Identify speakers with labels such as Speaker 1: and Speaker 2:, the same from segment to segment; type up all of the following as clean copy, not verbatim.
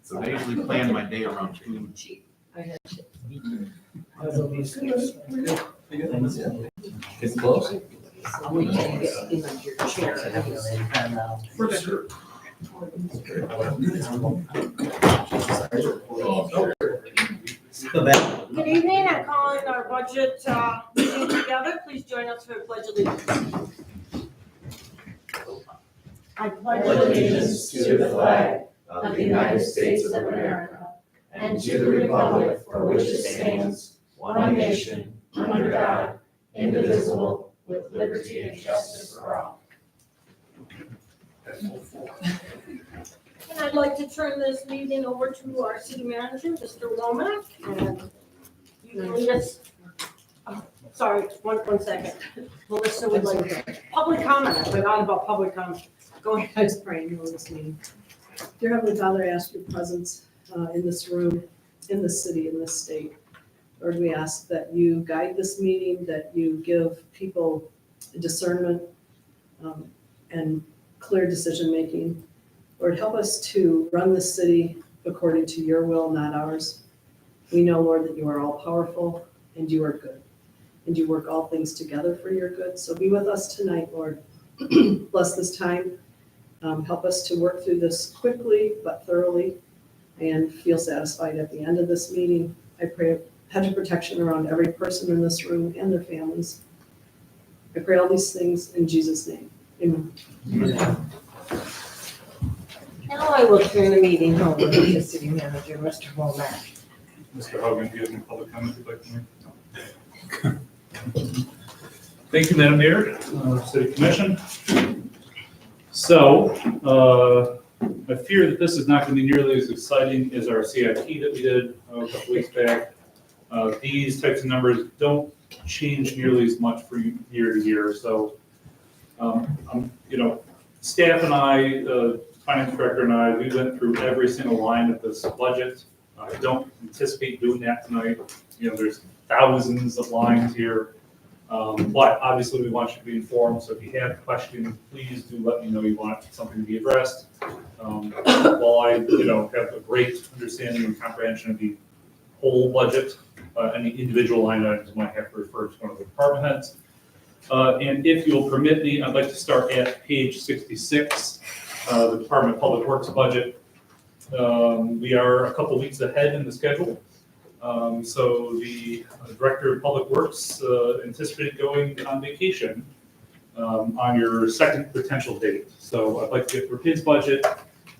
Speaker 1: So I usually plan my day around food.
Speaker 2: I had chips.
Speaker 3: It's close.
Speaker 2: I'm going to get in like your chair.
Speaker 4: Good evening, I'm calling our budget meeting together. Please join us for a pledge of allegiance. I pledge
Speaker 5: Allegiance to the flag of the United States of America and to the republic for which it stands, one nation, under God, indivisible, with liberty and justice for all.
Speaker 4: And I'd like to turn this meeting over to our city manager, Mr. Womack, and you can lead us. Oh, sorry, one second. Melissa would like public comment. I forgot about public comment. Go ahead.
Speaker 6: I was praying over this meeting. Dear Heavenly Father, I ask your presence in this room, in this city, in this state. Lord, we ask that you guide this meeting, that you give people discernment and clear decision-making. Lord, help us to run this city according to your will, not ours. We know, Lord, that you are all powerful and you are good, and you work all things together for your good. So be with us tonight, Lord. Bless this time. Help us to work through this quickly but thoroughly and feel satisfied at the end of this meeting. I pray a hedge of protection around every person in this room and their families. I pray all these things in Jesus' name. Amen.
Speaker 4: Now I will turn the meeting over to the city manager, Mr. Womack.
Speaker 7: Mr. Hogan, do you have any public comment you'd like to make? Thank you, Madam Mayor, City Commission. So, I fear that this is not going to be nearly as exciting as our CIP that we did a couple weeks back. These types of numbers don't change nearly as much from year to year. So, staff and I, finance director and I, we went through every single line of this budget. I don't anticipate doing that tonight. There's thousands of lines here. But obviously we want you to be informed, so if you have questions, please do let me know you want something to be addressed. While I, have a great understanding and comprehension of the whole budget, any individual line items might have to refer to one of the department heads. And if you'll permit me, I'd like to start at page 66, the Department of Public Works budget. We are a couple weeks ahead in the schedule. So the Director of Public Works anticipated going on vacation on your second potential date. So I'd like to get through his budget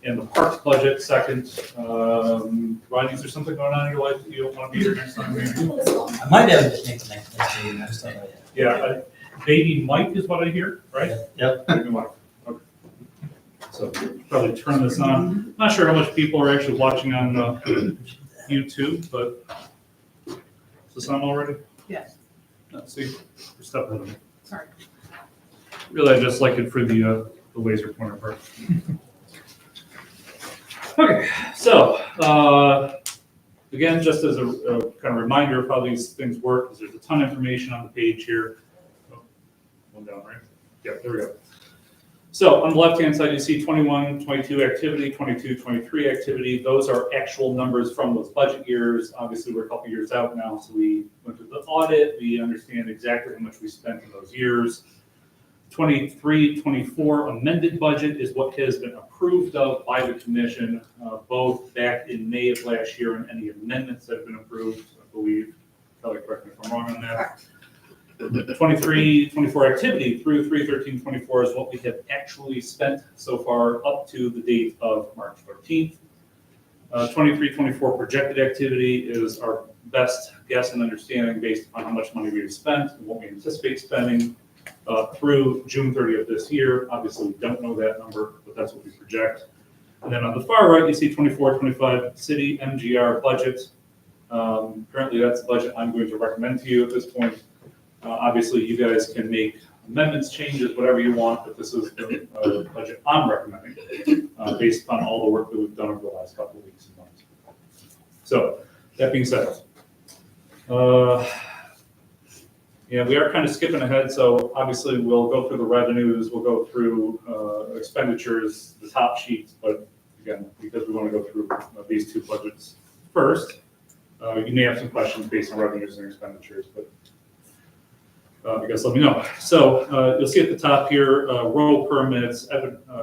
Speaker 7: and the parks budget second. Rodney, is there something going on in your life that you don't want to be here next time?
Speaker 3: I might be able to make the next meeting. I just don't know yet.
Speaker 7: Yeah, baby Mike is what I hear, right?
Speaker 3: Yep.
Speaker 7: Baby Mike. Okay. So probably turn this on. Not sure how much people are actually watching on YouTube, but is this on already?
Speaker 6: Yes.
Speaker 7: Let's see, we're stepping ahead of me.
Speaker 6: Sorry.
Speaker 7: Really, I just like it for the laser pointer part. Okay, so again, just as a kind of reminder of how these things work, because there's a ton of information on the page here. Oh, one down, right? Yeah, there we go. So on the left-hand side, you see 21, 22 activity, 22, 23 activity. Those are actual numbers from those budget years. Obviously, we're a couple years out now, so we went through the audit. We understand exactly how much we spent in those years. 23, 24 amended budget is what has been approved of by the commission, both back in May of last year and any amendments that have been approved, I believe. Kelly, correct me if I'm wrong on that. The 23, 24 activity through 3/13/24 is what we have actually spent so far up to the date of March 13th. 23, 24 projected activity is our best guess and understanding based upon how much money we've spent and what we anticipate spending through June 30th this year. Obviously, we don't know that number, but that's what we project. And then on the far right, you see 24, 25 city MGR budget. Currently, that's the budget I'm going to recommend to you at this point. Obviously, you guys can make amendments, changes, whatever you want, but this is the budget I'm recommending based upon all the work that we've done over the last couple of weeks and months. So, that being said, yeah, we are kind of skipping ahead, so obviously we'll go through the revenues, we'll go through expenditures, the top sheets, but again, because we want to go through these two budgets first. You may have some questions based on revenues and expenditures, but I guess let me know. So you'll see at the top here, road permits,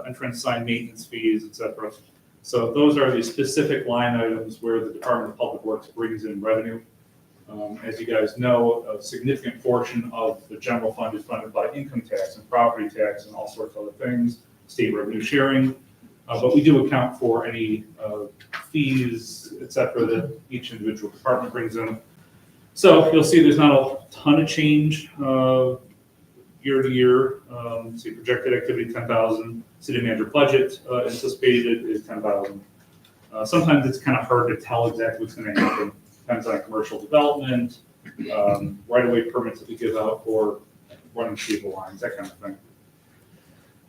Speaker 7: entrance sign maintenance fees, etc. So those are the specific line items where the Department of Public Works brings in revenue. As you guys know, a significant portion of the general fund is funded by income tax and property tax and all sorts of other things, state revenue sharing. But we do account for any fees, et cetera, that each individual department brings in. So you'll see there's not a ton of change year to year. See projected activity 10,000, city manager budget anticipated is 10,000. Sometimes it's kind of hard to tell exactly what's going to happen. Depends on commercial development, right-of-way permits that we give out for running cable lines, that kind of thing.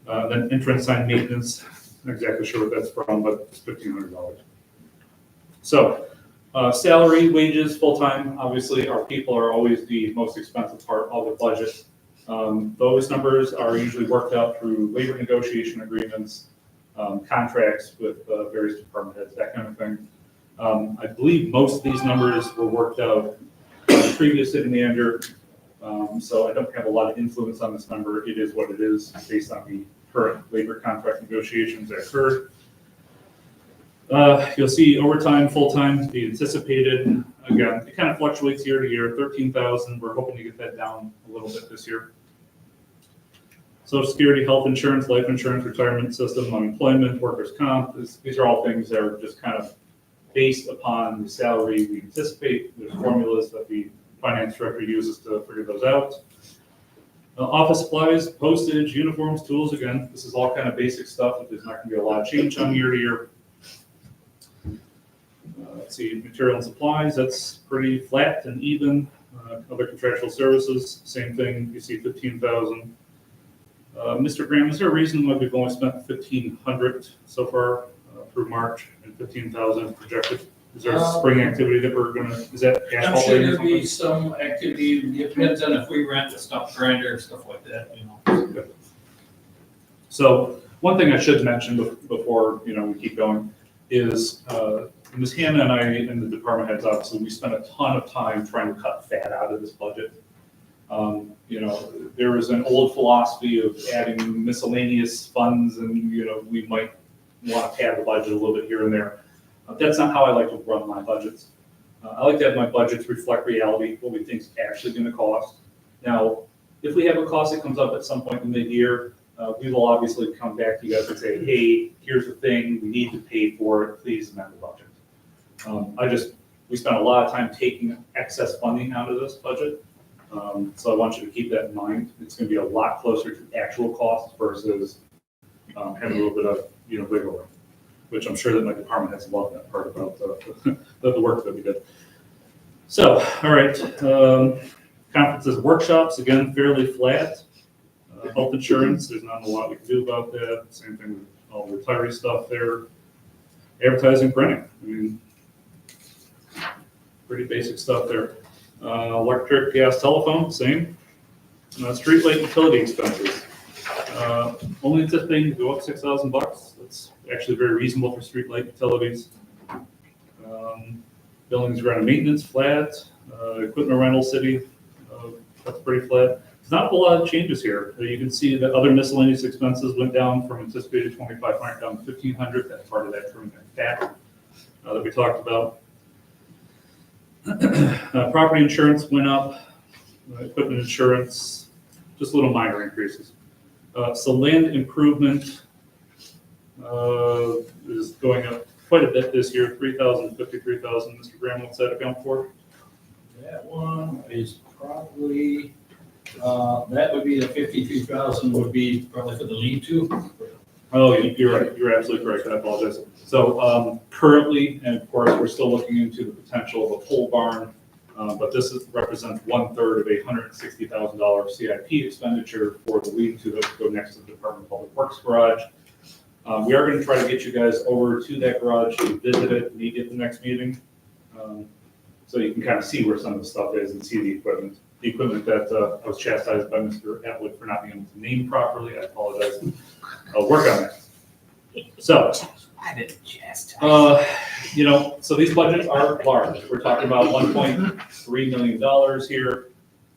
Speaker 7: Then entrance sign maintenance, not exactly sure what that's from, but it's $1,500. So salary, wages, full-time, obviously our people are always the most expensive part of the budget. Those numbers are usually worked out through labor negotiation agreements, contracts with various department heads, that kind of thing. I believe most of these numbers were worked out by the previous city manager, so I don't have a lot of influence on this number. It is what it is based on the current labor contract negotiations that occurred. You'll see overtime, full-time, the anticipated. Again, it kind of fluctuates year to year, 13,000. We're hoping to get that down a little bit this year. Social Security, health insurance, life insurance, retirement system, unemployment, workers' comp. These are all things that are just kind of based upon the salary we anticipate. There's formulas that the finance director uses to figure those out. Office supplies, postage, uniforms, tools. Again, this is all kind of basic stuff that there's not going to be a lot of change on year to year. Let's see, material and supplies, that's pretty flat and even. Other contractual services, same thing. You see 15,000. Mr. Graham, is there a reason why we've only spent 1,500 so far through March and 15,000 projected? Is there a spring activity that we're gonna, is that
Speaker 8: I'm
Speaker 7: asphalt
Speaker 8: sure
Speaker 7: or
Speaker 8: there'll be
Speaker 7: something?
Speaker 8: some activity, it depends on if we rent a stuff grinder, stuff like that, you know.
Speaker 7: So one thing I should mention before, we keep going is, Ms. Hannah and I and the department heads, obviously, we spent a ton of time trying to cut fat out of this budget. There is an old philosophy of adding miscellaneous funds and, we might want to pad the budget a little bit here and there. That's not how I like to run my budgets. I like to have my budgets reflect reality, what we think is actually going to cost. Now, if we have a cost that comes up at some point in mid-year, we will obviously come back to you guys and say, hey, here's the thing, we need to pay for it, please amend the budget. We spent a lot of time taking excess funding out of this budget. So I want you to keep that in mind. It's going to be a lot closer to actual costs versus having a little bit of wiggle room, which I'm sure that my department has loved that part about the work that we did. So, all right, conferences, workshops, again, fairly flat. Health insurance, there's not a lot we can do about that. Same thing with all the retiree stuff there. Advertising, printing, pretty basic stuff there. Electric, gas, telephone, same. Street light utility expenses. Only anticipating to go up $6,000. That's actually very reasonable for street light utilities. Buildings, ground and maintenance, flat. Equipment rental, city, that's pretty flat. There's not a whole lot of changes here. You can see that other miscellaneous expenses went down from anticipated 2,500 down to 1,500. That's part of that trimming back that we talked about. Property insurance went up. Equipment insurance, just little minor increases. So land improvement is going up quite a bit this year, 3,000, 53,000. Mr. Graham, what's that account for?
Speaker 8: That one is probably, that would be the 53,000 would be probably for the lead-to.
Speaker 7: Oh, you're right. You're absolutely correct. I apologize. So currently, and of course, we're still looking into the potential of a pole barn, but this represents 1/3 of a $160,000 CIP expenditure for the lead-to that would go next to the Department of Public Works garage. We are going to try to get you guys over to that garage to visit it, meet at the next meeting, so you can kind of see where some of the stuff is and see the equipment. The equipment that I was chastised by Mr. Atwood for not being able to name properly. I apologize. I'll work on that. So
Speaker 3: I didn't chastise.
Speaker 7: So these budgets are large. We're talking about $1.3 million here.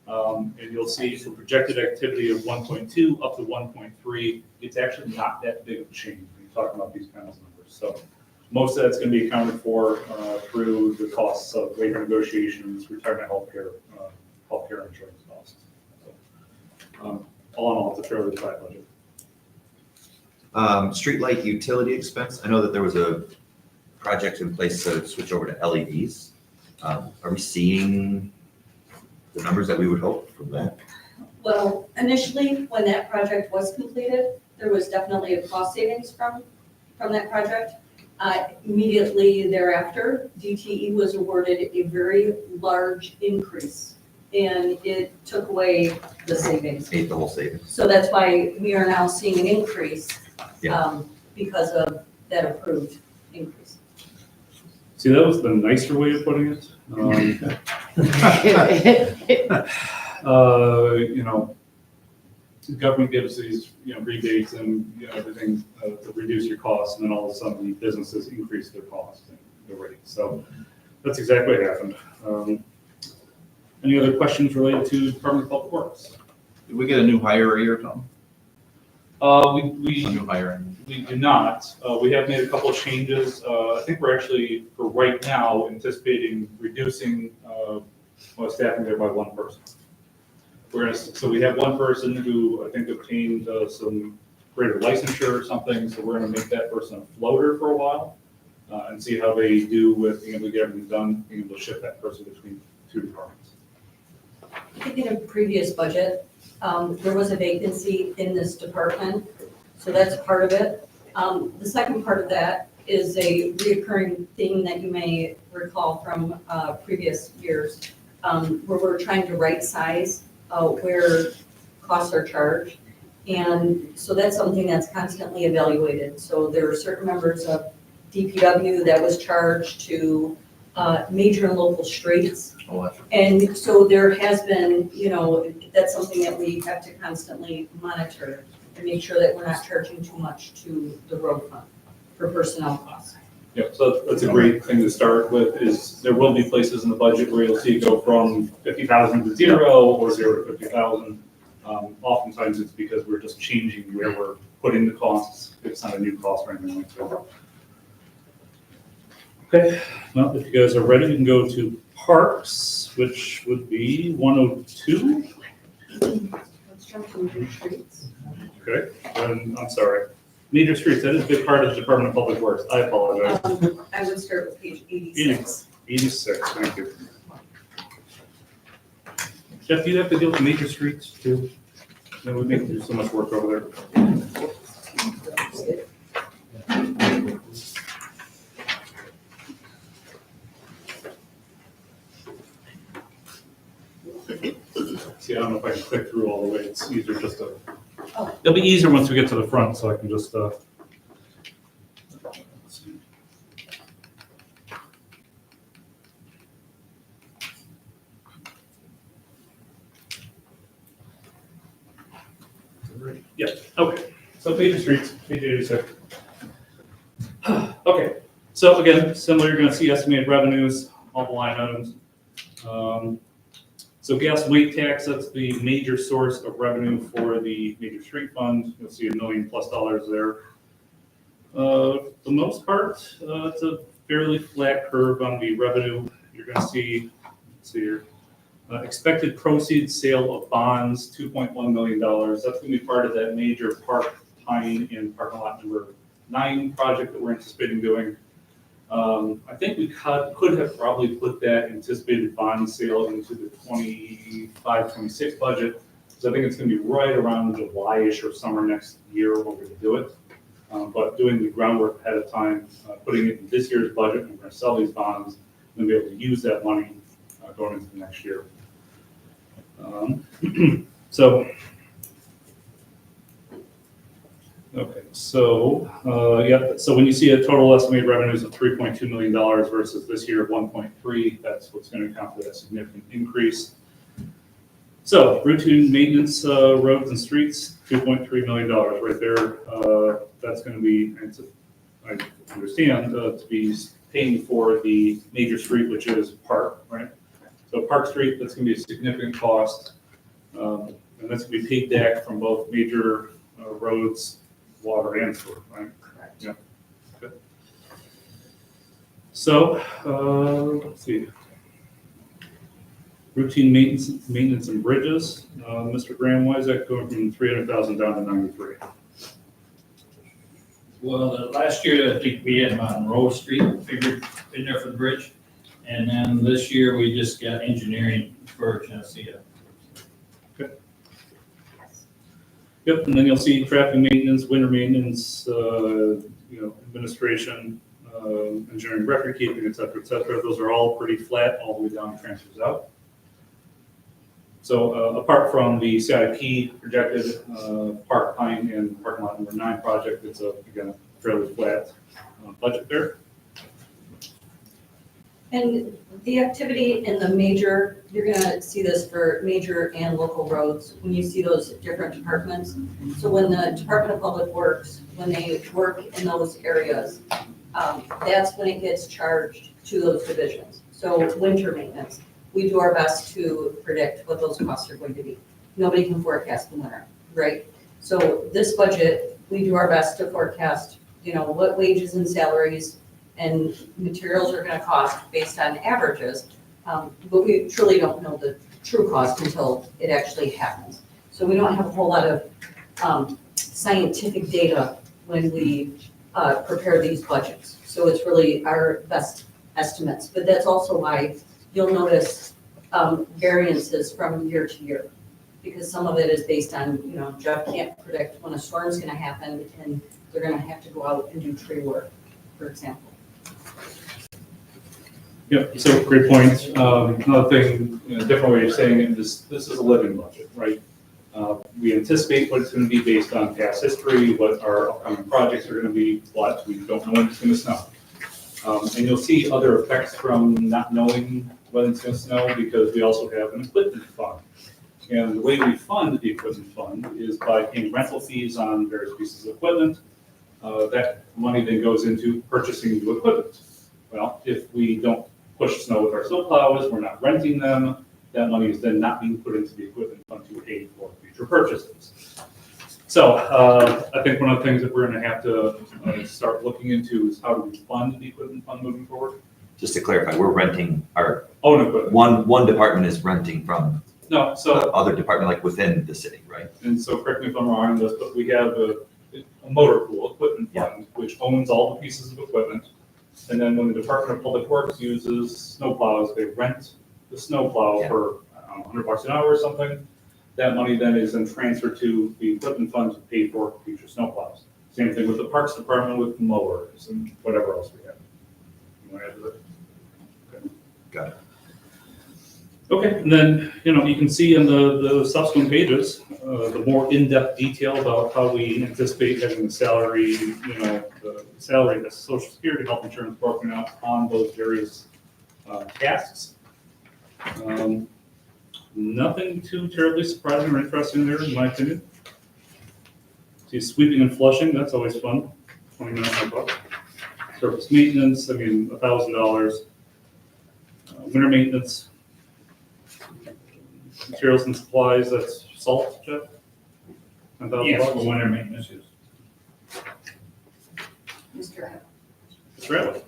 Speaker 7: And you'll see for projected activity of 1.2 up to 1.3, it's actually not that big of a change when you're talking about these kinds of numbers. So most of that's going to be accounted for through the costs of labor negotiations, retirement healthcare insurance costs. So, all in all, it's a fairly flat budget.
Speaker 5: Streetlight utility expense, I know that there was a project in place to switch over to LEDs. Are we seeing the numbers that we would hope from that?
Speaker 4: Well, initially, when that project was completed, there was definitely a cost savings from that project. Immediately thereafter, DTE was awarded a very large increase, and it took away the savings.
Speaker 5: Ate the whole savings.
Speaker 4: So that's why we are now seeing an increase
Speaker 5: Yeah.
Speaker 4: because of that approved increase.
Speaker 7: See, that was the nicer way of putting it. The government gives these, rebates and, everything to reduce your costs, and then all of a sudden the businesses increase their costs and their rates. So that's exactly what happened. Any other questions related to Department of Public Works?
Speaker 1: Did we get a new hire here, Tom?
Speaker 7: A
Speaker 1: A new hire.
Speaker 7: We do not. We have made a couple of changes. I think we're actually, for right now, anticipating reducing staffing there by one person. So we have one person who I think obtained some greater licensure or something, so we're going to make that person a floater for a while and see how they do with being able to get everything done, being able to shift that person between two departments.
Speaker 4: I think in a previous budget, there was a vacancy in this department, so that's part of it. The second part of that is a reoccurring theme that you may recall from previous years, where we're trying to right size where costs are charged. And so that's something that's constantly evaluated. So there are certain members of DPW that was charged to major and local streets.
Speaker 1: Oh, that's
Speaker 4: And so there has been, that's something that we have to constantly monitor and make sure that we're not charging too much to the road fund for personnel costs.
Speaker 7: Yeah, so that's a great thing to start with, is there will be places in the budget where you'll see it go from 50,000 to 0 or 0 to 50,000. Oftentimes it's because we're just changing where we're putting the costs. It's not a new cost or anything like that. Okay, well, if you guys are ready, you can go to Parks, which would be 102.
Speaker 2: Let's jump to major streets.
Speaker 7: Okay, and I'm sorry. Major streets, that is a big part of the Department of Public Works. I apologize.
Speaker 4: I would start with page 86.
Speaker 7: 86, thank you. Jeff, do you have to deal with major streets too? Then we make do so much work over there. See, I don't know if I can click through all the way. It's easier just to. It'll be easier once we get to the front, so I can just. Yeah, okay, so page of streets, page 86. Okay, so again, similar, you're gonna see estimated revenues, all the line items. So gas weight tax, that's the major source of revenue for the major street fund. You'll see $1 million+ there. For the most part, it's a fairly flat curve on the revenue. You're gonna see, let's see here. Expected proceeds sale of bonds, $2.1 million. That's going to be part of that major Park Pine in parking lot number 9 project that we're anticipating doing. I think we could have probably put that anticipated bond sale into the 25-26 budget. So I think it's going to be right around July-ish or summer next year when we're going to do it. But doing the groundwork ahead of time, putting it in this year's budget, and we're going to sell these bonds and be able to use that money going into the next year. So when you see a total estimated revenues of $3.2 million versus this year of 1.3, that's what's going to account for that significant increase. So routine maintenance, roads and streets, $2.3 million right there. That's going to be I understand, to be paying for the major street, which is Park, right? So Park Street, that's gonna be a significant cost. And that's gonna be paid back from both major roads, water and sewer, right?
Speaker 2: Correct.
Speaker 7: Yeah. Okay. So, let's see. Routine maintenance and bridges, Mr. Graham, why is that going from 300,000 down to 93?
Speaker 8: Well, last year, I think we had Monroe Street figured in there for the bridge. And then this year, we just got engineering for Geneseo.
Speaker 7: Yep, and then you'll see traffic maintenance, winter maintenance, administration, engineering record keeping, et cetera, et cetera. Those are all pretty flat, all the way down transfers out. So apart from the CIP projected Park Pine and Parking Lot number 9 project, it's again, a fairly flat budget there.
Speaker 2: And the activity in the major, you're gonna see this for major and local roads, when you see those different departments. So when the Department of Public Works, when they work in those areas, that's when it gets charged to those divisions. So winter maintenance, we do our best to predict what those costs are going to be. Nobody can forecast the winter, right? So this budget, we do our best to forecast, what wages and salaries and materials are gonna cost based on averages, but we truly don't know the true cost until it actually happens. So we don't have a whole lot of scientific data when we prepare these budgets. So it's really our best estimates, but that's also why you'll notice variances from year to year, because some of it is based on, Jeff can't predict when a storm's gonna happen and they're gonna have to go out and do tree work, for example.
Speaker 7: Yep, so great point. Another thing, a different way of saying it is this is a living budget, right? We anticipate what it's going to be based on past history, what our upcoming projects are going to be, what we don't know when it's going to snow. And you'll see other effects from not knowing when it's going to snow because we also have an equipment fund. And the way we fund the equipment fund is by paying rental fees on various pieces of equipment. That money then goes into purchasing new equipment. Well, if we don't push snow with our snow plows, we're not renting them, that money is then not being put into the equipment fund to pay for future purchases. So I think one of the things that we're gonna have to start looking into is how do we fund the equipment fund moving forward?
Speaker 5: Just to clarify, we're renting our,
Speaker 7: Own equipment.
Speaker 5: one department is renting from
Speaker 7: No,
Speaker 5: the
Speaker 7: so,
Speaker 5: other department, like within the city, right?
Speaker 7: and so correct me if I'm wrong on this, but we have a motor pool equipment fund, which owns all the pieces of equipment. And then when the Department of Public Works uses snowplows, they rent the snowplow for, I don't know, $100 an hour or something. That money then is then transferred to the equipment fund to pay for future snowplows. Same thing with the Parks Department with mowers and whatever else we have. You want to add to that? Okay.
Speaker 5: Got it.
Speaker 7: Okay, and then, you can see in the subsequent pages, the more in-depth detail about how we anticipate having the salary, the salary, the social security, health insurance broken out on those various tasks. Nothing too terribly surprising or interesting there, in my opinion. See, sweeping and flushing, that's always fun, 29 bucks. Surface maintenance, $1,000. Winter maintenance. Materials and supplies, that's salt, Jeff? $10,000
Speaker 8: Yes, for winter maintenance, yes.
Speaker 2: Mr.
Speaker 7: It's right.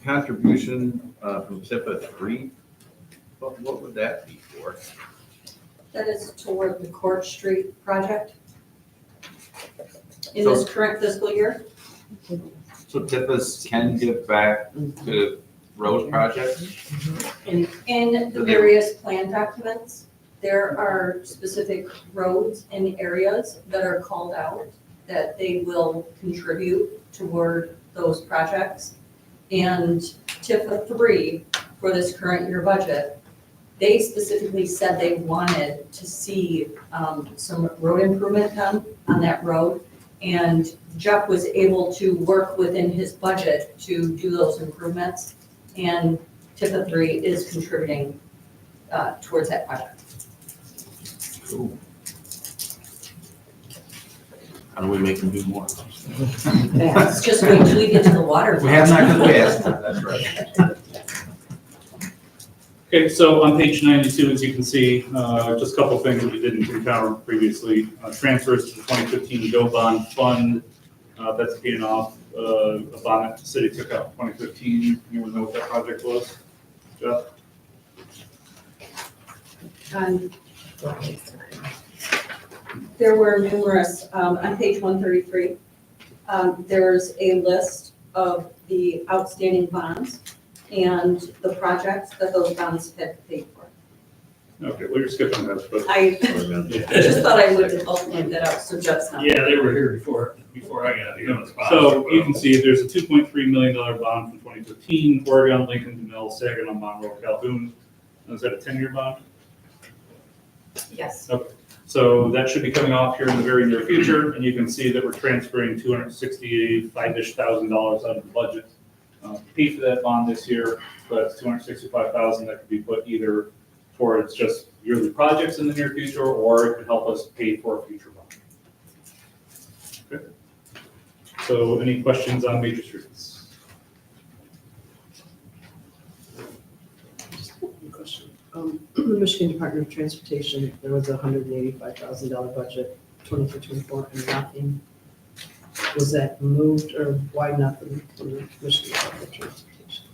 Speaker 1: Contribution from SIPA 3, what would that be for?
Speaker 2: That is toward the Court Street project in this current fiscal year.
Speaker 1: So TIFAs can give back to road projects?
Speaker 2: In the various plan documents, there are specific roads and areas that are called out that they will contribute toward those projects. And TIFA 3, for this current year budget, they specifically said they wanted to see some road improvement done on that road. And Jeff was able to work within his budget to do those improvements. And TIFA 3 is contributing towards that project.
Speaker 1: Cool. How do we make them do more?
Speaker 2: It's just wait till we get to the water.
Speaker 1: We have not confessed, that's right.
Speaker 7: Okay, so on page 92, as you can see, just a couple things that we didn't encounter previously. Transfers to the 2015 Go Bond Fund, that's paying off a bond that the city took out in 2015. Anyone know what that project was? Jeff?
Speaker 2: There were numerous, on page 133, there's a list of the outstanding bonds and the projects that those bonds had paid for.
Speaker 7: Okay, well, you're skipping this, but
Speaker 2: I
Speaker 7: yeah.
Speaker 2: just thought I would help point that out, so Jeff's not.
Speaker 8: Yeah, they were here before I got here.
Speaker 7: So you can see there's a $2.3 million bond from 2015, Oregon, Lincoln, DeMille, Saginaw, Monroe, Calhoun. Is that a 10-year bond?
Speaker 2: Yes.
Speaker 7: So that should be coming off here in the very near future, and you can see that we're transferring $265,000-ish out of the budget to pay for that bond this year, but it's $265,000 that could be put either towards just yearly projects in the near future, or it could help us pay for a future bond. Okay. So any questions on major streets?
Speaker 6: Question. The Michigan Department of Transportation, there was a $185,000 budget, 24, and nothing. Was that moved, or why nothing from the Michigan Department of Transportation?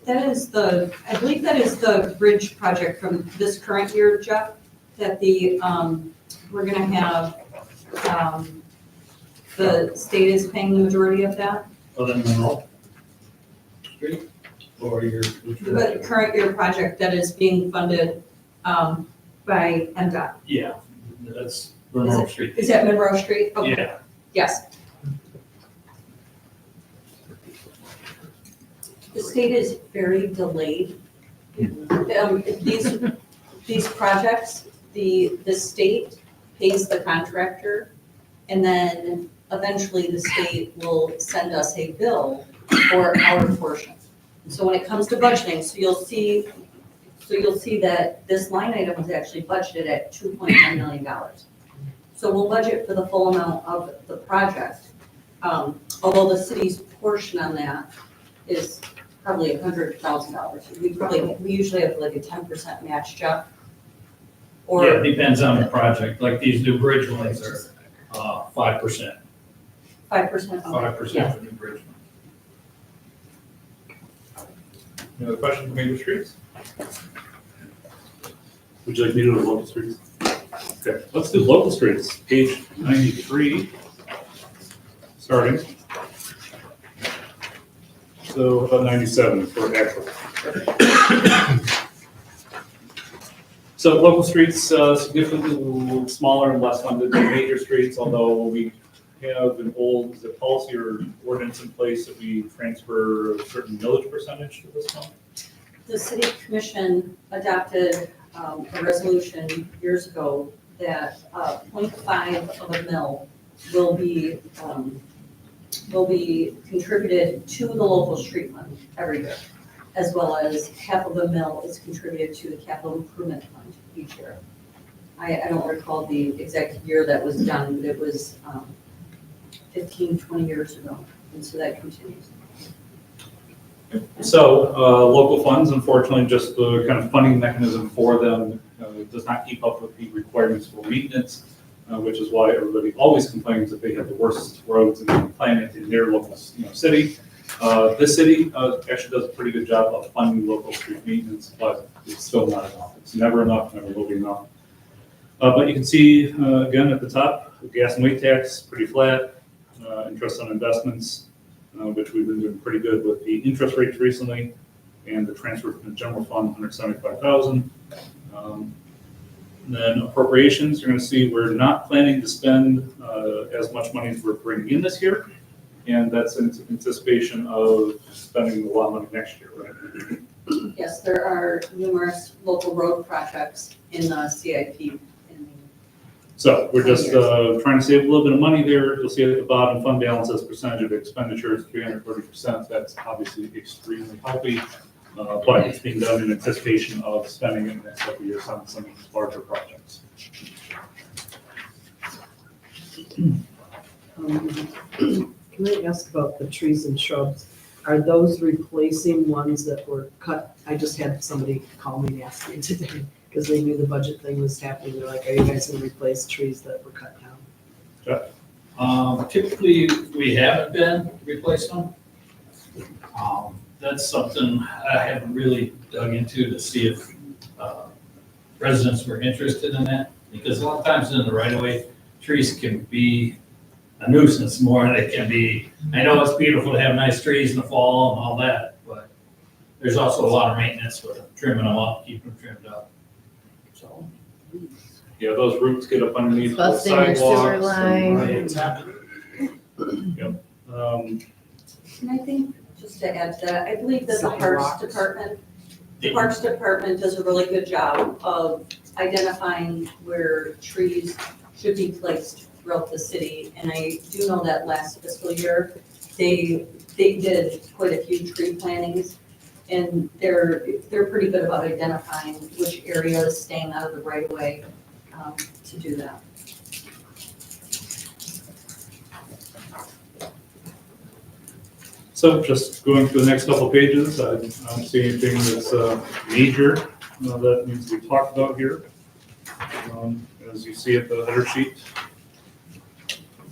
Speaker 2: That is I believe that is the bridge project from this current year, Jeff, that we're gonna have, the state is paying the majority of that.
Speaker 8: Other than Monroe Street, or your.
Speaker 2: The current year project that is being funded, by MDOT.
Speaker 8: Yeah, that's Monroe Street.
Speaker 2: Is that Monroe Street? Okay.
Speaker 8: Yeah,
Speaker 2: Yes. The state is very delayed. These projects, the state pays the contractor, and then eventually the state will send us a bill for our portion. So when it comes to budgeting, so you'll see that this line item is actually budgeted at $2.9 million. So we'll budget for the full amount of the project, although the city's portion on that is probably $100,000. We usually have like a 10% match, Jeff.
Speaker 8: yeah, it depends on the project, like these new bridge ones are 5%,
Speaker 2: 5%.
Speaker 8: 5% for new bridge.
Speaker 7: Any other questions for major streets? Would you like me to do the local streets? Okay, let's do local streets, page 93, starting. So about 97 for actual. So local streets, significantly smaller and less funded than major streets, although we have an old, is it policy or ordinance in place that we transfer a certain millage percentage to this one?
Speaker 2: The city commission adopted a resolution years ago that 0.5 of a mill will be contributed to the local street fund every year, as well as half of a mill is contributed to the capital improvement fund each year. I don't recall the exact year that was done, but it was 15, 20 years ago, and so that continues.
Speaker 7: So local funds, unfortunately, just the kind of funding mechanism for them does not keep up with the requirements for maintenance, which is why everybody always complains that they have the worst roads in the planet in their local city. This city actually does a pretty good job of funding local street maintenance, but it's still not enough. It's never enough, never will be enough. But you can see, again, at the top, the gas and weight tax, pretty flat. Interest on investments, which we've been doing pretty good with the interest rates recently, and the transfer from the general fund, $175,000. Then appropriations, you're going to see we're not planning to spend as much money as we're bringing in this year, and that's in anticipation of spending a lot of money next year, right?
Speaker 2: Yes, there are numerous local road projects in the CIP.
Speaker 7: So we're just trying to save a little bit of money there. You'll see at the bottom, fund balance as percentage of expenditures, 330%. That's obviously extremely healthy, but it's being done in anticipation of spending in the next couple of years on some larger projects.
Speaker 6: Can I ask about the trees and shrubs? Are those replacing ones that were cut? I just had somebody call me and ask me today, because they knew the budget thing was happening. They're like, are you guys gonna replace trees that were cut down?
Speaker 8: Typically, we haven't been replacing them. That's something I haven't really dug into to see if residents were interested in that. Because a lot of times in the right of way, trees can be a nuisance more than they can be. I know it's beautiful to have nice trees in the fall and all that, but there's also a lot of maintenance with trimming them up, keeping them trimmed up. So.
Speaker 7: Yeah, those roots get up underneath the
Speaker 5: Busting your sewer
Speaker 7: sidewalks.
Speaker 5: line.
Speaker 7: Yep.
Speaker 2: And I think, just to add to that, I believe that the Parks Department, does a really good job of identifying where trees should be placed throughout the city. And I do know that last fiscal year, they did quite a few tree plantings. And they're pretty good about identifying which areas staying out of the right of way to do that.
Speaker 7: So just going through the next couple of pages, I don't see anything that's major that needs to be talked about here. As you see at the header sheet.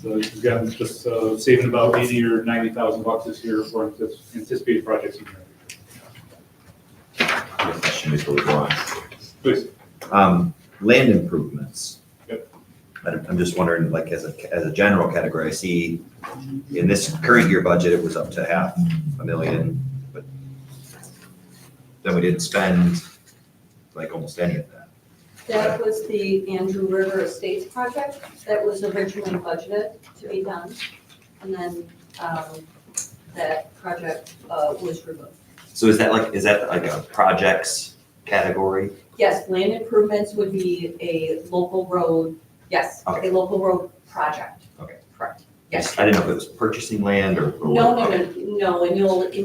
Speaker 7: So again, just saving about 80 or 90,000 bucks this year for anticipated projects.
Speaker 9: Question before we go on.
Speaker 7: Please.
Speaker 9: Land improvements.
Speaker 7: Yep.
Speaker 9: I'm just wondering, like, as a general category, I see in this current year budget, it was up to $500,000, but then we didn't spend like almost any of that.
Speaker 2: That was the Andrew River Estates project that was originally budgeted to be done. And then that project was removed.
Speaker 9: So is that like a projects category?
Speaker 2: Yes, land improvements would be a local road, yes,
Speaker 9: Okay.
Speaker 2: a local road project.
Speaker 9: Okay.
Speaker 2: Correct, yes.
Speaker 9: I didn't know if it was purchasing land or.
Speaker 2: No,
Speaker 9: what.
Speaker 2: no, and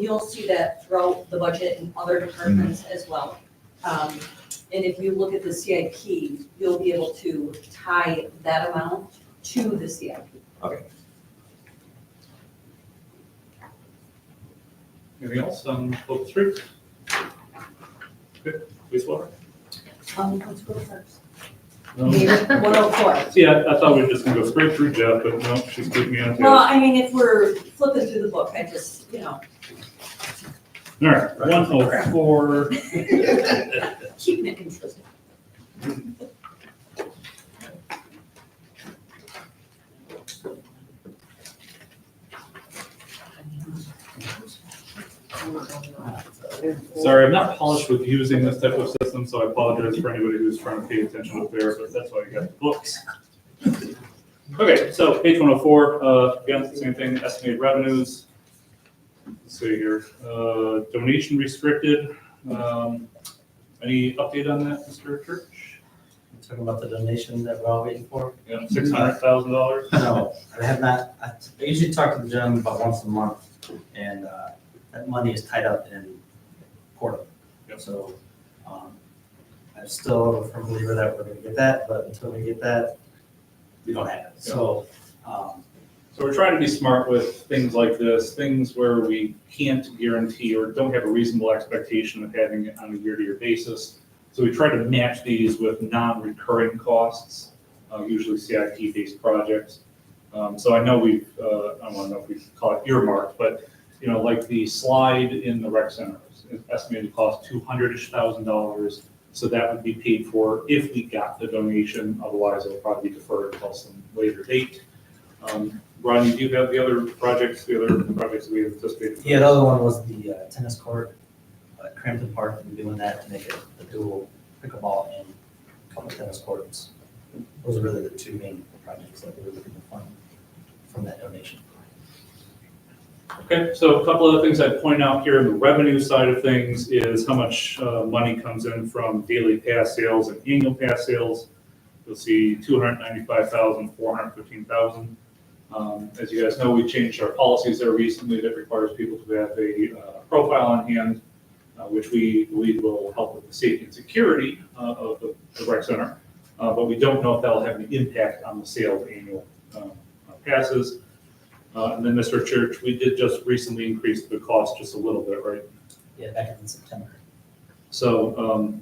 Speaker 2: you'll see that throughout the budget in other departments as well. And if you look at the CIP, you'll be able to tie that amount to the CIP.
Speaker 7: Anything else on local streets? Good, wastewater?
Speaker 2: Let's go first.
Speaker 7: No.
Speaker 2: 104.
Speaker 7: See, I thought we were just gonna go straight through Jeff, but no, she's keeping me on
Speaker 2: Well,
Speaker 7: task.
Speaker 2: I mean, if we're flipping through the book, I just,
Speaker 7: All right, 104.
Speaker 2: keeping it interesting.
Speaker 7: Sorry, I'm not polished with using this type of system, so I apologize for anybody who's trying to pay attention up there, but that's why you got the books. Okay, so page 104, again, same thing, estimated revenues. Let's see here, donation restricted. Any update on that, Mr. Church?
Speaker 3: Talking about the donation that we're all waiting for?
Speaker 7: Yeah, $600,000.
Speaker 3: No, I have not. I usually talk to the gentleman about once a month, and that money is tied up in Portland.
Speaker 7: Yep.
Speaker 3: So I'm still a firm believer that we're going to get that, but until we get that, we don't have it. So.
Speaker 7: So we're trying to be smart with things like this, things where we can't guarantee or don't have a reasonable expectation of having it on a year-to-year basis. So we try to match these with non-recurring costs, usually CIP-based projects. So I know we've, I don't know if we call it earmarked, but like the slide in the rec center is estimated to cost $200,000. So that would be paid for if we got the donation. Otherwise, it'll probably be deferred until some later date. Ronnie, do you have the other projects we anticipated?
Speaker 3: Yeah, the other one was the tennis court at Crampton Park, and doing that to make it a dual pickleball and a couple tennis courts. Those are really the two main projects that we were looking to fund from that donation.
Speaker 7: Okay, so a couple of things I'd point out here in the revenue side of things is how much money comes in from daily pass sales and annual pass sales. You'll see 295,000, 415,000. As you guys know, we changed our policies there recently that requires people to have a profile on hand, which we believe will help with the safety and security of the rec center. But we don't know if that'll have any impact on the sale of annual passes. And then Mr. Church, we did just recently increase the cost just a little bit, right?
Speaker 3: Yeah, back in September.
Speaker 7: So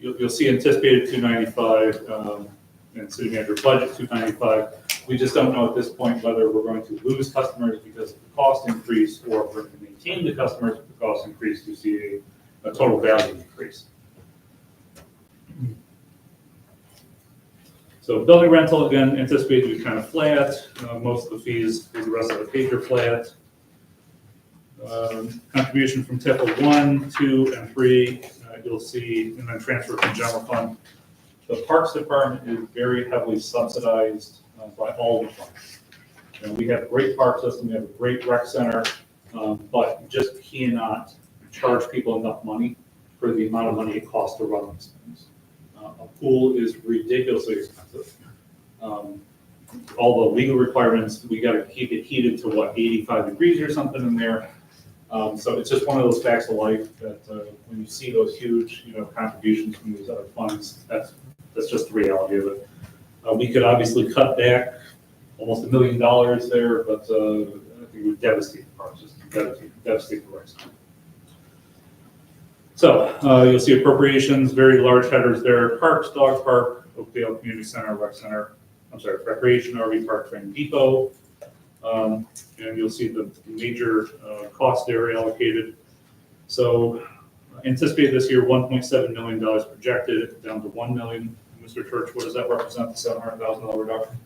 Speaker 7: you'll see anticipated 295 and city manager budget 295. We just don't know at this point whether we're going to lose customers because of the cost increase, or if we're going to maintain the customers with the cost increase to see a total value increase. So building rental, again, anticipated to be kind of flat. Most of the fees for the rest of the page are flat. Contribution from TIF 1, 2, and 3, you'll see, and then transfer from general fund. The Parks Department is very heavily subsidized by all the funds. And we have a great park system, we have a great rec center, but you just cannot charge people enough money for the amount of money it costs to run these things. A pool is ridiculously expensive. All the legal requirements, we got to keep it heated to 85 degrees or something in there. So it's just one of those facts of life that when you see those huge, contributions from these other funds, that's just the reality of it. We could obviously cut back almost $1 million there, but I think it would devastate the parks, just devastate the rest. So you'll see appropriations, very large headers there: parks, dog park, Oakdale Community Center, rec center. I'm sorry, recreation, RV park, training depot. And you'll see the major cost area allocated. So anticipate this year $1.7 million projected, down to $1 million. Mr. Church, what does that represent? The $700,000 reduction?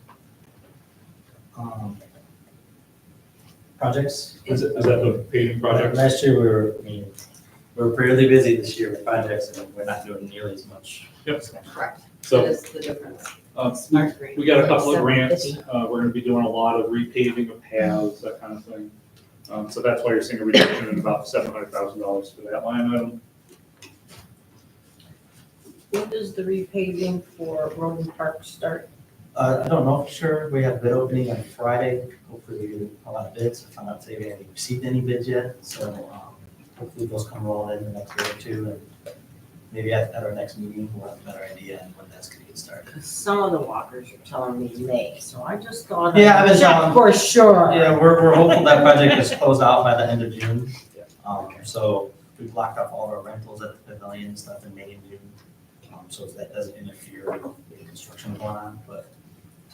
Speaker 3: Projects?
Speaker 7: Is that the paving project?
Speaker 3: Last year we were fairly busy this year with projects, and we're not doing nearly as much.
Speaker 7: Yep.
Speaker 2: Correct. That
Speaker 7: So
Speaker 2: is the difference.
Speaker 7: we got a couple of grants. We're going to be doing a lot of repaving of paths, that kind of thing. So that's why you're seeing a reduction in about $700,000 for that line item.
Speaker 4: When does the repaving for Road and Park start?
Speaker 3: I don't know for sure. We have bid opening on Friday. Hopefully we get a lot of bids. I found out today we haven't received any bids yet. So hopefully those come rolling in the next day or two. And maybe at our next meeting, we'll have a better idea on when that's going to get started.
Speaker 4: Because some of the walkers are telling me May, so I just thought
Speaker 3: Yeah, I've
Speaker 4: I'd
Speaker 3: been
Speaker 4: check
Speaker 3: telling-
Speaker 4: for sure.
Speaker 3: Yeah, we're hopeful that project is closed out by the end of June. So we blocked off all of our rentals at the pavilion and stuff in May and June. So that doesn't interfere with the construction going on, but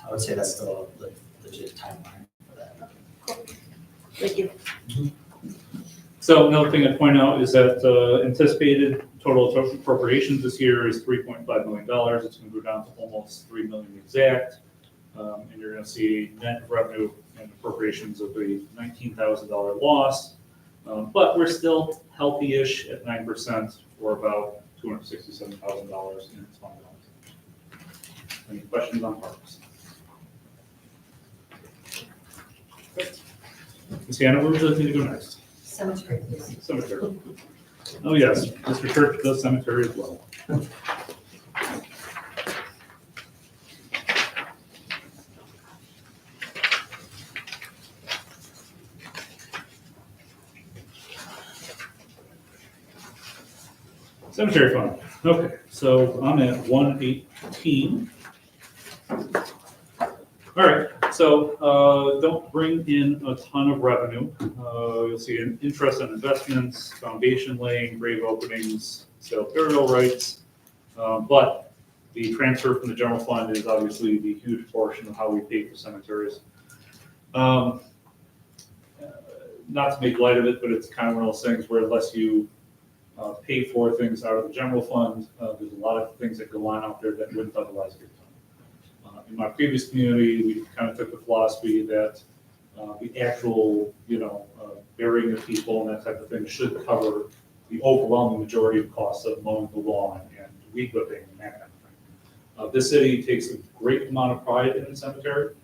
Speaker 3: I would say that's still a legit timeline for that.
Speaker 4: Thank you.
Speaker 7: So another thing I'd point out is that anticipated total appropriations this year is $3.5 million. It's going to go down to almost $3 million exact. And you're going to see net revenue and appropriations of a $19,000 loss. But we're still healthy-ish at 9% for about $267,000 in its fund balance. Any questions on parks? Ms. Hannah, where would you like me to go next?
Speaker 2: Cemetery, please.
Speaker 7: Cemetery. Oh, yes, Mr. Church does cemetery as well. Cemetery fund. Okay, so I'm at 118. All right, so don't bring in a ton of revenue. You'll see an interest in investments, foundation laying, grave openings, sale burial rights. But the transfer from the general fund is obviously the huge portion of how we pay for cemeteries. Not to make light of it, but it's kind of one of those things where unless you pay for things out of the general fund, there's a lot of things that go on out there that wouldn't otherwise get done. In my previous community, we kind of took the philosophy that the actual, burying of people and that type of thing should cover the overwhelming majority of costs of mowing the lawn and weed whipping and that kind of thing. This city takes a great amount of pride in the cemetery,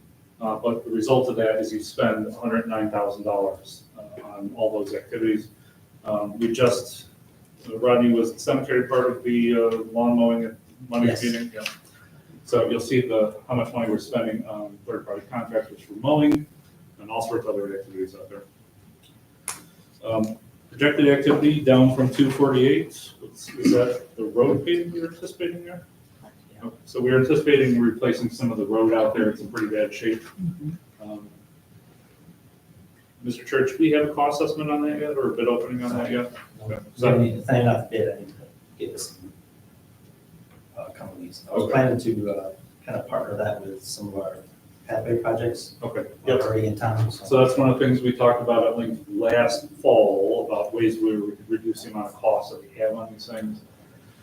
Speaker 7: but the result of that is you spend $109,000 on all those activities. Rodney, was the cemetery part of the lawn mowing and money
Speaker 3: Yes.
Speaker 7: meeting? Yeah. So you'll see how much money we're spending on third-party contractors for mowing and all sorts of other activities out there. Projected activity down from 248. Is that the road paving you're anticipating there?
Speaker 3: Yeah.
Speaker 7: Okay, so we're anticipating replacing some of the road out there. It's in pretty bad shape. Mr. Church, do we have a cost estimate on that yet, or a bid opening on that yet?
Speaker 3: So I need to find out the bid, I need to get this companies. I was
Speaker 7: Okay.
Speaker 3: planning to kind of partner that with some of our pathway projects
Speaker 7: Okay.
Speaker 3: that are already in town,
Speaker 7: So that's one of the things we talked about at length last fall, about ways we could reduce the amount of costs that we have on these things.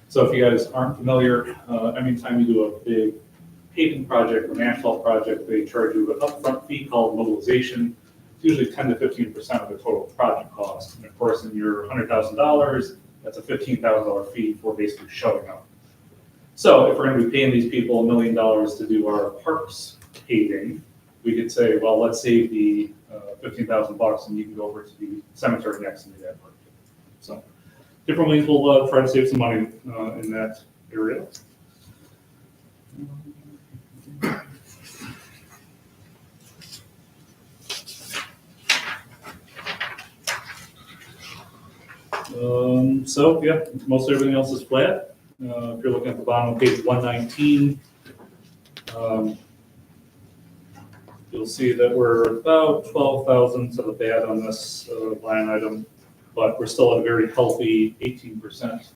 Speaker 7: So if you guys aren't familiar, anytime you do a big paving project or an asphalt project, they charge you an upfront fee called mobilization. It's usually 10 to 15% of the total project cost. And of course, in your $100,000, that's a $15,000 fee for basically showing up. So if we're gonna be paying these people $1 million to do our parks paving, we could say, well, let's save the $15,000 and you can go over to the cemetery next and do that work. So different ways we'll try to save some money in that area. So yeah, most everything else is flat. If you're looking at the bottom of page 119, you'll see that we're about 12,000 to the bad on this line item, but we're still at a very healthy 18%.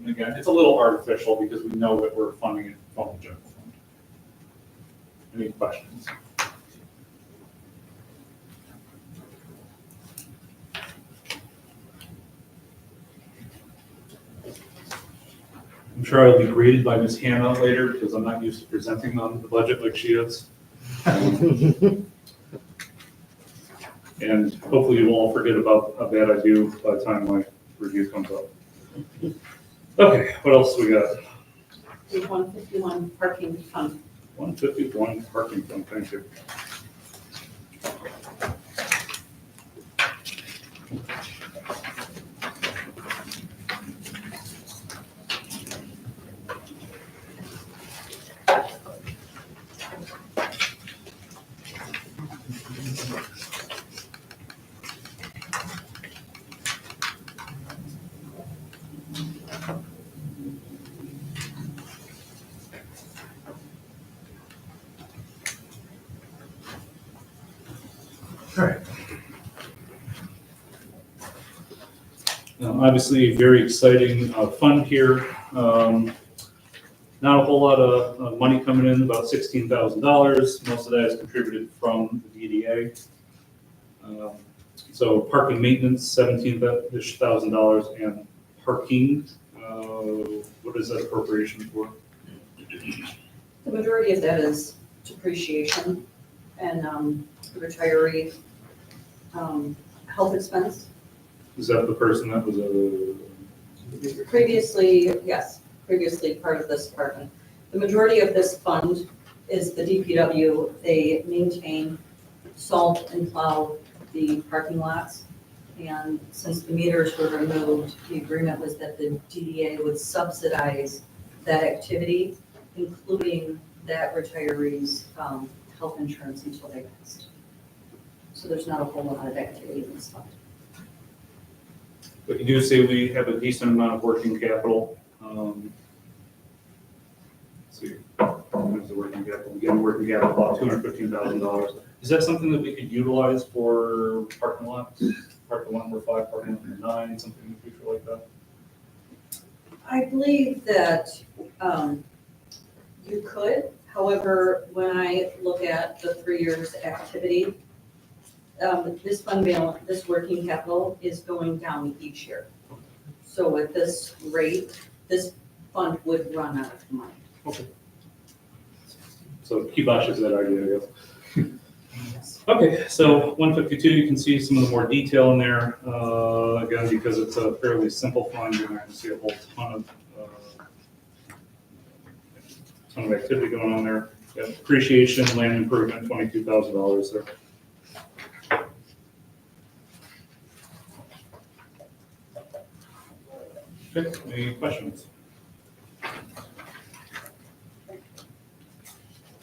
Speaker 7: Again, it's a little artificial because we know that we're funding it from the general fund. Any questions? I'm sure I'll be graded by Ms. Hannah later because I'm not used to presenting on the budget like she is. And hopefully you all forget about how bad I do by the time my review comes up. Okay, what else we got?
Speaker 2: Page 151, parking fund.
Speaker 7: 151 parking fund, thank you. Obviously, a very exciting fund here. Not a whole lot of money coming in, about $16,000. Most of that is contributed from the DDA. So parking maintenance, $17,000, and parking, what is that appropriation for?
Speaker 2: The majority of that is depreciation and retiree health expense.
Speaker 7: Is that the person that was
Speaker 2: Previously part of this department. The majority of this fund is the DPW. They maintain, salt, and plow the parking lots. And since the meters were removed, the agreement was that the DDA would subsidize that activity, including that retiree's health insurance until they passed. So there's not a whole lot of activity in this fund.
Speaker 7: But you do say we have a decent amount of working capital. Let's see, where's the working capital? Again, working capital about $215,000. Is that something that we could utilize for parking lots? Parking lot number 5, parking lot number 9, something in the future like that?
Speaker 2: I believe that you could. However, when I look at the 3 years activity, this fund balance, this working capital is going down each year. So at this rate, this fund would run out of money.
Speaker 7: Okay. So kibosh is that idea, I guess. Okay, so 152, you can see some of the more detail in there. Again, because it's a fairly simple fund, you're not going to see a whole ton of activity going on there. Yeah, depreciation, land improvement, $22,000 there. Okay, any questions?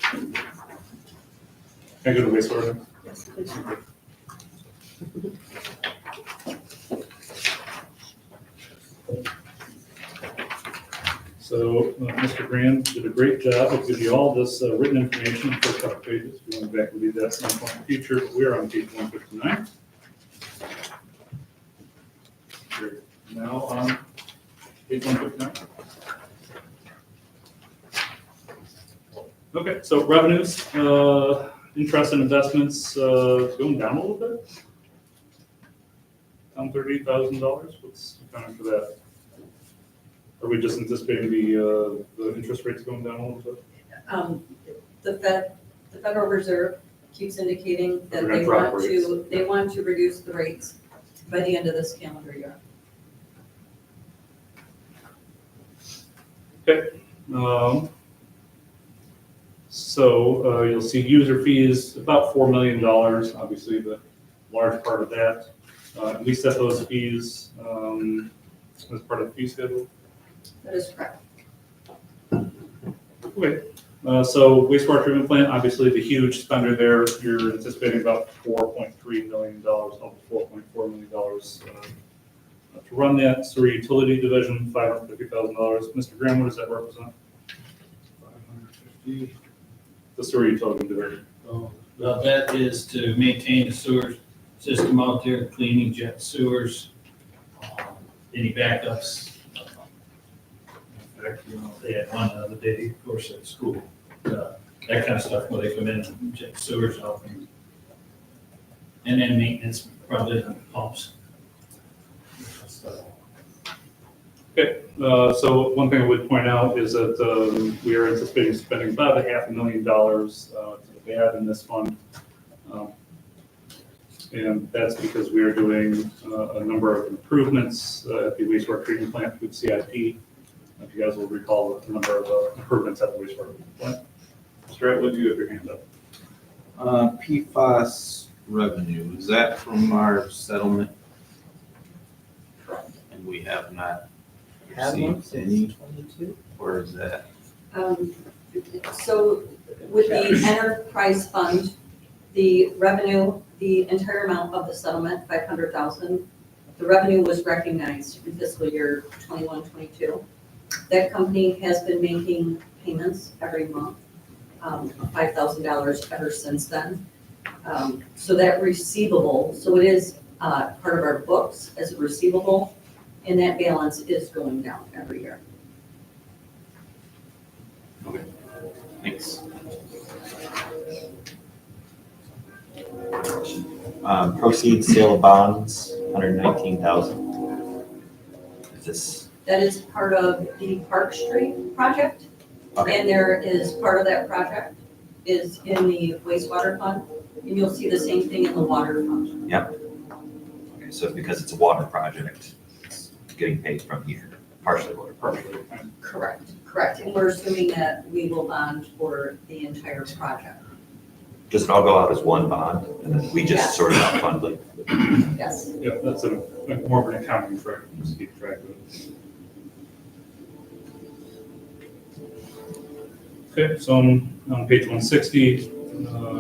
Speaker 7: Can I go to wastewater?
Speaker 2: Yes, please.
Speaker 7: So Mr. Graham did a great job. I'll give you all this written information for a couple pages. If you want to back and read that at some point in the future, but we're on page 159. now on page 159. Okay, so revenues, interest and investments, going down a little bit. Down $38,000, what's accounting for that? Are we just anticipating the interest rates going down a little bit?
Speaker 2: The Federal Reserve keeps indicating that
Speaker 7: They're gonna drop rates.
Speaker 2: they want to reduce the rates by the end of this calendar year.
Speaker 7: So you'll see user fees, about $4 million, obviously the large part of that. We set those fees as part of the fee schedule.
Speaker 2: That is correct.
Speaker 7: Okay, so wastewater treatment plant, obviously the huge spender there, you're anticipating about $4.3 million, almost $4.4 million to run that. Sewer utility division, $550,000. Mr. Graham, what does that represent?
Speaker 8: 550.
Speaker 7: The sewer utility division.
Speaker 8: Oh, well, that is to maintain the sewer system out there, cleaning jet sewers, any backups. In fact, they had one the other day, of course, at school, that kind of stuff where they come in and check sewers out. And then maintenance, probably on pumps.
Speaker 7: Okay, so one thing I would point out is that we are anticipating spending about $500,000 to the bad in this fund. And that's because we are doing a number of improvements at the wastewater treatment plant with CIP. If you guys will recall the number of improvements at the wastewater treatment plant. Mr. Atwood, you have your hand up.
Speaker 1: PFAS revenue, is that from our settlement? And we have not received any, or is that?
Speaker 2: So with the enterprise fund, the revenue, the entire amount of the settlement, 500,000, the revenue was recognized in fiscal year 21-22. That company has been making payments every month, of $5,000 ever since then. So that receivable, so it is part of our books as a receivable, and that balance is going down every year.
Speaker 1: Thanks.
Speaker 9: Proceeds sale of bonds, 119,000. Is this,
Speaker 2: That is part of the Park Street project.
Speaker 9: okay,
Speaker 2: And there is, part of that project is in the wastewater fund, and you'll see the same thing in the water fund.
Speaker 9: okay, so because it's a water project, it's getting paid from here, partially water.
Speaker 7: Partially.
Speaker 2: Correct. And we're assuming that we will bond for the entire project.
Speaker 9: Does it all go out as one bond, and then we just
Speaker 2: Yes.
Speaker 9: sort it out funding?
Speaker 2: Yes.
Speaker 7: Yeah, that's more of an accounting track, just keep track of it. Okay, so on page 160,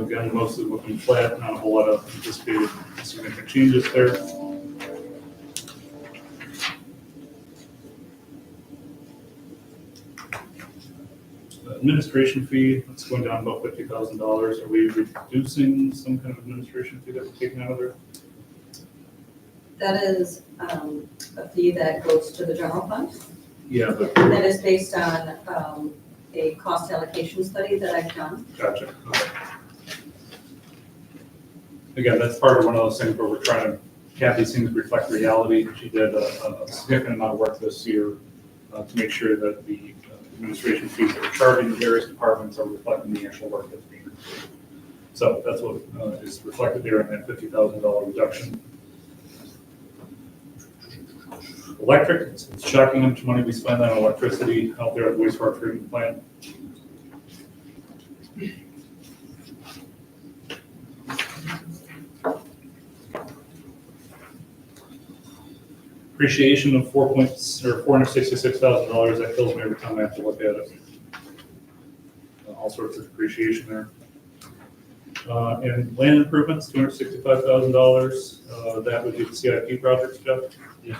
Speaker 7: again, mostly looking flat, not a whole lot of anticipated significant changes there. Administration fee, it's going down about $50,000. Are we reducing some kind of administration fee that we're taking out of there?
Speaker 2: That is a fee that goes to the general fund.
Speaker 7: Yeah, but,
Speaker 2: That is based on a cost allocation study that I've done.
Speaker 7: gotcha. Okay. Again, that's part of one of those things where we're trying to have these things reflect reality. She did a significant amount of work this year to make sure that the administration fees that we're charging the various departments are reflecting the actual work that's being done. So that's what is reflected there in that $50,000 reduction. Electric, it's shocking how much money we spend on electricity out there at the wastewater treatment plant. Depreciation of $466,000, that kills me every time I have to look at it. All sorts of depreciation there. And land improvements, $265,000, that would be the CIP projects, Jeff?
Speaker 8: Yeah.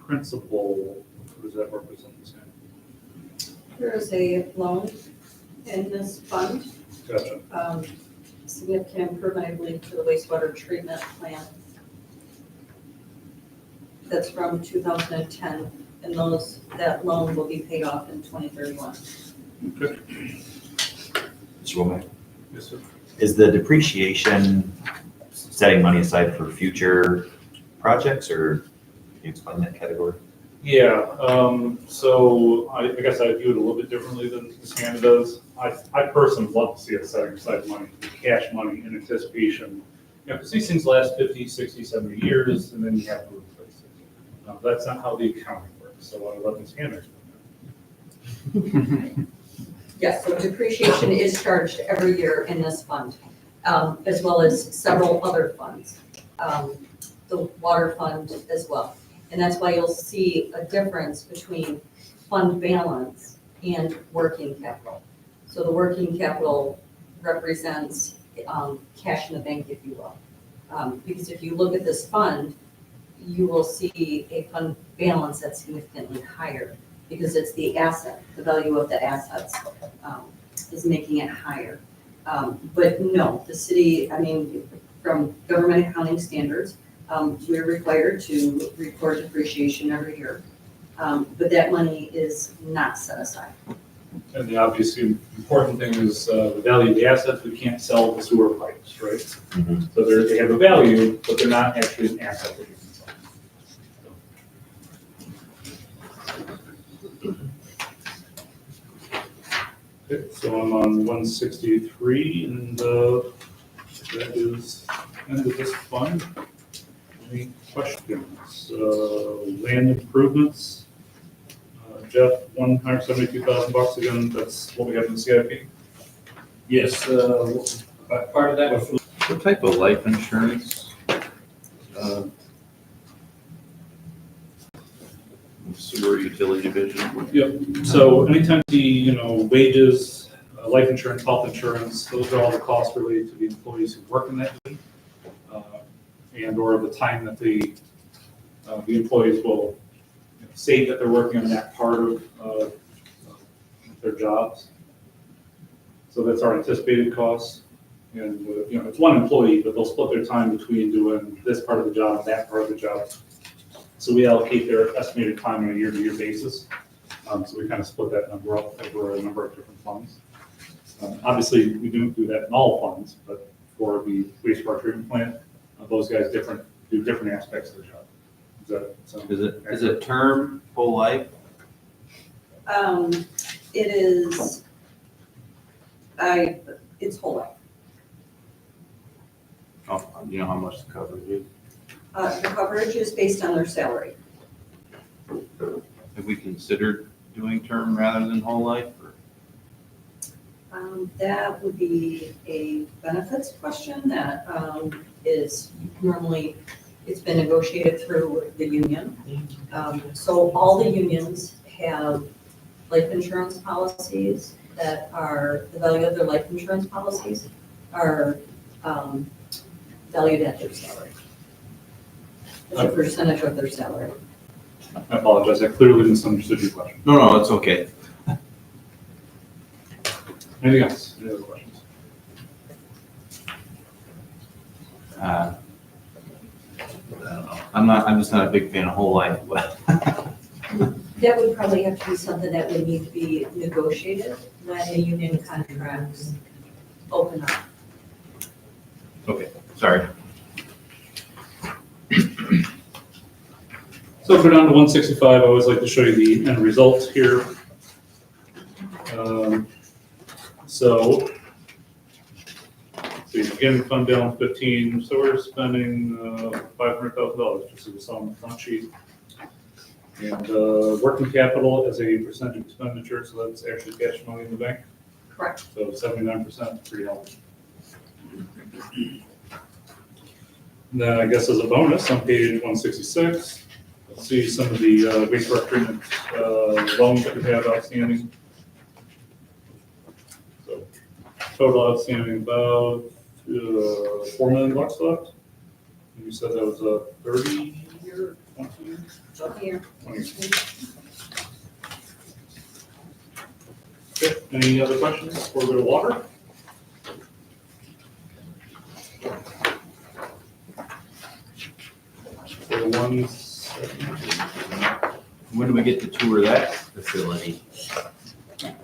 Speaker 7: Principal, what does that represent?
Speaker 2: There is a loan in this fund.
Speaker 7: Gotcha.
Speaker 2: significant improvement, I believe, to the wastewater treatment plant. That's from 2010, and that loan will be paid off in 2031.
Speaker 7: Okay.
Speaker 9: Mr. Womack,
Speaker 7: Yes, sir.
Speaker 9: is the depreciation setting money aside for future projects, or can you explain that category?
Speaker 7: Yeah, so I guess I view it a little bit differently than Ms. Hannah does. I personally love to see us setting aside money, cash money in anticipation. You know, because these things last 50, 60, 70 years, and then you have to replace it. That's not how the accounting works, so I let Ms. Hannah explain that.
Speaker 2: Yes, so depreciation is charged every year in this fund, as well as several other funds, the water fund as well. And that's why you'll see a difference between fund balance and working capital. So the working capital represents cash in the bank, if you will. Because if you look at this fund, you will see a fund balance that's significantly higher because it's the asset, the value of the assets is making it higher. But no, the city, I mean, from government accounting standards, we're required to record depreciation every year. But that money is not set aside.
Speaker 7: And the obviously important thing is the value of the assets. We can't sell the sewer pipes, right?
Speaker 9: Mhm.
Speaker 7: So they have a value, but they're not actually an asset that you can sell. Okay, so I'm on 163, and that is end of this fund. Any questions? Land improvements. Jeff, $172,000 again, that's what we have in the CIP?
Speaker 8: Yes, part of that was
Speaker 1: What type of life insurance? Sewer utility division?
Speaker 7: Yep, so anytime you see, wages, life insurance, health insurance, those are all the costs related to the employees who work in that unit. And or the time that the employees will say that they're working on that part of their jobs. So that's our anticipated costs. And, it's one employee, but they'll split their time between doing this part of the job and that part of the job. So we allocate their estimated time on a year-to-year basis. So we kind of split that number up over a number of different funds. Obviously, we don't do that in all funds, but for the wastewater treatment plant, those guys do different aspects of the job. Is that sound
Speaker 1: Is it term, whole life?
Speaker 2: It is, it's whole life.
Speaker 1: Oh, you know how much the coverage is?
Speaker 2: The coverage is based on their salary.
Speaker 1: Have we considered doing term rather than whole life? Or?
Speaker 2: That would be a benefits question that is normally, it's been negotiated through the union. So all the unions have life insurance policies that are, the value of their life insurance policies are valued at their salary. As a percentage of their salary.
Speaker 7: I apologize, I clearly misunderstood your question.
Speaker 1: No, it's okay.
Speaker 7: Anything else? Any other questions?
Speaker 1: I don't know. I'm just not a big fan of whole life, but.
Speaker 2: That would probably have to be something that would need to be negotiated when the union contracts open up.
Speaker 1: Okay, sorry.
Speaker 7: So go down to 165, I always like to show you the end result here. So again, fund balance 15, so we're spending $500,000 just as we saw on the front sheet. And working capital as a percentage of expenditure, so that's actually cash money in the bank.
Speaker 2: Correct.
Speaker 7: So 79%, pretty healthy. Then I guess as a bonus on page 166, you'll see some of the wastewater treatment loans that we have outstanding. So total outstanding about $4 million left. And you said that was a 30-year, 20-year?
Speaker 2: Here.
Speaker 7: 20 years. Okay, any other questions before we go to water?
Speaker 1: When do we get to tour that facility?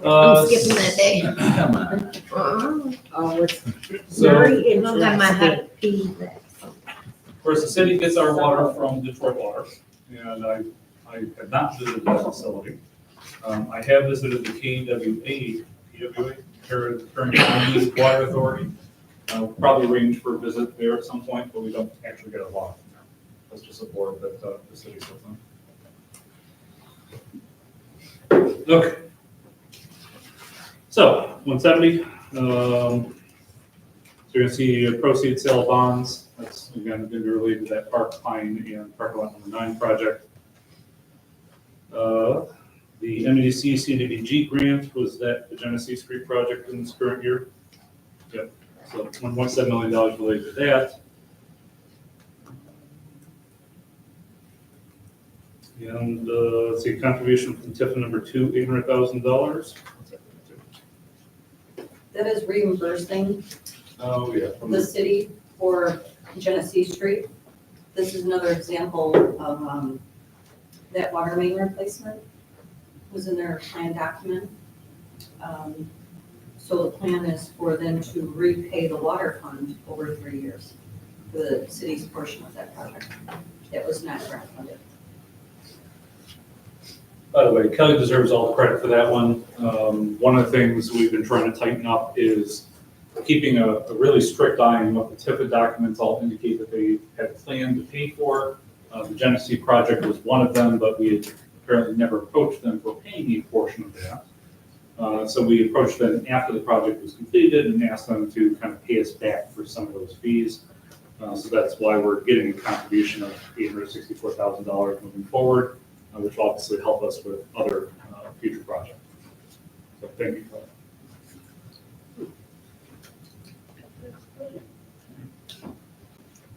Speaker 4: I'm skipping that day.
Speaker 1: Come on.
Speaker 6: Oh, it's
Speaker 7: So,
Speaker 6: very
Speaker 4: I don't have my
Speaker 6: interesting.
Speaker 4: hot pee back.
Speaker 7: of course, the city gets our water from Detroit Water, and I have not visited that facility. I have visited the KWA, Kern County Water Authority. Probably arrange for a visit there at some point, but we don't actually get a lot from there. That's just a board that the city sits on. Okay. So, 170, so you're gonna see proceeds sale bonds. That's again, going to be related to that Park Pine and Park Lot number 9 project. The MEDC CDBG grant was that the Genesee Street project in this current year. Yep, so $1.7 million related to that. And let's see, contribution from TIF number 2, $800,000.
Speaker 2: That is reimbursing
Speaker 7: Oh, yeah. from
Speaker 2: the city for Genesee Street. This is another example of that water main replacement was in their plan document. So the plan is for them to repay the water fund over 3 years, for the city's portion of that project. That was not grant funded.
Speaker 7: By the way, Kelly deserves all the credit for that one. One of the things we've been trying to tighten up is keeping a really strict eye on what the TIFA documents all indicate that they had planned to pay for. The Genesee project was one of them, but we had apparently never approached them for paying a portion of that. So we approached them after the project was completed and asked them to kind of pay us back for some of those fees. So that's why we're getting a contribution of $864,000 moving forward, which will obviously help us with other future projects. So thank you for that.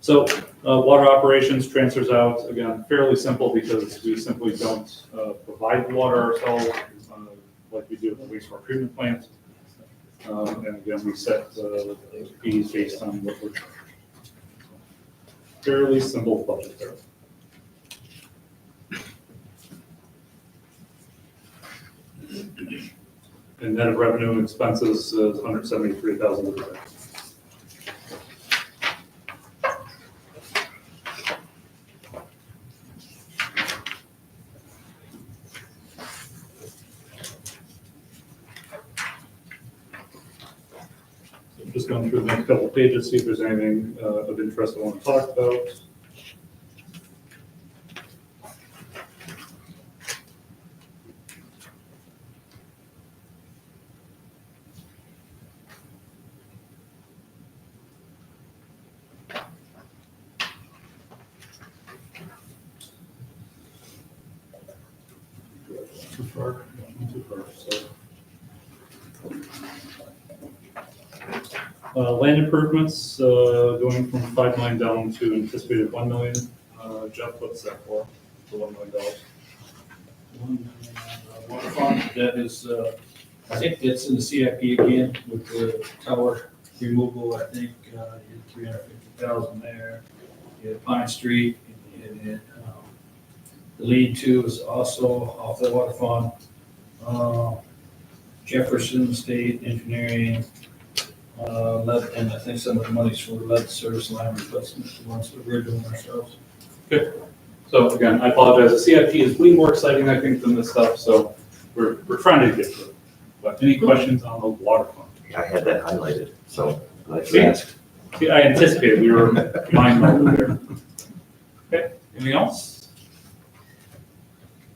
Speaker 7: So water operations transfers out, again, fairly simple because we simply don't provide the water ourselves like we do at the wastewater treatment plant. And again, we set the fees based on what we're charging. Fairly simple budget there. And net of revenue and expenses is $173,000. Just going through the next couple of pages, see if there's anything of interest I want to talk about. Too far, not too far, so. Land improvements, going from 5 million down to anticipated 1 million. Jeff, what's that for, the $1 million?
Speaker 8: Water fund, that is, I think that's in the CIP again with the tower removal, I think, you had 350,000 there. You had Pine Street, and the lead two is also off the water fund. Jefferson State Engineering, lead, and I think some of the money's for lead service line replacement, the ones that we're doing ourselves.
Speaker 7: Good. So again, I apologize. The CIP is way more exciting, I think, than this stuff, so we're trying to get through it. But any questions on the water fund?
Speaker 9: I had that highlighted, so let's
Speaker 7: See?
Speaker 9: ask.
Speaker 7: See, I anticipated we were mind blowing there. Okay, anything else?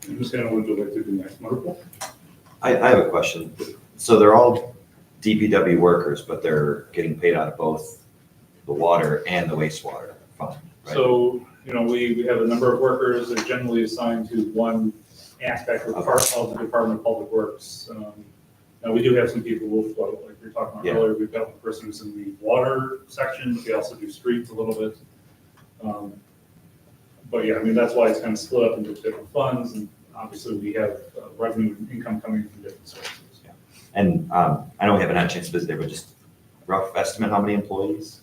Speaker 7: I'm just gonna move to the next motor.
Speaker 9: I have a question. So they're all DPW workers, but they're getting paid out of both the water and the wastewater fund, right?
Speaker 7: So, you know, we have a number of workers that are generally assigned to one aspect or part of the Department of Public Works. Now, we do have some people who will float, like we were talking about
Speaker 9: Yeah.
Speaker 7: earlier. We've got one person who's in the water section, but we also do streets a little bit. But yeah, I mean, that's why it's kind of split up into different funds, and obviously we have revenue and income coming from different sources.
Speaker 9: And I know we haven't had a chance to visit there, but just rough estimate, how many employees?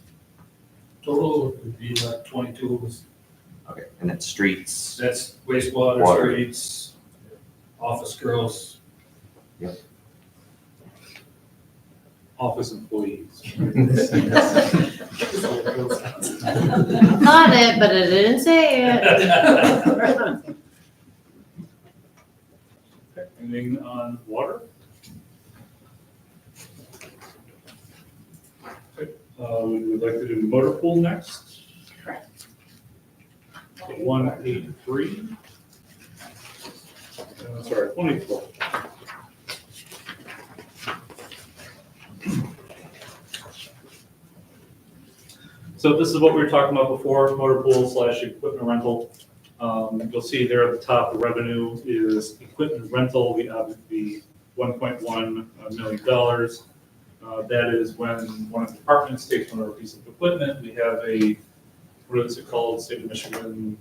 Speaker 8: Total would be like 22 of us.
Speaker 9: Okay, and then streets,
Speaker 8: That's wastewater,
Speaker 9: Water.
Speaker 8: streets, office girls.
Speaker 7: Office employees.
Speaker 5: Thought it, but I didn't say it.
Speaker 7: Anything on water? Okay, we would like to do motor pool next.
Speaker 2: Correct.
Speaker 7: 183. Sorry, 24. So this is what we were talking about before, motor pool / equipment rental. You'll see there at the top, the revenue is equipment rental, the $1.1 million. That is when one of the departments takes one of our pieces of equipment. We have a, what is it called, State of Michigan?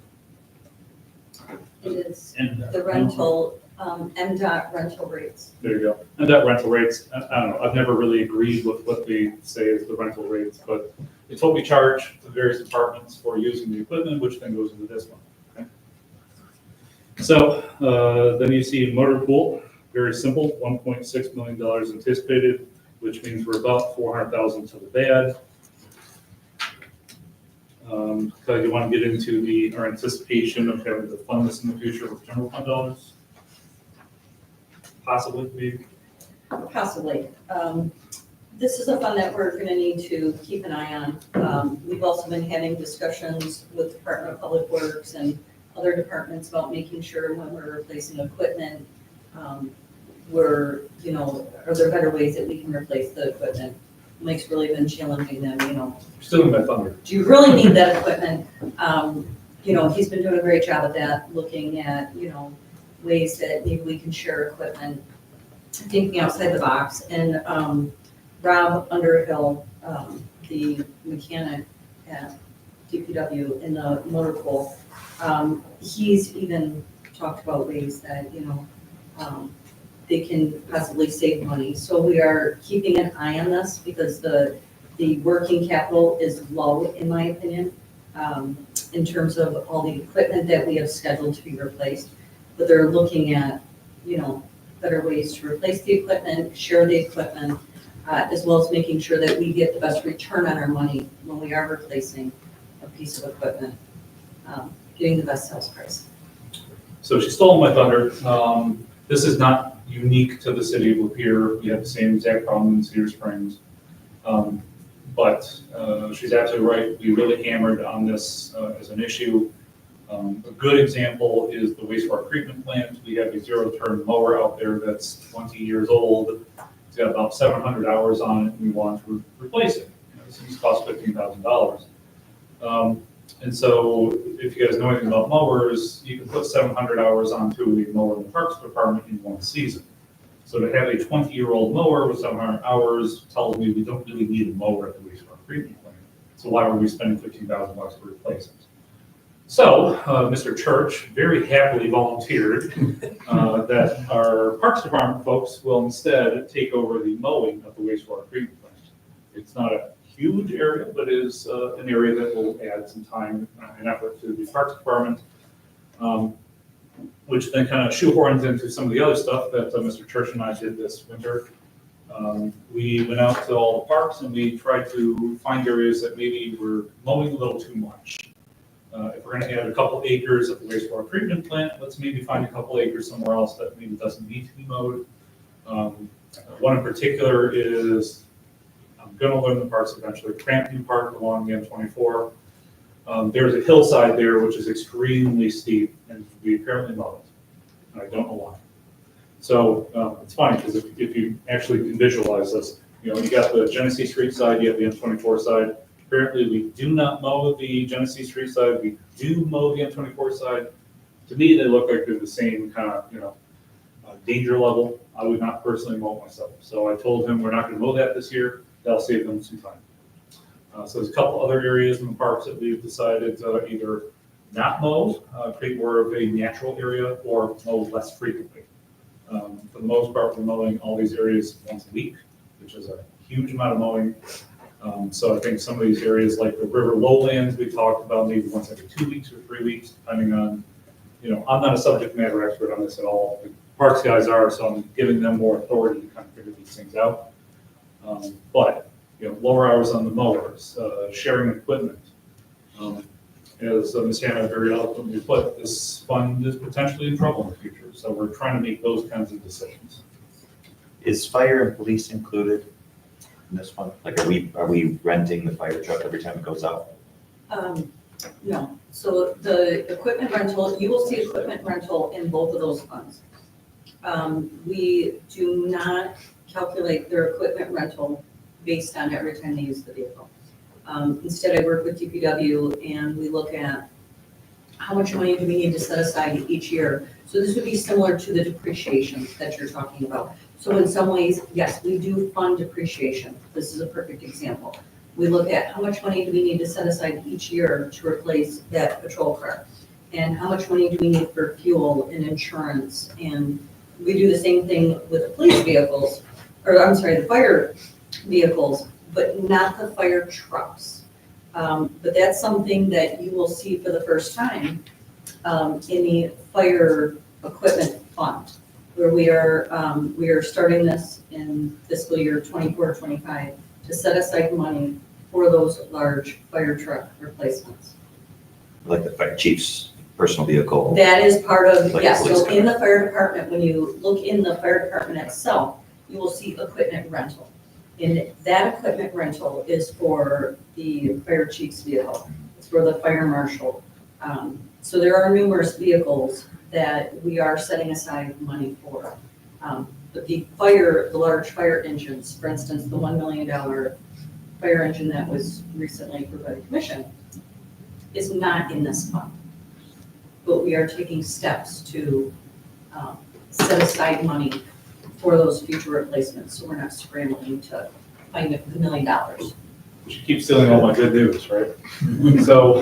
Speaker 2: It is
Speaker 8: And
Speaker 2: the rental, MDOT rental rates.
Speaker 7: There you go. And that rental rates, I don't know, I've never really agreed with what they say is the rental rates, but it's what we charge the various departments for using the equipment, which then goes into this one. Okay. So then you see motor pool, very simple, $1.6 million anticipated, which means we're about 400,000 to the bad. So you want to get into our anticipation of having to fund this in the future with general fund dollars? Possibly, maybe.
Speaker 2: Possibly. This is a fund that we're going to need to keep an eye on. We've also been having discussions with Department of Public Works and other departments about making sure when we're replacing equipment, are there better ways that we can replace the equipment? Mike's really been challenging them,
Speaker 7: Still in my thunder.
Speaker 2: do you really need that equipment? He's been doing a great job at that, looking at, ways that maybe we can share equipment, thinking outside the box. And Rob Underhill, the mechanic at DPW in the motor pool, he's even talked about ways that, they can possibly save money. So we are keeping an eye on this because the working capital is low, in my opinion, in terms of all the equipment that we have scheduled to be replaced. But they're looking at, better ways to replace the equipment, share the equipment, as well as making sure that we get the best return on our money when we are replacing a piece of equipment, getting the best sales price.
Speaker 7: So she stole my thunder. This is not unique to the city of Lapeer. We have the same exact problem in Cedar Springs. But she's absolutely right. We really hammered on this as an issue. A good example is the wastewater treatment plant. We have a zero-turn mower out there that's 20 years old. It's got about 700 hours on it, and we want to replace it. This thing's cost $15,000. And so if you guys know anything about mowers, you can put 700 hours onto a mower in the Parks Department in one season. So to have a 20-year-old mower with 700 hours tells me we don't really need a mower at the wastewater treatment plant. So why were we spending $15,000 to replace it? So Mr. Church very happily volunteered that our Parks Department folks will instead take over the mowing of the wastewater treatment plant. It's not a huge area, but is an area that will add some time and effort to the Parks Department, which then kind of shoehorns into some of the other stuff that Mr. Church and I did this winter. We went out to all the parks and we tried to find areas that maybe were mowing a little too much. If we're going to add a couple acres at the wastewater treatment plant, let's maybe find a couple acres somewhere else that maybe doesn't need to be mowed. One in particular is, I'm going to learn the parks eventually, Crampton Park along the M24. There's a hillside there which is extremely steep, and we apparently mow it, and I don't know why. So it's funny because if you actually can visualize this, you got the Genesee Street side, you have the M24 side. Apparently, we do not mow the Genesee Street side. We do mow the M24 side. To me, they look like they're the same kind of, danger level. I would not personally mow it myself. So I told him we're not going to mow that this year. That'll save them some time. So there's a couple other areas in the parks that we've decided to either not mow, create more of a natural area, or mow less frequently. For the most part, we're mowing all these areas once a week, which is a huge amount of mowing. So I think some of these areas like the river lowlands, we talked about maybe once every 2 weeks or 3 weeks, depending on, I'm not a subject matter expert on this at all. The Parks guys are, so I'm giving them more authority to kind of figure these things out. But, lower hours on the mowers, sharing equipment. As Ms. Hannah very eloquently put, this fund is potentially in trouble in the future. So we're trying to make those kinds of decisions.
Speaker 9: Is fire and police included in this one? Like, are we renting the fire truck every time it goes out?
Speaker 2: No, so the equipment rental, you will see equipment rental in both of those funds. We do not calculate their equipment rental based on every time they use the vehicle. Instead, I work with DPW and we look at how much money do we need to set aside each year. So this would be similar to the depreciation that you're talking about. So in some ways, yes, we do fund depreciation. This is a perfect example. We look at how much money do we need to set aside each year to replace that patrol car? And how much money do we need for fuel and insurance? And we do the same thing with the police vehicles, or I'm sorry, the fire vehicles, but not the fire trucks. But that's something that you will see for the first time in the fire equipment fund, where we are starting this in fiscal year 24-25 to set aside money for those large fire truck replacements.
Speaker 9: Like the fire chief's personal vehicle?
Speaker 2: That is part of,
Speaker 9: Like
Speaker 2: yes,
Speaker 9: police
Speaker 2: so
Speaker 9: car.
Speaker 2: in the fire department, when you look in the fire department itself, you will see equipment rental. And that equipment rental is for the fire chief's vehicle, it's for the fire marshal. So there are numerous vehicles that we are setting aside money for. But the large fire engines, for instance, the $1 million fire engine that was recently approved by the commission, is not in this fund. But we are taking steps to set aside money for those future replacements, so we're not scrambling to find the $1 million.
Speaker 7: You keep stealing all my good news, right? So,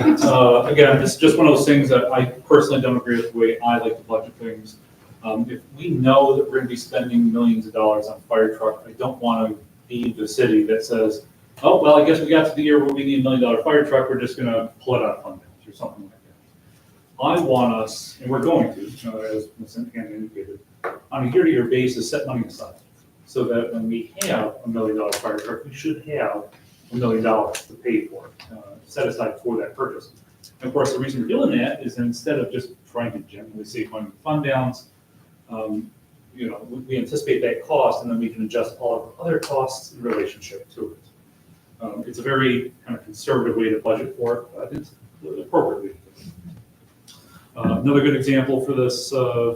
Speaker 7: again, it's just one of those things that I personally don't agree with the way I like to budget things. If we know that we're gonna be spending millions of dollars on a fire truck, I don't wanna be the city that says, oh, well, I guess we got to the year where we need $1 million fire truck, we're just gonna pull it out of fund balance or something like that. I want us, and we're going to, as Ms. Hannah indicated, on a year-to-year basis, set money aside. So that when we have $1 million fire truck, we should have $1 million to pay for it, set aside for that purpose. And of course, the reason we're doing that is instead of just trying to generally save money with fund balance, we anticipate that cost and then we can adjust all of the other costs in relationship to it. It's a very kind of conservative way to budget for it, but it's appropriately. Another good example for this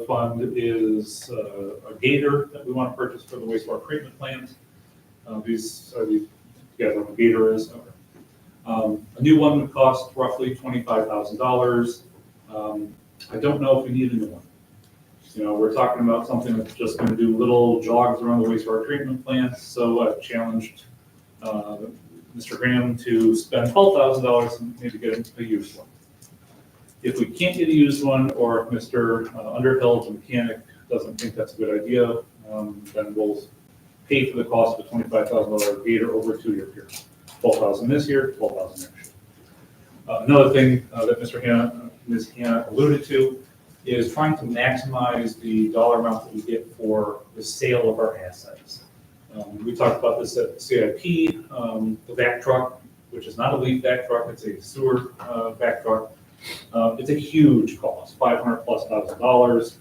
Speaker 7: fund is a gator that we want to purchase for the wastewater treatment plant. You guys know what a gator is? Okay. A new one would cost roughly $25,000. I don't know if we need a new one. We're talking about something that's just going to do little jogs around the wastewater treatment plant. So I've challenged Mr. Graham to spend $12,000 and maybe get a used one. If we can't get a used one, or if Mr. Underhill, the mechanic, doesn't think that's a good idea, then we'll pay for the cost of a $25,000 gator over a 2-year period. $12,000 this year, $12,000 next year. Another thing that Ms. Hannah alluded to is trying to maximize the dollar amount that we get for the sale of our assets. We talked about this at CIP, the vac truck, which is not a leaf vac truck, it's a sewer vac truck. It's a huge cost, $500,000+.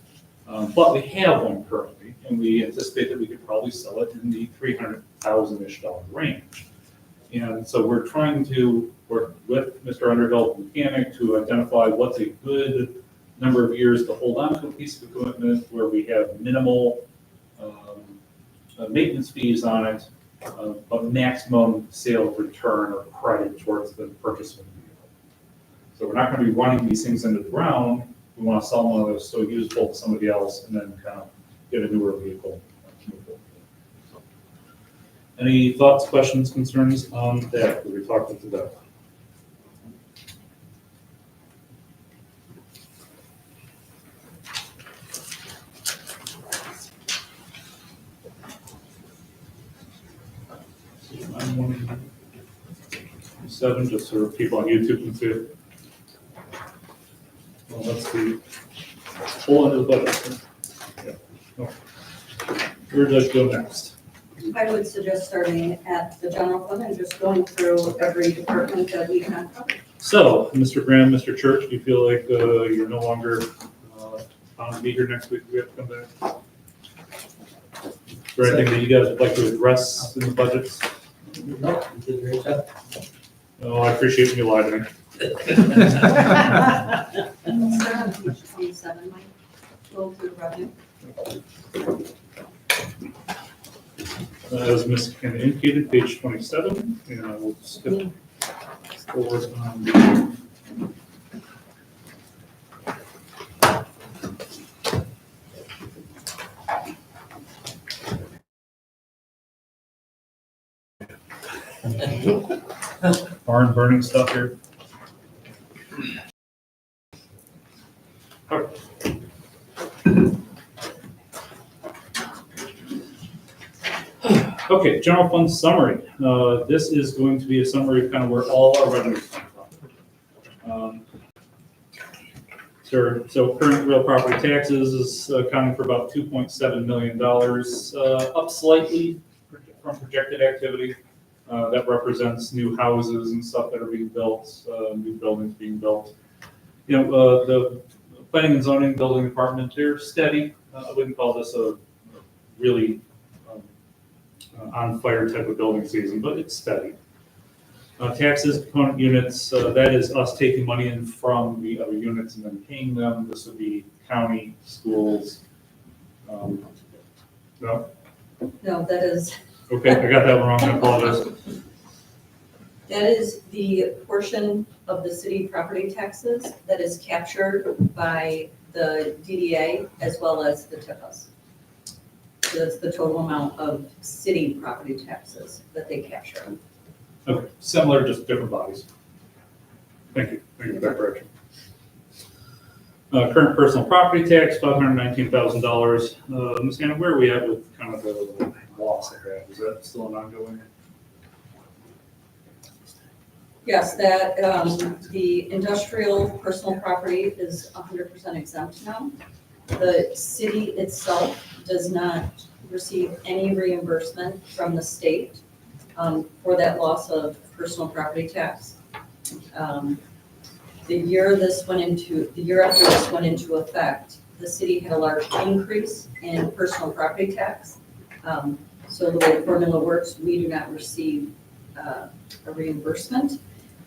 Speaker 7: But we have one currently, and we anticipate that we could probably sell it in the $300,000-ish range. And so we're trying to work with Mr. Underhill, the mechanic, to identify what's a good number of years to hold on to a piece of equipment where we have minimal maintenance fees on it, but maximum sale return or credit towards the purchase of the vehicle. So we're not going to be running these things into the ground. We want to sell one of those so useful to somebody else and then kind of get a newer vehicle. So, any thoughts, questions, concerns on that? We talked about that. 27, just so people on YouTube can see it. Well, let's see. Pull under the budget. Yeah. Oh. Where did I go next?
Speaker 2: I would suggest starting at the general fund and just going through every department that we can cover.
Speaker 7: So, Mr. Graham, Mr. Church, do you feel like you're no longer bound to be here next week? We have to come back. Is there anything that you guys would like to address in the budgets?
Speaker 3: No, you did a great job.
Speaker 7: Oh, I appreciate when you lie to me.
Speaker 2: Start on page 27, Mike. Go through revenue.
Speaker 7: As Ms. Kenny indicated, page 27, and I will skip forward on the barn burning stuff here. Okay. Okay, general fund summary. This is going to be a summary of kind of where all our revenues come from. So current real property taxes is accounting for about $2.7 million, up slightly from projected activity. That represents new houses and stuff that are being built, new buildings being built. You know, the planning and zoning building department, they're steady. I wouldn't call this a really on fire type of building season, but it's steady. Taxes, component units, that is us taking money in from the other units and then paying them. This would be county, schools. No?
Speaker 2: No, that is,
Speaker 7: Okay, I got that one wrong, I apologize.
Speaker 2: that is the portion of the city property taxes that is captured by the DDA as well as the TIFAs. So that's the total amount of city property taxes that they capture.
Speaker 7: Okay, similar, just different bodies. Thank you for that correction. Current personal property tax, $519,000. Ms. Hannah, where are we at with kind of the loss I have? Is that still an ongoing?
Speaker 2: Yes, that, the industrial personal property is 100% exempt now. The city itself does not receive any reimbursement from the state for that loss of personal property tax. The year after this went into effect, the city had a large increase in personal property tax. So the way the formula works, we do not receive a reimbursement.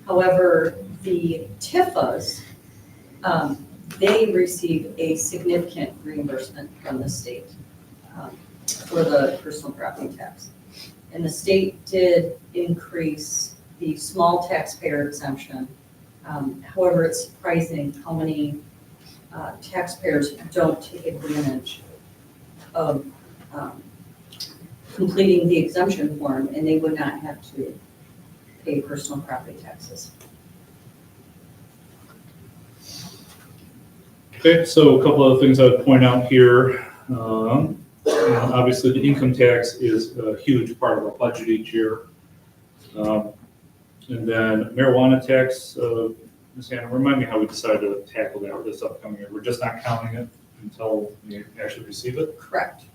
Speaker 2: However, the TIFAs, they receive a significant reimbursement from the state for the personal property tax. And the state did increase the small taxpayer exemption. However, it's surprising how many taxpayers don't take advantage of completing the exemption form, and they would not have to pay personal property taxes.
Speaker 7: Okay, so a couple of things I would point out here. Obviously, the income tax is a huge part of our budget each year. And then marijuana tax, Ms. Hannah, remind me how we decided to tackle that this upcoming year. We're just not counting it until we actually receive it.
Speaker 2: Correct.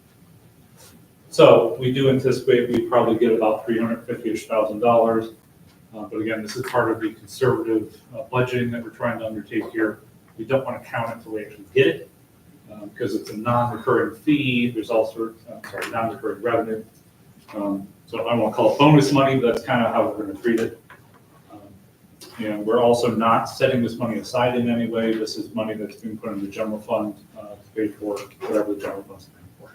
Speaker 7: So we do anticipate we probably get about $350,000. But again, this is part of the conservative budgeting that we're trying to undertake here. We don't want to count it until we actually get it, because it's a non-recurring fee. There's also, non-recurring revenue. So I don't want to call it bonus money, but that's kind of how we're going to treat it. And we're also not setting this money aside in any way. This is money that's being put in the general fund to pay for whatever the general fund's paying for.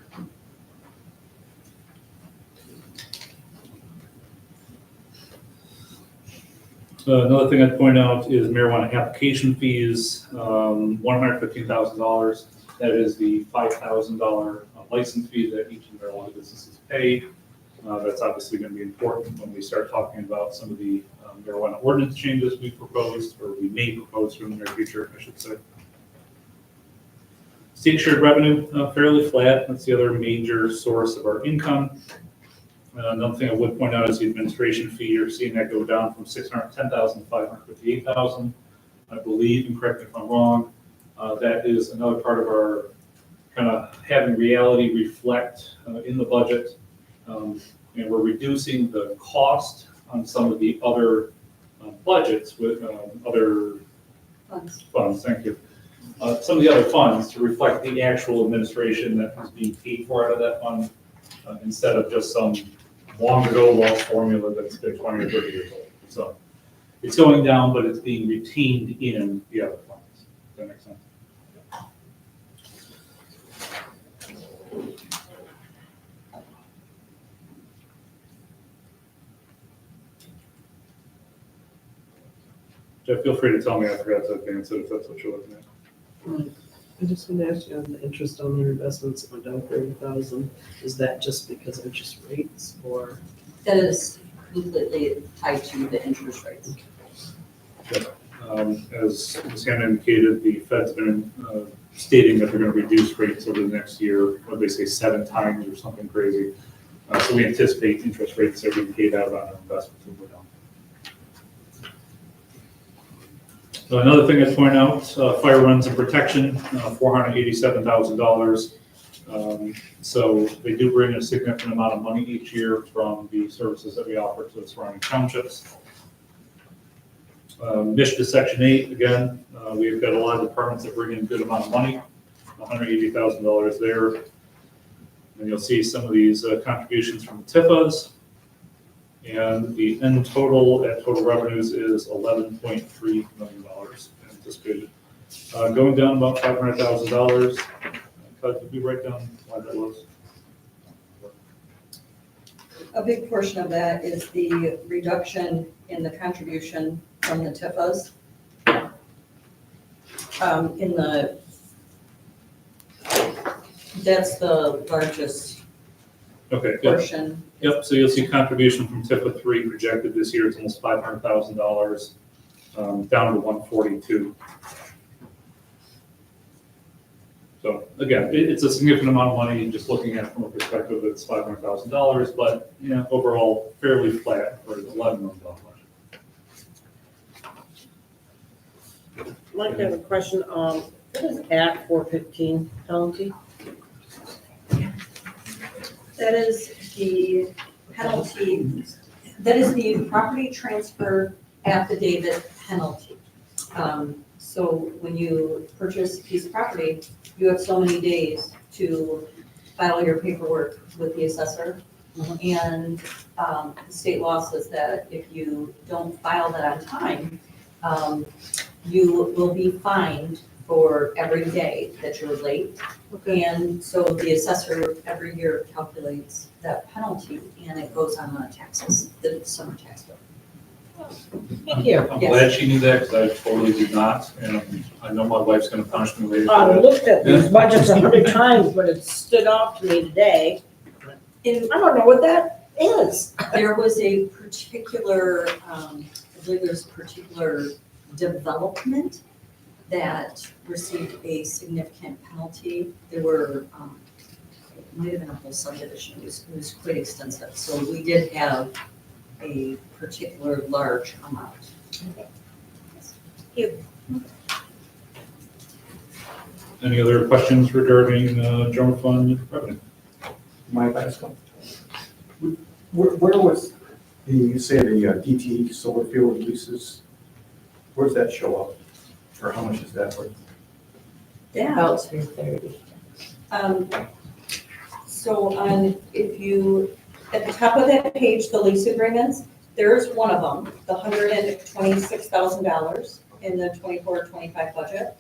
Speaker 7: Another thing I'd point out is marijuana application fees, $115,000. That is the $5,000 license fee that each of the marijuana businesses pay. That's obviously going to be important when we start talking about some of the marijuana ordinance changes we proposed, or we may propose in the near future, I should say. State shared revenue, fairly flat. That's the other major source of our income. Another thing I would point out is the administration fee. You're seeing that go down from 610,000 to 558,000. I believe, and correct me if I'm wrong, that is another part of our kind of having reality reflect in the budget. And we're reducing the cost on some of the other budgets with other funds, thank you. Some of the other funds to reflect the actual administration that is being paid for out of that fund, instead of just some long ago lost formula that's been 20 or 30 years old. So it's going down, but it's being retained in the other funds. Does that make sense? Jeff, feel free to tell me I forgot to advance it if that's what you're looking at.
Speaker 6: I just want to ask you on the interest on their investments went down 30,000. Is that just because of interest rates or?
Speaker 2: That is completely tied to the interest rates.
Speaker 7: As Hannah indicated, the Fed's been stating that they're going to reduce rates over the next year, what they say, 7 times or something crazy. So we anticipate interest rates that are being paid out on our investments will go down. So another thing I'd point out, fire runs and protection, $487,000. So they do bring a significant amount of money each year from the services that we offer to the surrounding townships. Michigan Section 8, again, we've got a lot of departments that bring in a good amount of money, $180,000 there. And you'll see some of these contributions from TIFAs. And the end total at total revenues is $11.3 million anticipated. Going down about $500,000. Did we write down why that was?
Speaker 2: A big portion of that is the reduction in the contribution from the TIFAs. That's the largest
Speaker 7: Okay, yep.
Speaker 2: portion.
Speaker 7: Yep, so you'll see contribution from TIFA 3 projected this year. It's almost $500,000, down to 142. So again, it's a significant amount of money, just looking at it from a perspective, it's $500,000, but overall fairly flat for an $11 million budget.
Speaker 4: I'd like to have a question on, what is Act 415 penalty?
Speaker 2: That is the penalty, that is the property transfer affidavit penalty. So when you purchase a piece of property, you have so many days to file your paperwork with the assessor. And the state law says that if you don't file that on time, you will be fined for every day that you're late. And so the assessor every year calculates that penalty and it goes on the taxes, the summer tax bill.
Speaker 4: Thank you.
Speaker 7: I'm
Speaker 2: Yes.
Speaker 7: glad she knew that, because I totally did not, and I know my wife's gonna punish me later. for
Speaker 4: I've
Speaker 7: that.
Speaker 4: looked at these budgets 100 times, but it stood out to me today.
Speaker 2: And
Speaker 4: I don't know what that is.
Speaker 2: there was a particular, I believe there's a particular development that received a significant penalty. There were, it might have been a whole subdivision, it was quite extensive. So we did have a particular large amount.
Speaker 7: Any other questions regarding general fund revenue?
Speaker 10: Mike, I just where was the, you say the DTE solar field leases, where does that show up? Or how much is that worth?
Speaker 2: Yeah.
Speaker 4: About 330.
Speaker 2: So if you, at the top of that page, the lease agreements, there's one of them, the $126,000 in the 24-25 budget.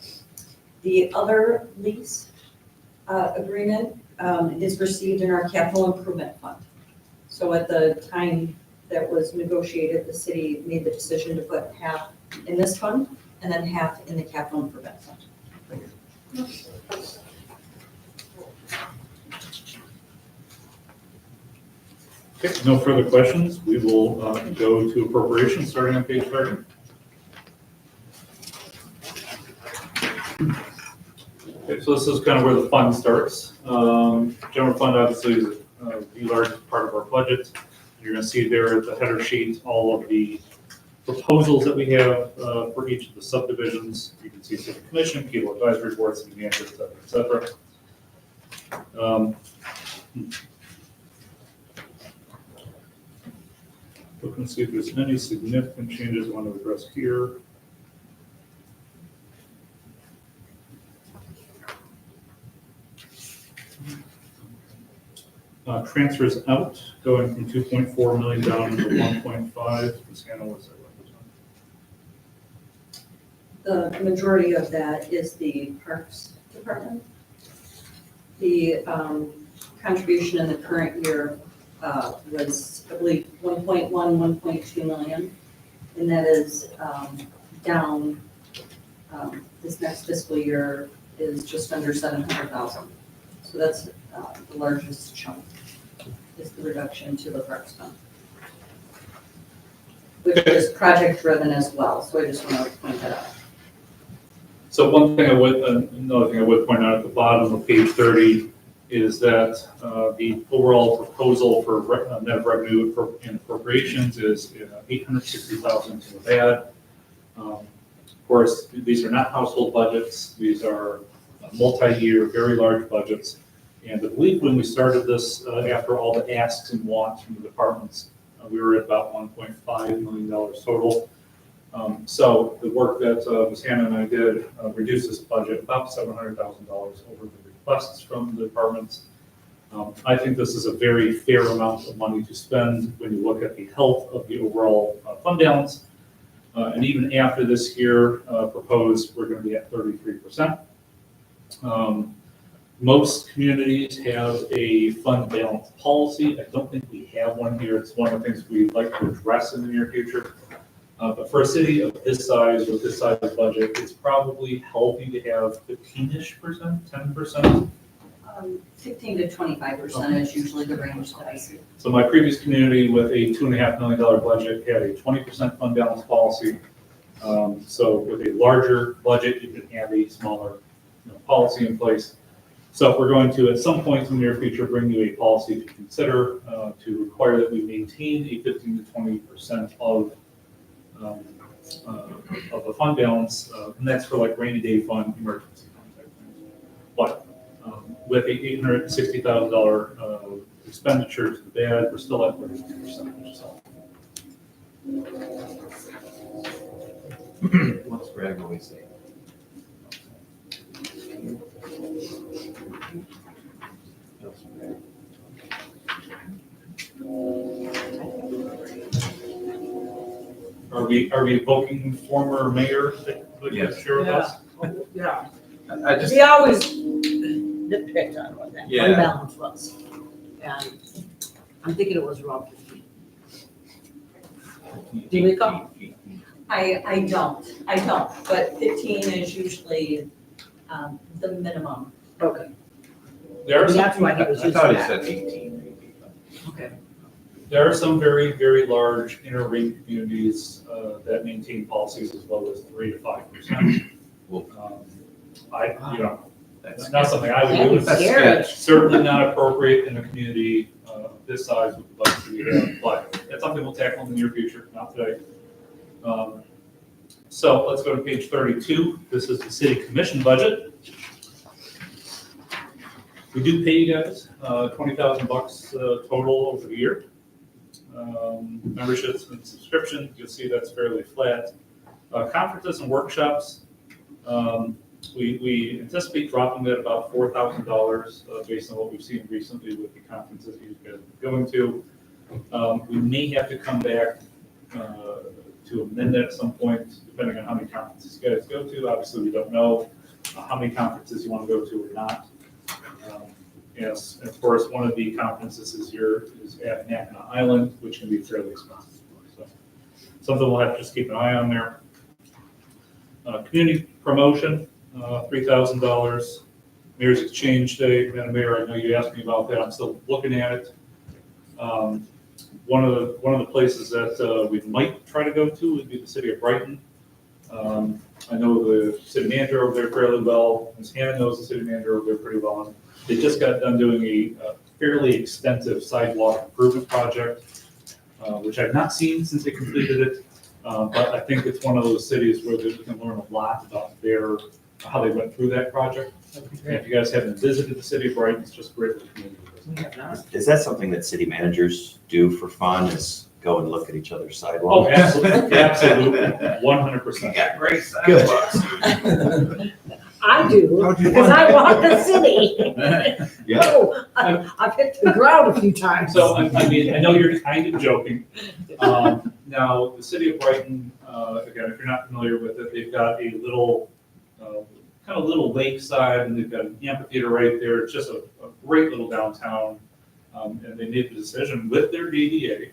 Speaker 2: The other lease agreement is received in our capital improvement fund. So at the time that was negotiated, the city made the decision to put half in this fund and then half in the capital improvement fund.
Speaker 7: Okay, no further questions. We will go to appropriations, starting on page 30. Okay, so this is kind of where the fund starts. General fund obviously is the largest part of our budget. You're gonna see there at the header sheet, all of the proposals that we have for each of the subdivisions. You can see city commission, people advisory boards, city manager, et cetera, et cetera. Looking to see if there's any significant changes I want to address here. Transfers out, going from 2.4 million down to 1.5. Ms. Hannah, what's that represent?
Speaker 2: The majority of that is the Parks Department. The contribution in the current year was, I believe, 1.1, 1.2 million, and that is down. This next fiscal year is just under 700,000. So that's the largest chunk, is the reduction to the Parks Fund, which is project driven as well. So I just want to point that out.
Speaker 7: So one thing another thing I would point out at the bottom of page 30 is that the overall proposal for net revenue and appropriations is 860,000 to the bad. Of course, these are not household budgets. These are multi-year, very large budgets. And I believe when we started this, after all the asks and wants from the departments, we were at about $1.5 million total. So the work that Ms. Hannah and I did reduced this budget about $700,000 over the requests from the departments. I think this is a very fair amount of money to spend when you look at the health of the overall fund balance. And even after this year proposed, we're going to be at 33%. Most communities have a fund balance policy. I don't think we have one here. It's one of the things we'd like to address in the near future. But for a city of this size with this size of budget, it's probably healthy to have 15-ish%, 10%.
Speaker 2: 15 to 25% is usually the range that I see.
Speaker 7: So my previous community with a $2.5 million budget had a 20% fund balance policy. So with a larger budget, you can have a smaller policy in place. So if we're going to, at some point in the near future, bring you a policy to consider to require that we maintain a 15 to 20% of the fund balance, and that's for like rainy day fund, emergency fund type things. But with a $860,000 expenditure to the bad, we're still at 33%, which is helpful.
Speaker 1: What's Greg always say?
Speaker 7: Are we evoking former mayor that would share with us?
Speaker 4: Yeah,
Speaker 1: I just,
Speaker 4: we always nitpicked on what that
Speaker 1: Yeah.
Speaker 4: fund balance was. And I'm thinking it was around 15. Do you recall?
Speaker 2: I don't, but 15 is usually the minimum.
Speaker 4: Okay.
Speaker 7: There are some,
Speaker 4: That's why he was
Speaker 1: I
Speaker 4: using
Speaker 1: thought he
Speaker 4: that.
Speaker 1: said 18 maybe.
Speaker 4: Okay.
Speaker 7: there are some very, very large inner-ring communities that maintain policies as low as 3 to 5%. That's not something I would do.
Speaker 4: That'd be scary.
Speaker 7: It's certainly not appropriate in a community this size with the budget that we have, but that's something we'll tackle in the near future, not today. So let's go to page 32. This is the city commission budget. We do pay you guys $20,000 total over the year. Memberships and subscriptions, you'll see that's fairly flat. Conferences and workshops, we anticipate dropping that about $4,000 based on what we've seen recently with the conferences you guys have been going to. We may have to come back to amend that at some point, depending on how many conferences you guys go to. Obviously, we don't know how many conferences you want to go to or not. Yes, and of course, one of the conferences is at Mackinac Island, which can be fairly expensive. So something we'll have to just keep an eye on there. Community promotion, $3,000. Mayor's Exchange Day, Madam Mayor, I know you asked me about that. I'm still looking at it. One of the places that we might try to go to would be the city of Brighton. I know the city manager over there fairly well. Ms. Hannah knows the city manager over there pretty well. They just got done doing a fairly extensive sidewalk improvement project, which I've not seen since they completed it. But I think it's one of those cities where we can learn a lot about how they went through that project. And if you guys haven't visited the city of Brighton, it's just great for the community.
Speaker 9: Is that something that city managers do for fun, is go and look at each other's
Speaker 7: Oh,
Speaker 9: sidewalks?
Speaker 7: absolutely, absolutely, 100%.
Speaker 5: got great sidewalks.
Speaker 4: I do, because I walk the city.
Speaker 9: Yeah.
Speaker 4: Oh, I've hit the ground a few times.
Speaker 7: So, I mean, I know you're kind of joking. Now, the city of Brighton, again, if you're not familiar with it, they've got a little, kind of little lakeside, and they've got an amphitheater right there. It's just a great little downtown. And they made the decision with their DDA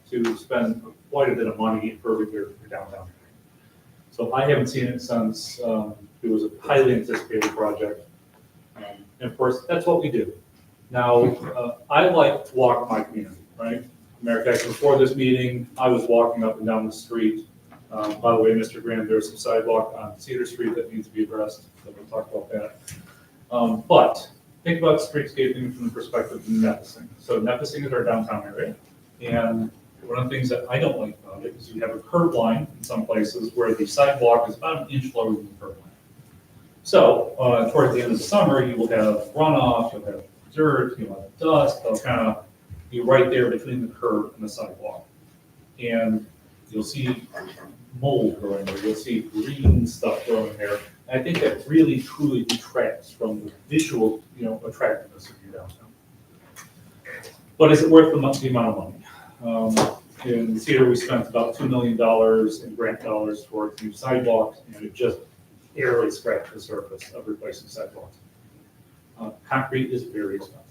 Speaker 7: to spend quite a bit of money for their downtown. So I haven't seen it since it was a highly anticipated project. And of course, that's what we do. Now, I like to walk my community, right? Matter of fact, before this meeting, I was walking up and down the street. By the way, Mr. Graham, there's some sidewalk on Cedar Street that needs to be addressed, so we'll talk about that. But think about streetscaping from the perspective of Nefising. So Nefising is our downtown area, and one of the things that I don't like about it is you have a curb line in some places where the sidewalk is about an inch lower than the curb line. So towards the end of the summer, you will have runoff, you'll have dirt, you'll have dust, they'll kind of be right there between the curb and the sidewalk. And you'll see mold growing there, you'll see green stuff growing there. And I think that really truly detracts from the visual, attractiveness of your downtown. But is it worth the amount of money? In Cedar, we spent about $2 million in grant dollars towards new sidewalks, and it just barely scratched the surface of replacing sidewalks. Concrete is very expensive.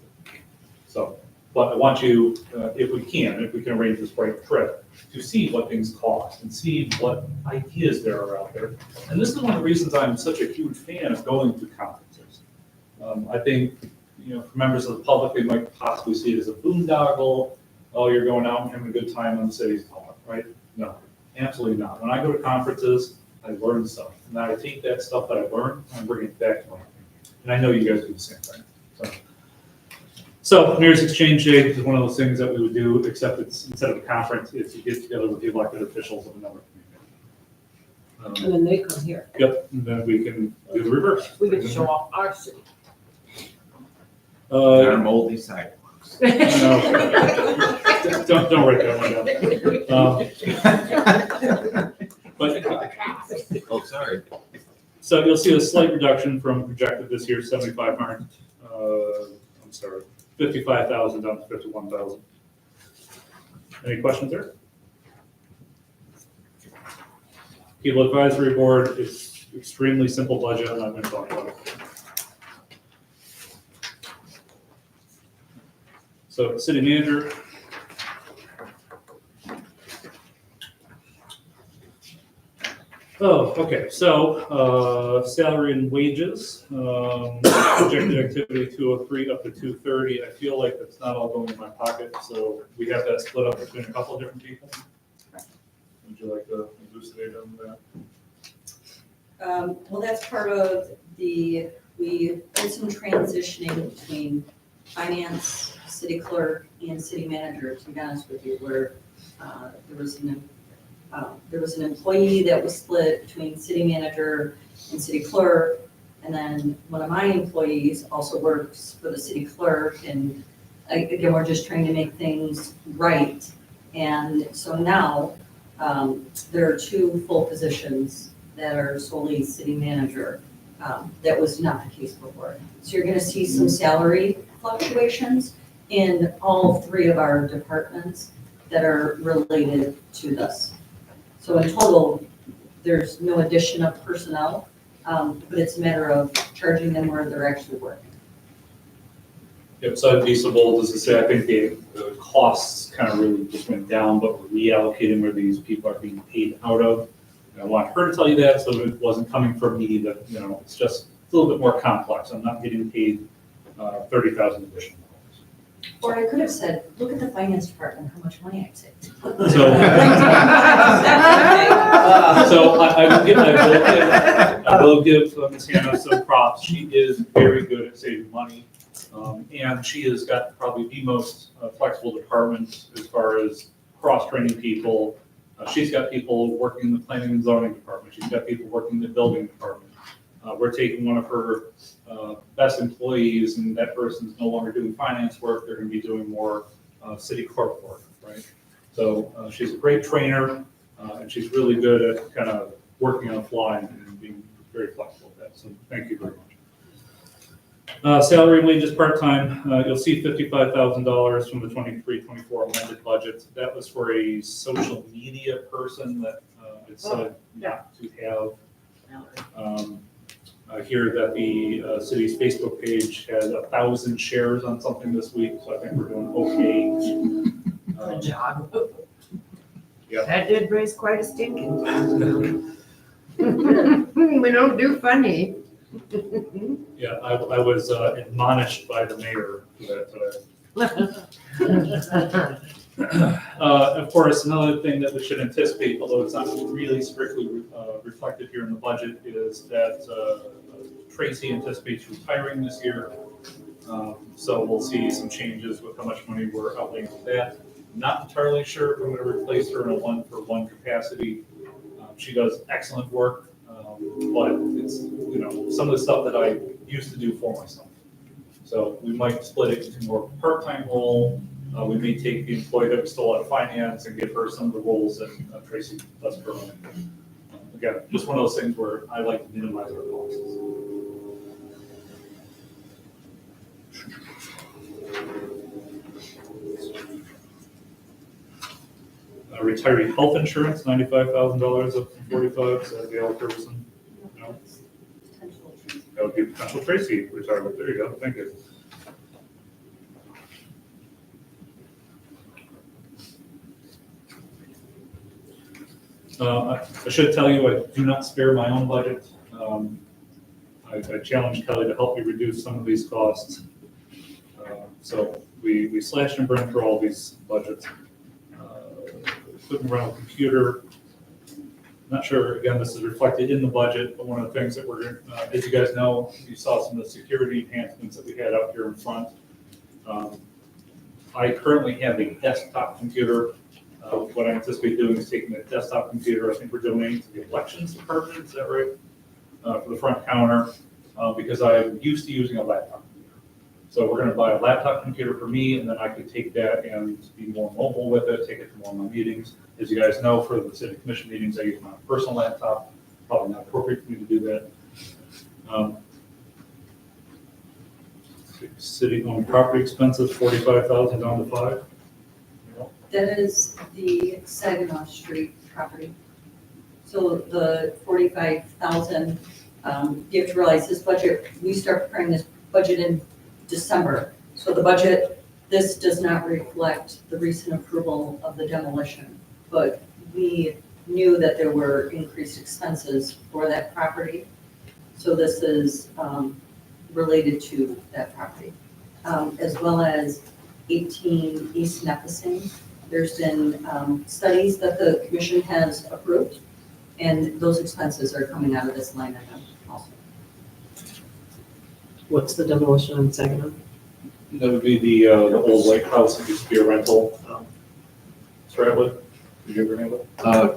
Speaker 7: So, but I want you, if we can arrange this right trip, to see what things cost and see what ideas there are out there. And this is one of the reasons I'm such a huge fan of going to conferences. I think, for members of the public, they might possibly see it as a boondoggle. Oh, you're going out and having a good time on the city's talk, right? No, absolutely not. When I go to conferences, I learn stuff. And I take that stuff that I learned and bring it back to my community. And I know you guys do the same thing. So Mayor's Exchange Day is one of those things that we would do, except it's instead of a conference, it's you get together with the elected officials of another community.
Speaker 4: And then they come here.
Speaker 7: Yep, and then we can do the reverse.
Speaker 4: We get to show off our city.
Speaker 1: Our moldy sidewalks.
Speaker 7: No, don't write that one down. But
Speaker 1: Oh, sorry.
Speaker 7: so you'll see a slight reduction from projected this year, 55,000 down to 51,000. Any questions there? People Advisory Board is extremely simple budget, I'm not going to talk about it. So city manager. Oh, okay, so, salary and wages, projected activity 203 up to 230. I feel like that's not all going in my pocket, so we have that split up between a couple of different people. Would you like to elucidate on that?
Speaker 2: Well, that's part of we did some transitioning between finance, city clerk, and city manager, to be honest with you, where there was an employee that was split between city manager and city clerk, and then one of my employees also works for the city clerk, and again, we're just trying to make things right. And so now, there are two full positions that are solely city manager. That was not the case before. So you're gonna see some salary fluctuations in all three of our departments that are related to this. So in total, there's no addition of personnel, but it's a matter of charging them where they're actually working.
Speaker 7: Yep, so I'd be so bold as to say, I think the costs kind of really just went down, but we're reallocating where these people are being paid out of. And I want her to tell you that, so it wasn't coming from me, that, it's just a little bit more complex. I'm not getting paid 30,000 additional.
Speaker 2: Or I could have said, look at the finance department, how much money I'd saved.
Speaker 7: So I will give Ms. Hannah some props. She is very good at saving money. And she has got probably the most flexible department as far as cross-training people. She's got people working in the planning and zoning department. She's got people working in the building department. We're taking one of her best employees, and that person's no longer doing finance work. They're gonna be doing more city clerk work, right? So she's a great trainer, and she's really good at kind of working on the fly and being very flexible with that. So thank you very much. Salary and wages part-time, you'll see $55,000 from the 23-24 amended budget. That was for a social media person that it said not to have. I hear that the city's Facebook page has 1,000 shares on something this week, so I think we're doing okay.
Speaker 5: Good job.
Speaker 7: Yeah.
Speaker 5: That did raise quite a stinking. We don't do funny.
Speaker 7: Yeah, I was admonished by the mayor for that today. Of course, another thing that we should anticipate, although it's not really strictly reflected here in the budget, is that Tracy anticipates retiring this year. So we'll see some changes with how much money we're outlaying for that. Not entirely sure if I'm going to replace her in a one-for-one capacity. She does excellent work, but it's, you know, some of the stuff that I used to do for myself. So we might split it into more part-time role. We may take the employee that we stole out of finance and give her some of the roles that Tracy does currently. Again, just one of those things where I like to minimize our costs. Retiree health insurance, $95,000 up from 45, so Gail Ferguson. No, that would be potential Tracy retirement. There you go. Thank you. I should tell you, I do not spare my own budget. I challenged Kelly to help me reduce some of these costs. So we slashed and burned through all these budgets. Equipment rental computer. Not sure, again, this is reflected in the budget, but one of the things that we're, as you guys know, you saw some of the security enhancements that we had out here in front. I currently have a desktop computer. What I anticipate doing is taking that desktop computer, I think we're donating to the elections department, is that right? For the front counter, because I'm used to using a laptop computer. So we're gonna buy a laptop computer for me, and then I could take that and be more mobile with it, take it to more of my meetings. As you guys know, for the city commission meetings, I use my personal laptop, probably not appropriate for me to do that. City-owned property expenses, 45,000 down to 5.
Speaker 2: That is the Saginaw Street property. So the 45,000, you have to realize this budget, we start preparing this budget in December. So the budget, this does not reflect the recent approval of the demolition, but we knew that there were increased expenses for that property. So this is related to that property, as well as 18 East Nipissing. There's been studies that the commission has approved, and those expenses are coming out of this line item also.
Speaker 6: What's the demolition in Saginaw?
Speaker 7: That would be the old White House that used to be a rental. Stradwood, did you ever have it?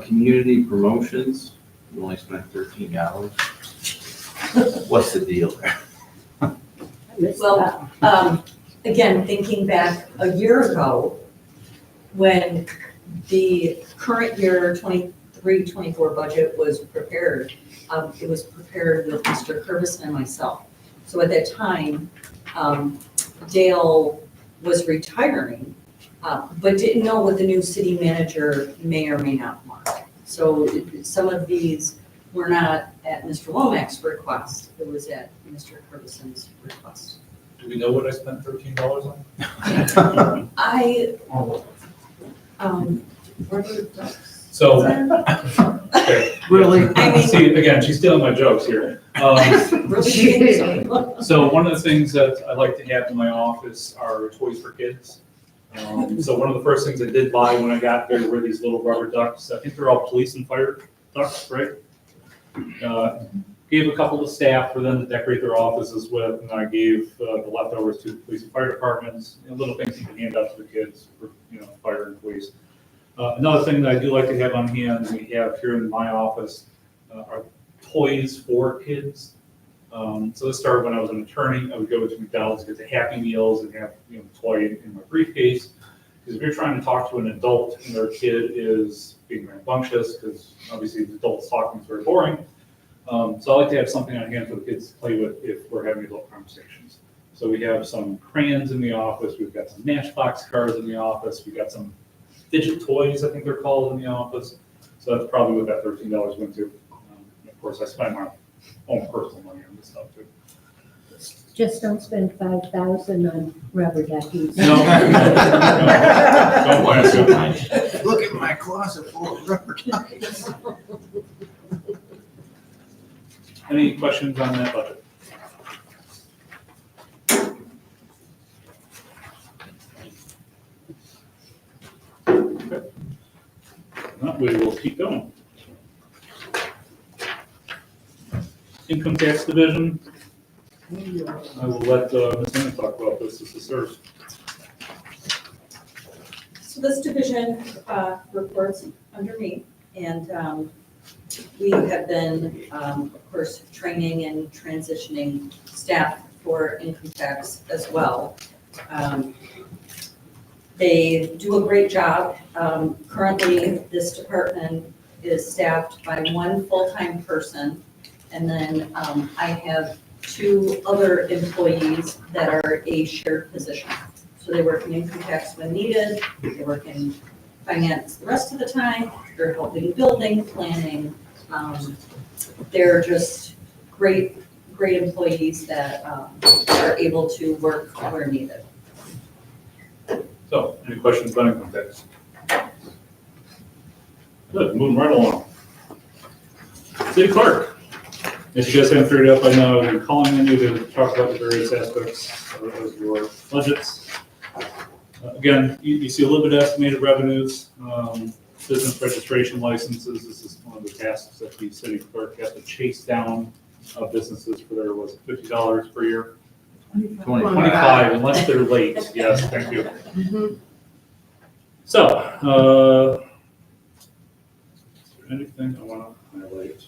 Speaker 1: Community promotions, we only spent $13. What's the deal there?
Speaker 2: Well, again, thinking back a year ago, when the current year 23-24 budget was prepared, it was prepared with Mr. Curvison and myself. So at that time, Dale was retiring, but didn't know what the new city manager may or may not want. So some of these were not at Mr. Womack's request, it was at Mr. Curvison's request.
Speaker 7: Do we know what I spent $13 on?
Speaker 2: Rubber ducks.
Speaker 7: So, okay.
Speaker 1: Really?
Speaker 2: I mean-
Speaker 7: See, again, she's stealing my jokes here.
Speaker 2: Really?
Speaker 7: So one of the things that I like to have in my office are toys for kids. So one of the first things I did buy when I got there were these little rubber ducks. I think they're all police and fire ducks, right? gave a couple to staff for them to decorate their offices with, and I gave the leftovers to the police and fire departments, and little things you can hand out to the kids for, fire and police. Another thing that I do like to have on hand, we have here in my office, are toys for kids. So this started when I was an attorney. I would go to McDonald's, get the Happy Meals, and have toy in my briefcase. Because if you're trying to talk to an adult and their kid is being rambunctious, because obviously the adults talking is very boring. So I like to have something on hand for the kids to play with if we're having adult conversations. So we have some crayons in the office. We've got some Matchbox cars in the office. We've got some fidget toys, I think they're called, in the office. So that's probably what that $13 went to. Of course, I spend my own personal money on this stuff too.
Speaker 5: Just don't spend 5,000 on rubber duckies.
Speaker 7: No. Don't want to.
Speaker 9: Look at my closet full of rubber duckies.
Speaker 7: Any questions on that budget? Okay. If not, we will keep going. Income tax division. I will let Ms. Anna talk about this. This is hers.
Speaker 2: So this division reports under me, and we have been, of course, training and transitioning staff for income tax as well. They do a great job. Currently, this department is staffed by one full-time person, and then I have 2 other employees that are a shared position. So they work in income tax when needed, they work in finance the rest of the time, they're helping building, planning. They're just great employees that are able to work where needed.
Speaker 7: So, any questions about income tax? Good, moving right along. City clerk. If you guys haven't figured it out by now, we're calling on you to talk about the various aspects of your budgets. Again, you see a little bit of estimated revenues, business registration licenses. This is one of the tasks that the city clerk has to chase down businesses for their, was it $50 per year? 25, unless they're late. Yes, thank you. So, is there anything I want to highlight?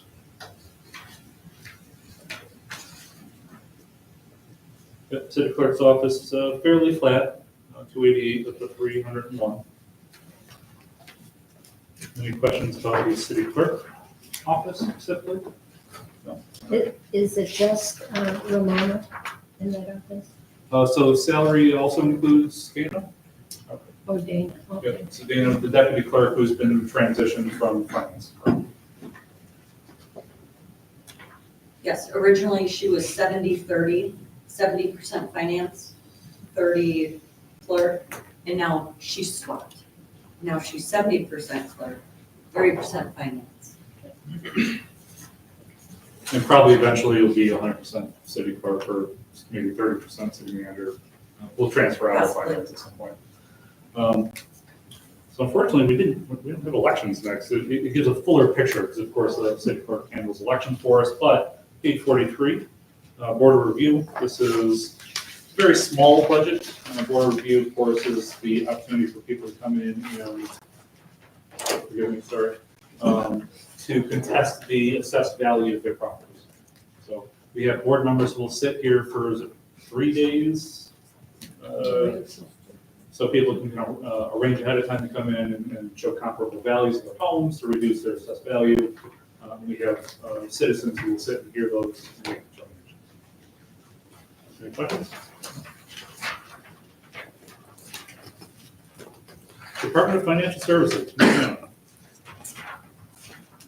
Speaker 7: Yep, city clerk's office is fairly flat, 288 with the 301. Any questions about the city clerk office specifically? No.
Speaker 5: Is it just Ramona in that office?
Speaker 7: So salary also includes Dana.
Speaker 5: Or Dana? Okay.
Speaker 7: Yep, so Dana, the deputy clerk who's been transitioned from finance.
Speaker 2: Yes, originally she was 70-30, 70% finance, 30 clerk, and now she's swapped. Now she's 70% clerk, 30% finance.
Speaker 7: And probably eventually it'll be 100% city clerk or maybe 30% city manager. We'll transfer out of finance at some point. So unfortunately, we don't have elections next. It gives a fuller picture because of course the city clerk handles elections for us, but 843, board of review. This is a very small budget. Board of review, of course, is the opportunity for people to come in and, forgive me, sorry, to contest the assessed value of their properties. So we have board members who will sit here for 3 days. So people can arrange ahead of time to come in and show comparable values of their homes to reduce their assessed value. We have citizens who will sit and hear those and make determinations. Any questions? Department of Financial Services.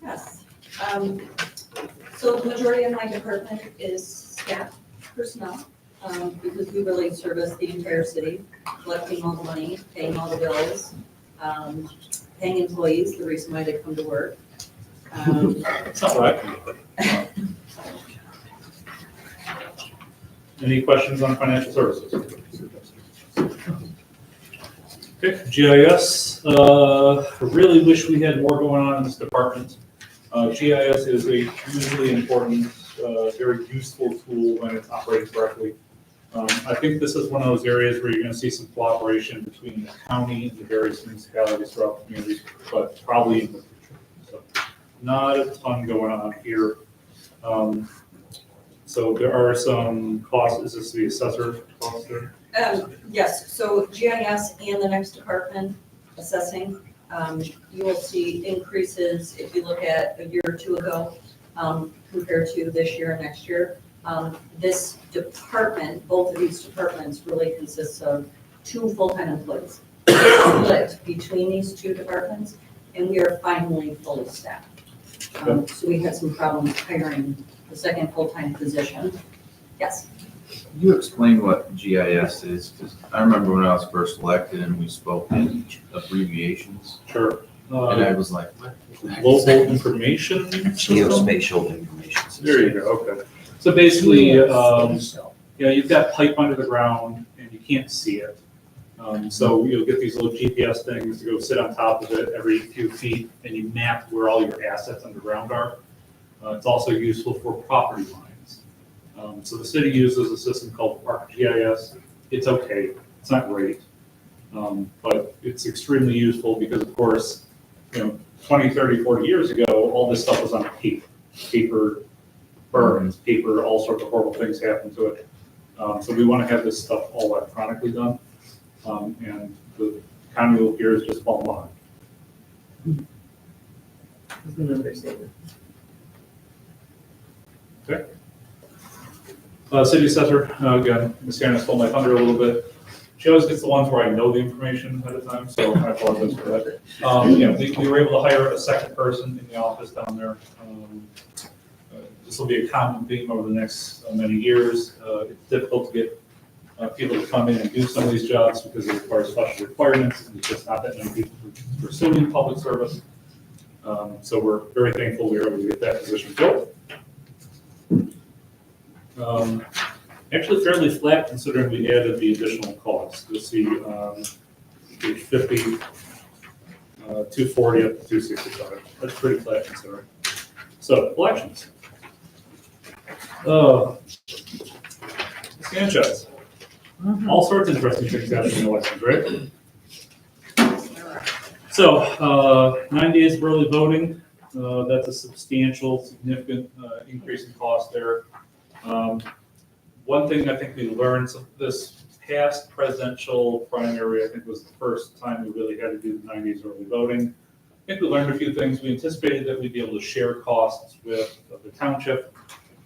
Speaker 2: Yes. So the majority of my department is staff personnel, because we really service the entire city, collecting all the money, paying all the bills, paying employees, the reason why they come to work.
Speaker 7: That's not what I can do. Any questions on financial services? Okay, GIS. I really wish we had more going on in this department. GIS is a hugely important a very useful tool when it's operating correctly. I think this is one of those areas where you're gonna see some cooperation between the county and the various municipalities throughout the community, but probably in the future. So not a ton going on here. So there are some costs. Is this the assessor cost there?
Speaker 2: Yes, so GIS and the next department, assessing, you will see increases if you look at a year or two ago, compared to this year and next year. This department, both of these departments really consists of 2 full-time employees. Split between these 2 departments, and we are finally fully staffed. So we had some problems hiring the second full-time position. Yes.
Speaker 1: Can you explain what GIS is? Because I remember when I was first elected and we spoke in abbreviations,
Speaker 7: Sure.
Speaker 1: and I was like, what?
Speaker 7: Local information system?
Speaker 9: Geospatial information system.
Speaker 7: There you go, okay. So basically, you've got pipe under the ground and you can't see it. So you'll get these little GPS things to go sit on top of it every few feet, and you map where all your assets underground are. It's also useful for property lines. So the city uses a system called ArcGIS. It's okay, it's not great, but it's extremely useful because, of course, 20, 30, 40 years ago, all this stuff was on paper. Paper burns, paper, all sorts of horrible things happen to it. So we want to have this stuff all electronically done. And the county will here is just fall behind. Okay. City assessor, again, Ms. Hannah stole my thunder a little bit. She always gets the ones where I know the information ahead of time, so I apologize for that. We were able to hire a second person in the office down there. This will be a common theme over the next many years. It's difficult to get people to come in and do some of these jobs because it requires special requirements, and there's just not that many people pursuing public service. So we're very thankful we were able to get that position filled. Actually fairly flat considering we added the additional costs. You'll see page 50, 240 up to 265. That's pretty flat considering. So elections. Sanchez. All sorts of interesting things happening in elections, right? So 9 days of early voting. That's a substantial, significant increase in cost there. One thing I think we learned this past presidential primary, I think was the first time we really had to do the 9 days early voting. I think we learned a few things. We anticipated that we'd be able to share costs with the township.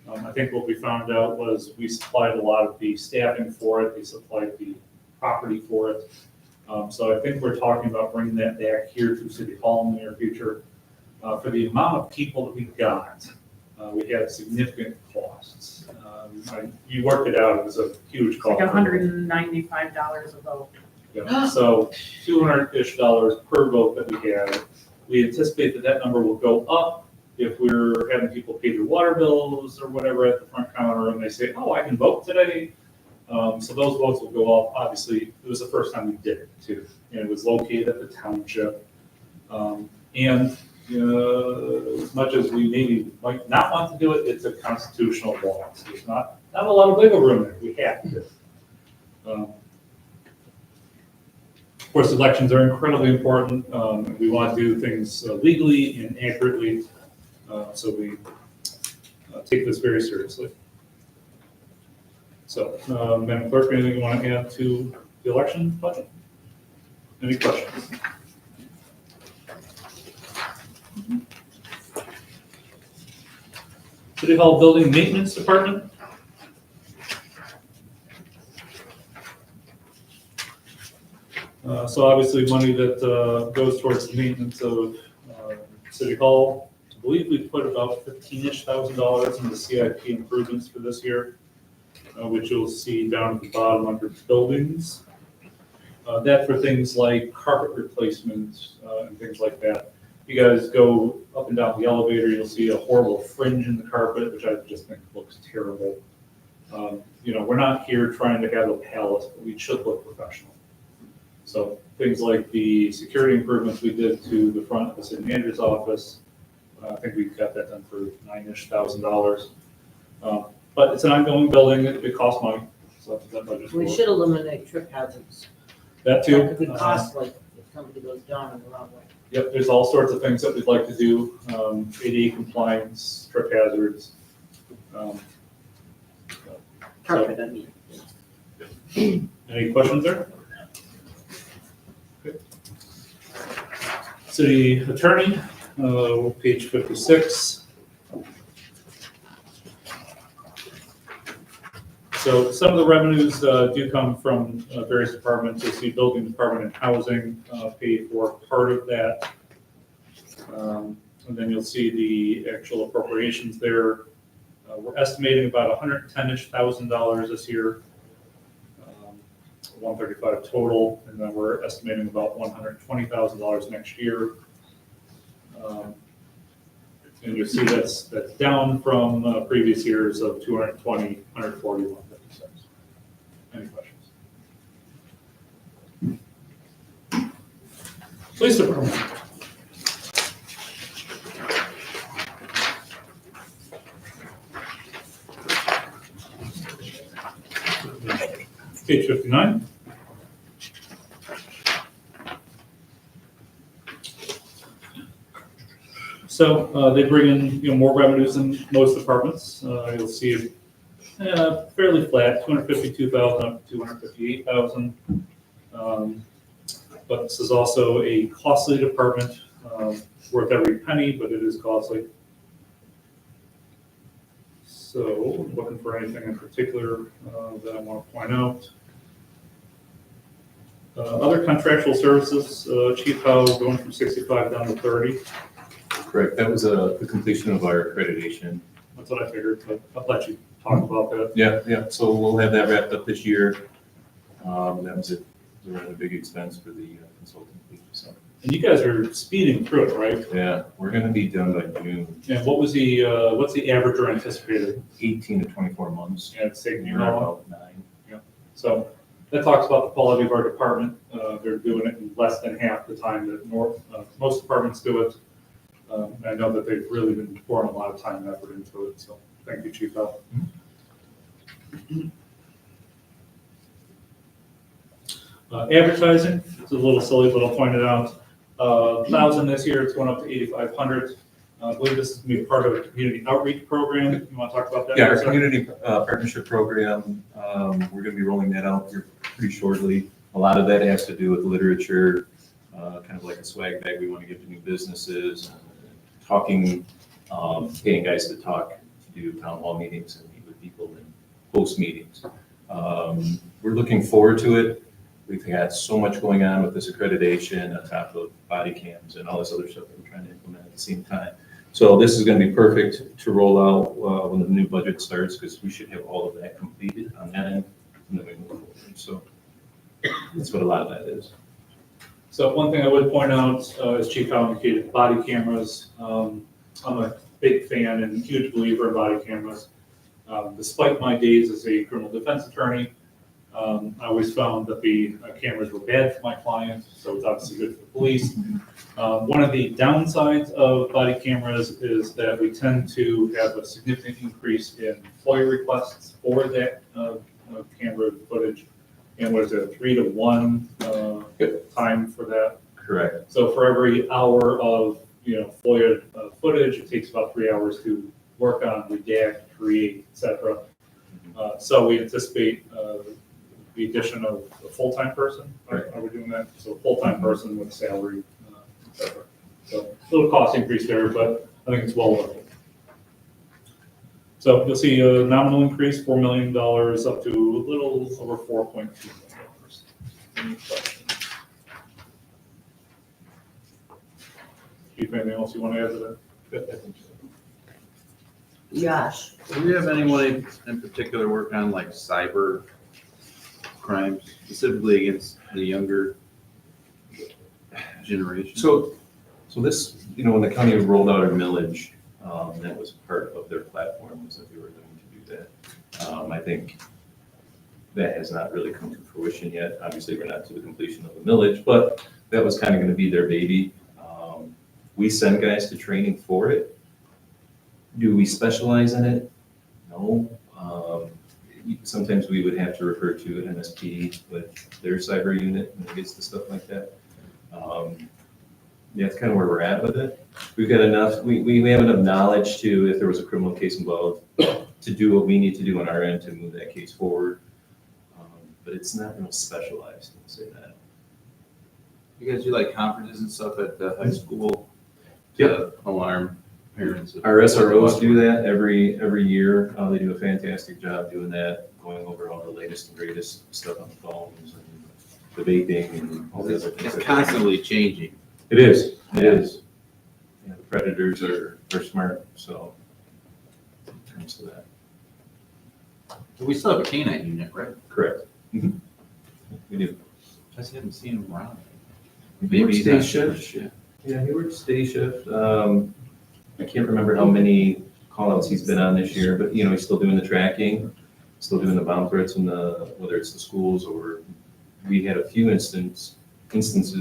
Speaker 7: I think what we found out was we supplied a lot of the staffing for it. We supplied the property for it. So I think we're talking about bringing that back here to City Hall in the near future. For the amount of people that we got, we had significant costs. You worked it out, it was a huge cost.
Speaker 11: Like $195 a vote.
Speaker 7: Yeah, so $200-ish per vote that we had. We anticipate that number will go up if we're having people pay their water bills or whatever at the front counter and they say, oh, I can vote today. So those votes will go up. Obviously, it was the first time we did it too. And it was located at the township. And as much as we maybe might not want to do it, it's a constitutional law. So there's not a lot of wiggle room there. We have to do it. Of course, elections are incredibly important. We want to do things legally and accurately. So we take this very seriously. So, Madam Clerk, anything you want to add to the election budget? Any questions? City Hall Building Maintenance Department. So obviously money that goes towards the maintenance of City Hall. I believe we put about $15,000 into CIP improvements for this year, which you'll see down at the bottom under buildings. That for things like carpet replacement and things like that. You guys go up and down the elevator, you'll see a horrible fringe in the carpet, which I just think looks terrible. We're not here trying to have a palace, but we should look professional. So things like the security improvements we did to the front of the city manager's office, I think we got that done for $9,000-ish. But it's an ongoing building, it costs money, so that's what that budget's for.
Speaker 4: We should eliminate trip hazards.
Speaker 7: That too.
Speaker 4: That could be costly if somebody goes down in the wrong way.
Speaker 7: Yep, there's all sorts of things that we'd like to do, ADA compliance, trip hazards.
Speaker 4: Carpet, I mean.
Speaker 7: Any questions there? Okay. City attorney, page 56. So some of the revenues do come from various departments. You'll see building department and housing pay for part of that. And then you'll see the actual appropriations there. We're estimating about $110,000-ish this year, 135 total, and then we're estimating about $120,000 next year. And you'll see that's down from previous years of 220, 140, 156. Any questions? Police department. Page 59. So they bring in more revenues than most departments. You'll see fairly flat, 252,000 up to 258,000. But this is also a costly department, worth every penny, but it is costly. So looking for anything in particular that I want to point out. Other contractual services, Chief Howe going from 65 down to 30.
Speaker 1: Correct, that was the completion of our accreditation.
Speaker 7: That's what I figured, but I'll let you talk about that.
Speaker 1: Yeah, so we'll have that wrapped up this year. That was a rather big expense for the consultant fee, so.
Speaker 7: And you guys are speeding through it, right?
Speaker 1: Yeah, we're gonna be done by June,
Speaker 7: And what was what's the average or anticipated?
Speaker 1: 18 to 24 months.
Speaker 7: Yeah, it's taking you
Speaker 1: We're
Speaker 7: how long?
Speaker 1: about 9.
Speaker 7: So that talks about the quality of our department. They're doing it in less than half the time that most departments do it. I know that they've really been pouring a lot of time and effort into it, so thank you, Chief Al. Advertising, it's a little silly, but I'll point it out. 1,000 this year, it's going up to 8,500. I believe this is going to be part of a community outreach program. You want to talk about that?
Speaker 1: Yeah, our community partnership program, we're gonna be rolling that out here pretty shortly. A lot of that has to do with literature, kind of like a swag bag we want to give to new businesses, talking, getting guys to talk, to do town hall meetings and meet with people and host meetings. We're looking forward to it. We've had so much going on with this accreditation on top of body cams and all this other stuff that we're trying to implement at the same time. So this is going to be perfect to roll out when the new budget starts, because we should have all of that completed on that end, and then we move forward. So that's what a lot of that is.
Speaker 7: So one thing I would point out, as Chief Howe indicated, body cameras. I'm a big fan and huge believer in body cameras. Despite my days as a criminal defense attorney, I always found that the cameras were bad for my clients, so it's obviously good for the police. One of the downsides of body cameras is that we tend to have a significant increase in FOIA requests for that camera footage. And was it a 3 to 1 time for that?
Speaker 1: Correct.
Speaker 7: So for every hour of FOIA footage, it takes about 3 hours to work on, redact, create, etc. So we anticipate the addition of a full-time person.
Speaker 1: Right.
Speaker 7: Are we doing that? So a full-time person with salary, etc. So a little cost increase there, but I think it's well worth it. So you'll see a nominal increase, $4 million up to a little over $4.2 million. Any questions? Chief, anything else you want to add to that? Good, I think so.
Speaker 4: Josh.
Speaker 12: Do we have anyone in particular work on like cyber crimes, specifically against the younger generation?
Speaker 1: So this, when the county rolled out a millage, that was part of their platform, was that they were going to do that. I think that has not really come to fruition yet. Obviously, we're not to the completion of the millage, but that was kind of going to be their baby. We send guys to training for it. Do we specialize in it? No. sometimes we would have to refer to MSP with their cyber unit when it gets to stuff like that. Yeah, that's kind of where we're at with it. We've got enough, we have enough knowledge to, if there was a criminal case involved, to do what we need to do on our end to move that case forward. But it's not real specialized, I'll say that.
Speaker 12: You guys do like conferences and stuff at the high school?
Speaker 1: Yep.
Speaker 12: To alarm parents. of-
Speaker 1: Our SROs do that every year. They do a fantastic job doing that, going over all the latest and greatest stuff on the phones and the vaping and all the other things.
Speaker 12: It's constantly changing.
Speaker 1: It is. Yeah, the predators are smart, so when it comes to that.
Speaker 12: We still have a canine unit, right?
Speaker 1: Correct. Mhm. We do.
Speaker 12: I just haven't seen him around.
Speaker 1: He works
Speaker 12: Maybe
Speaker 1: day
Speaker 12: that's-
Speaker 1: shift. Yeah, he works day shift. I can't remember how many callouts he's been on this year, but he's still doing the tracking, still doing the bomb threats and whether it's the schools or we had a few instances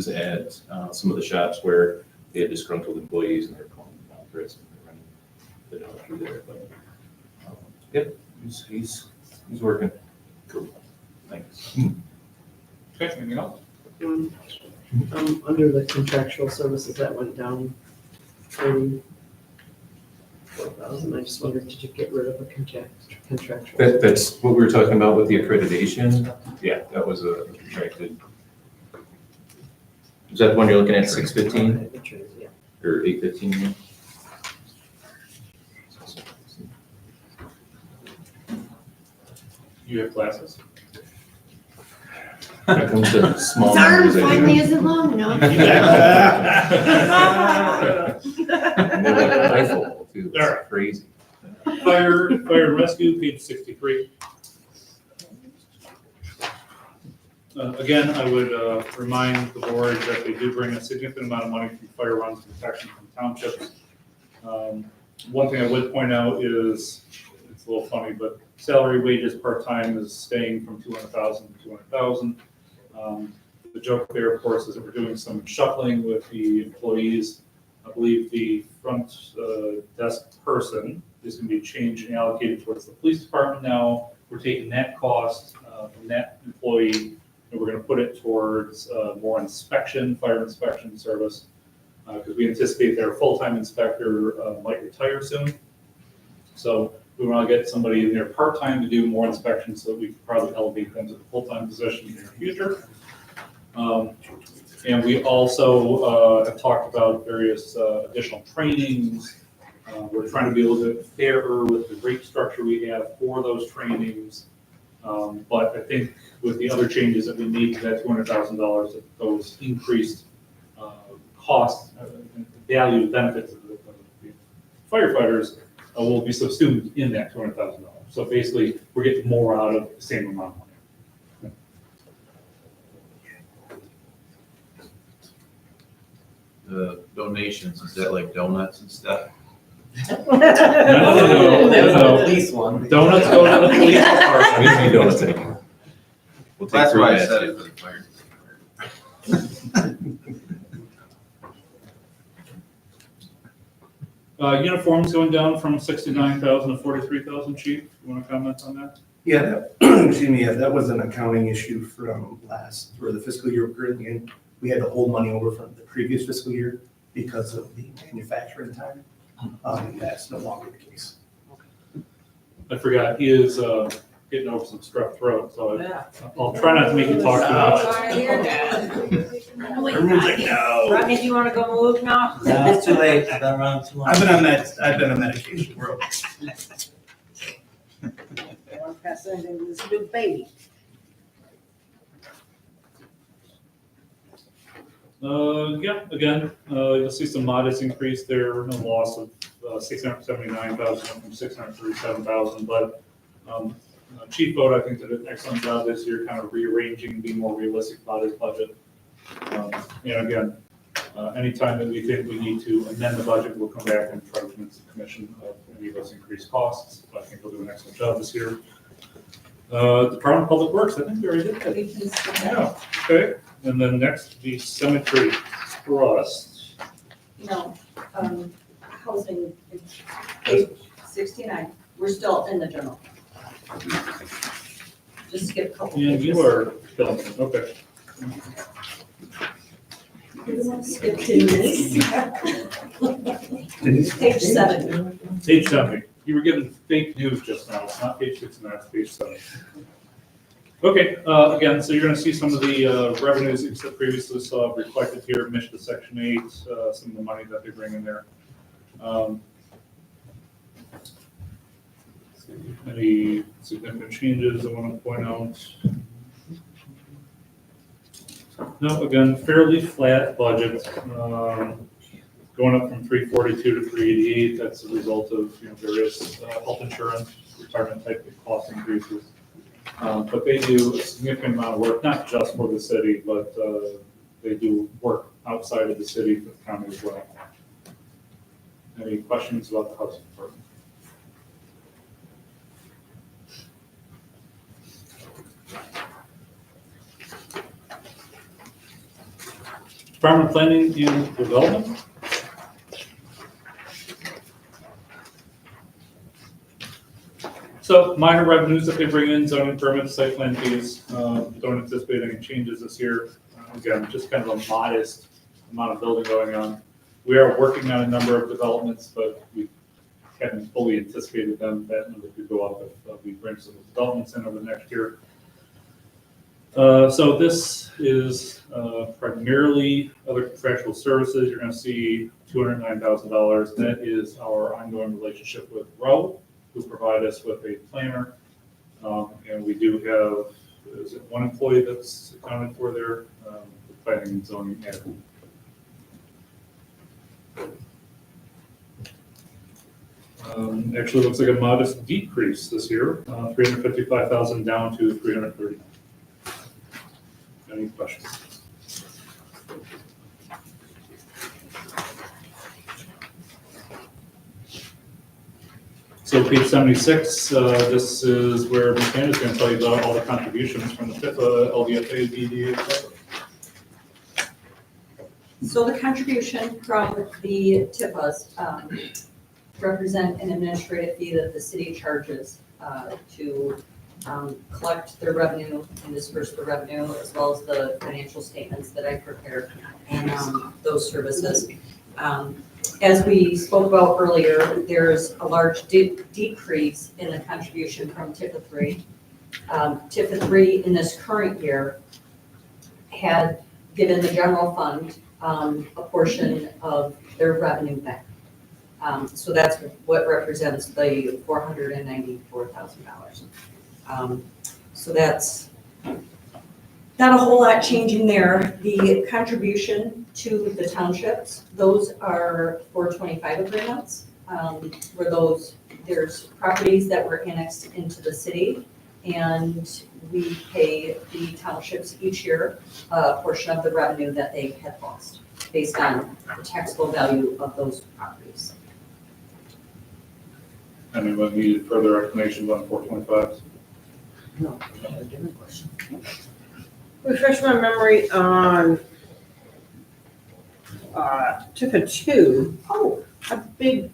Speaker 1: at some of the shops where they had disgruntled employees and they're calling bomb threats and they're running the dog through there. But yep, he's working. Cool. Thanks.
Speaker 7: Okay, anything else?
Speaker 6: Under the contractual services, that went down 34,000. I just wondered, did you get rid of a contractual?
Speaker 1: That's what we were talking about with the accreditation. Yeah, that was a contracted. Is that the one you're looking at, 615
Speaker 6: Yeah.
Speaker 1: or 815?
Speaker 7: You have classes?
Speaker 1: That comes to small
Speaker 4: His arm
Speaker 1: numbers. I
Speaker 4: finally
Speaker 1: think.
Speaker 4: isn't long enough.
Speaker 1: And they like bifocal too.
Speaker 7: All right.
Speaker 1: It's crazy.
Speaker 7: Fire and rescue, page 63. Again, I would remind the board that they do bring a significant amount of money from fire runs and protection from townships. One thing I would point out is, it's a little funny, but salary wages part-time is staying from 200,000 to 200,000. The joke there, of course, is that we're doing some shuffling with the employees. I believe the front desk person is going to be changed and allocated towards the police department now. We're taking that cost from that employee and we're going to put it towards more inspection, fire inspection service, because we anticipate their full-time inspector might retire soon. So we want to get somebody in there part-time to do more inspections so that we could probably elevate them to the full-time position in the future. And we also have talked about various additional trainings. We're trying to be a little bit fairer with the rate structure we have for those trainings. But I think with the other changes that we need to that $200,000, that those increased costs, value, benefits of the firefighters will be subsumed in that $200,000. So basically, we're getting more out of the same amount of money.
Speaker 12: The donations, is that like donuts and stuff?
Speaker 7: No.
Speaker 3: The police one.
Speaker 7: Donuts go to the police department.
Speaker 1: We don't need donuts anymore. We'll take
Speaker 12: That's
Speaker 1: fruit
Speaker 12: why I
Speaker 1: baskets.
Speaker 12: said it for the fire.
Speaker 7: Uniforms going down from 69,000 to 43,000, chief, you want to comment on that?
Speaker 13: Yeah, excuse me, yeah, that was an accounting issue from the fiscal year we're currently in. We had to hold money over from the previous fiscal year because of the manufacturing time. That's no longer the case.
Speaker 7: I forgot, he is getting over some strep throat, so I'll try not to make you talk too much.
Speaker 4: Rodney, do you want to go move now?
Speaker 3: No, it's too late. I've been around too long.
Speaker 13: I've been on medication. We're okay.
Speaker 4: I want to pass anything to this new baby.
Speaker 7: Yeah, again, you'll see some modest increase there, a loss of 679,000 from 637,000, but Chief Boat, I think, did an excellent job this year, kind of rearranging, being more realistic about his budget. And again, anytime that we think we need to amend the budget, we'll come back and try to convince the commission of any of those increased costs. But I think we'll do an excellent job this year. Department of Public Works, I think we already did that.
Speaker 2: We can skip that.
Speaker 7: Yeah, okay. And then next, the cemetery trust.
Speaker 2: No, housing, page 69, we're still in the general. Just skip a couple
Speaker 7: And
Speaker 2: pages.
Speaker 7: you are killing it, okay.
Speaker 2: Skip to this. Page 7.
Speaker 7: Page 7, you were given fake news just now, it's not page 6, and that's page 7. Okay, again, so you're gonna see some of the revenues except previously saw reflected here, Michigan Section 8, some of the money that they bring in there. Any significant changes I want to point out? No, again, fairly flat budget, going up from 342 to 388. That's a result of, various health insurance, retirement type of cost increases. But they do a significant amount of work, not just for the city, but they do work outside of the city for the county as well. Any questions about the housing department? Department of Planning and Development. So minor revenues that they bring in, zoning permits, site plan fees, don't anticipate any changes this year. Again, just kind of a modest amount of building going on. We are working on a number of developments, but we haven't fully anticipated them, that number could go up if we bring some developments in over the next year. So this is primarily other contractual services. You're going to see $209,000. That is our ongoing relationship with Rowe, who provide us with a planner. And we do have, is it one employee that's accounted for there? Planning and zoning admin. Actually looks like a modest decrease this year, 355,000 down to 330. Any questions? So page 76, this is where McCann is going to tell you about all the contributions from the TIFA, LDFA, DDA, etc.
Speaker 2: So the contribution from the TIFAs represent an administrative fee that the city charges to collect their revenue and disperse the revenue, as well as the financial statements that I prepare and those services. As we spoke about earlier, there's a large decrease in the contribution from TIFA 3. TIFA 3 in this current year had given the general fund a portion of their revenue back. So that's what represents the $494,000. So that's not a whole lot changing there. The contribution to the townships, those are 425 agreements, where there's properties that were annexed into the city, and we pay the townships each year a portion of the revenue that they had lost based on the taxable value of those properties.
Speaker 7: Anyone needed further explanations on 425?
Speaker 4: No, I have a different question. Refresh my memory on TIFA 2. Oh, a big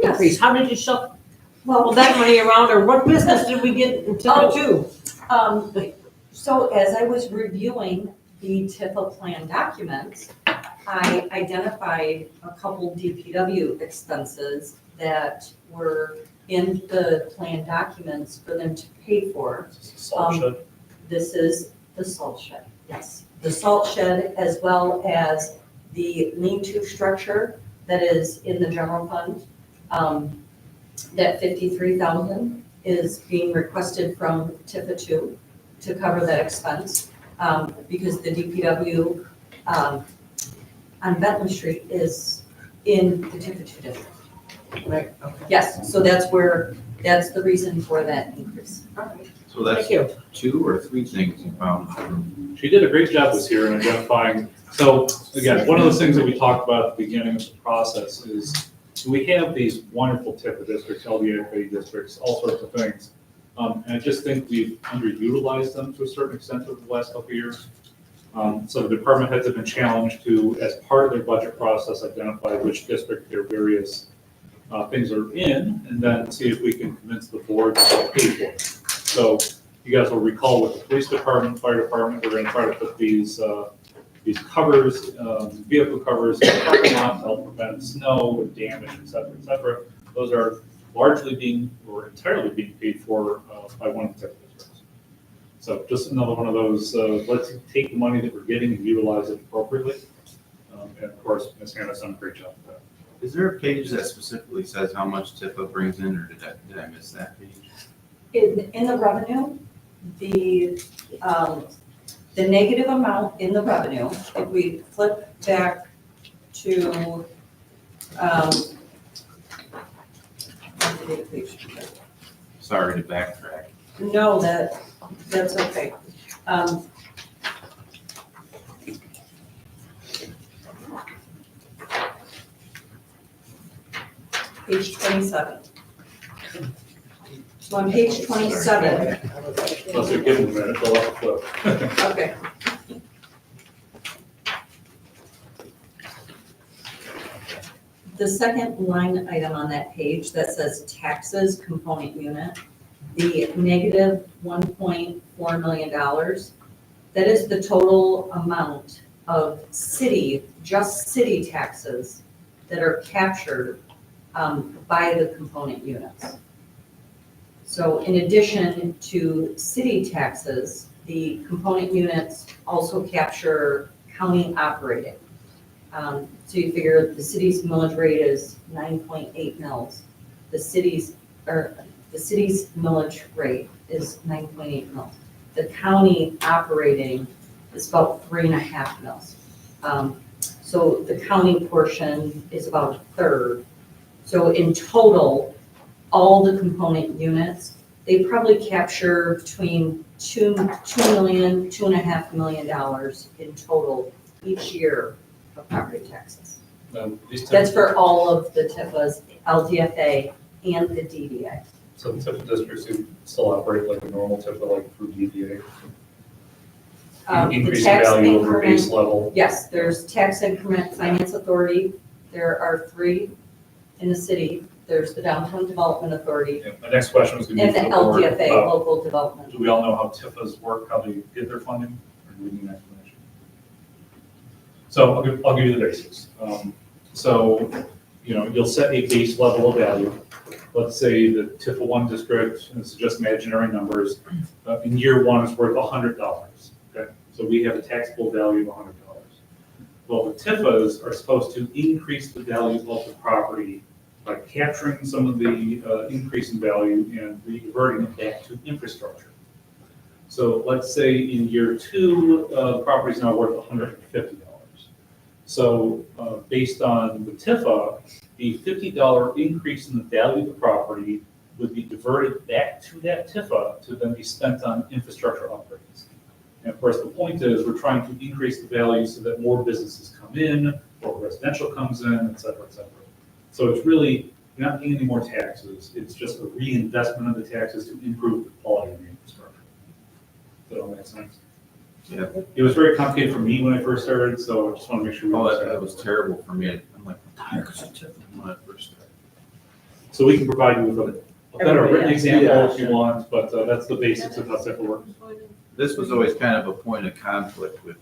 Speaker 4: increase. How did you shuffle that money around, or what business did we get in TIFA 2?
Speaker 2: So as I was reviewing the TIFA plan documents, I identified a couple DPW expenses that were in the plan documents for them to pay for.
Speaker 7: Salt shed?
Speaker 2: This is the salt shed, yes. The salt shed, as well as the lean-to structure that is in the general fund. That $53,000 is being requested from TIFA 2 to cover that expense, because the DPW on Bentley Street is in the TIFA 2 district.
Speaker 4: Right, okay.
Speaker 2: Yes, so that's the reason for that increase.
Speaker 12: So that's
Speaker 4: Thank you.
Speaker 12: 2 or 3 things you found.
Speaker 7: She did a great job this year in identifying. So again, one of those things that we talked about at the beginning of the process is we have these wonderful TIFA districts, LDFA districts, all sorts of things. And I just think we've underutilized them to a certain extent over the last couple of years. So the department heads have been challenged to, as part of their budget process, identify which district their various things are in, and then see if we can convince the board to pay for it. So you guys will recall with the police department, fire department, we're gonna try to put these covers, vehicle covers in the parking lot to help prevent snow and damage, et cetera, et cetera. Those are largely being, or entirely being paid for by one of the TIF districts. So just another one of those, let's take the money that we're getting and utilize it appropriately. And of course, Ms. Hannah's done a great job with that.
Speaker 12: Is there a page that specifically says how much TIFA brings in, or did I miss that page?
Speaker 2: In the revenue, the negative amount in the revenue, if we flip back to,
Speaker 12: Sorry to backtrack.
Speaker 2: no, that's okay. Page 27. So on page 27,
Speaker 7: Unless you're giving them a minute, they'll have to flip.
Speaker 2: okay. The second line item on that page that says taxes component unit, the negative $1.4 million, that is the total amount of just city taxes that are captured by the component units. So in addition to city taxes, the component units also capture county operating. So you figure the city's millage rate is 9.8 mils. The city's millage rate is 9.8 mils. The county operating is about 3.5 mils. So the county portion is about a third. So in total, all the component units, they probably capture between $2 million, $2.5 million in total each year of property taxes. That's for all of the TIFAs, LDFA, and the DDA.
Speaker 7: So the TIF districts who still operate like a normal TIFA, like through DDA.
Speaker 2: The
Speaker 7: Increase the
Speaker 2: tax
Speaker 7: value over base
Speaker 2: increment,
Speaker 7: level.
Speaker 2: yes, there's tax increment finance authority. There are 3 in the city. There's the downtown development authority
Speaker 7: Yeah, my next question was going to
Speaker 2: and
Speaker 7: be
Speaker 2: the
Speaker 7: for the board
Speaker 2: LDFA,
Speaker 7: about,
Speaker 2: local development.
Speaker 7: do we all know how TIFAs work, how they get their funding? Or do we need an explanation? So I'll give you the basics. So, you'll set a base level of value. Let's say the TIFA 1 district, and this is just imaginary numbers, in year 1 is worth $100. Okay, so we have a taxable value of $100. Well, the TIFAs are supposed to increase the value of the property by capturing some of the increase in value and reverting it back to infrastructure. So let's say in year 2, the property is now worth $150. So based on the TIFA, the $50 increase in the value of the property would be diverted back to that TIFA to then be spent on infrastructure upgrades. And of course, the point is we're trying to increase the value so that more businesses come in, more residential comes in, et cetera, et cetera. So it's really, you're not paying any more taxes. It's just a reinvestment of the taxes to improve the quality of the infrastructure. Does that all make sense?
Speaker 12: Yeah.
Speaker 7: It was very complicated for me when I first started, so I just want to make sure.
Speaker 12: That was terrible for me. I'm like, what the heck is a TIFA when I first started?
Speaker 7: So we can provide you with a better written
Speaker 6: Everybody,
Speaker 7: example
Speaker 10: yeah.
Speaker 7: if you want, but that's the basics of how TIFA works.
Speaker 12: This was always kind of a point of conflict with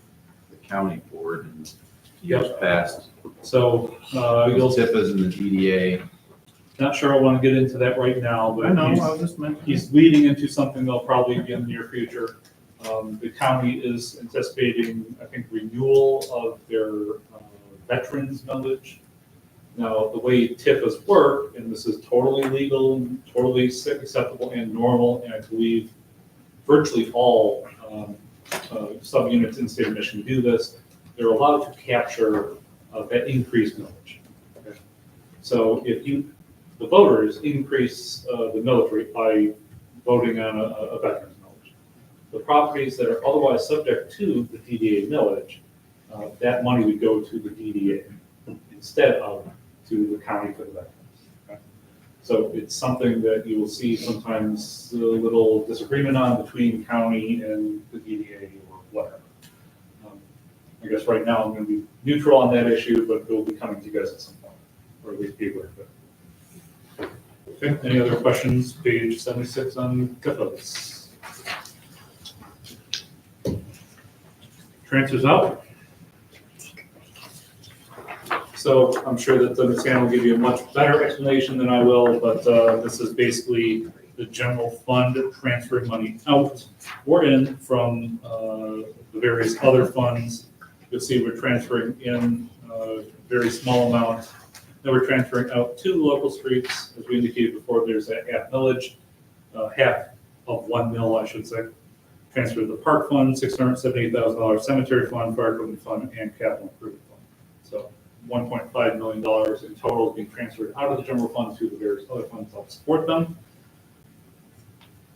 Speaker 12: the county board and years past.
Speaker 7: So you'll,
Speaker 12: TIFAs and the DDA.
Speaker 7: not sure I want to get into that right now, but
Speaker 12: was just mentioning.
Speaker 7: he's leading into something that'll probably be in the near future. The county is anticipating, I think, renewal of their veterans millage. Now, the way TIFAs work, and this is totally legal, totally acceptable and normal, and I believe virtually all subunits in the state of Michigan do this, they're allowed to capture that increased millage. Okay? So if the voters increase the millage rate by voting on a veterans millage, the properties that are otherwise subject to the DDA millage, that money would go to the DDA instead of to the county for the veterans. Okay? So it's something that you will see sometimes a little disagreement on between county and the DDA or whatever. I guess right now I'm going to be neutral on that issue, but we'll be coming to you guys at some point, or at least be aware of it. Okay, any other questions? Page 76 on TIFAs. Transfers out. So I'm sure that Ms. Ann will give you a much better explanation than I will, but this is basically the general fund transferring money out or in from the various other funds. You'll see we're transferring in a very small amount. Then we're transferring out to local streets, as we indicated before, there's that half millage, half of 1 mil, I should say. Transfer to the park fund, $678,000 cemetery fund, fire equipment fund, and capital improvement fund. So $1.5 million in total being transferred out of the general fund to the various other funds to help support them.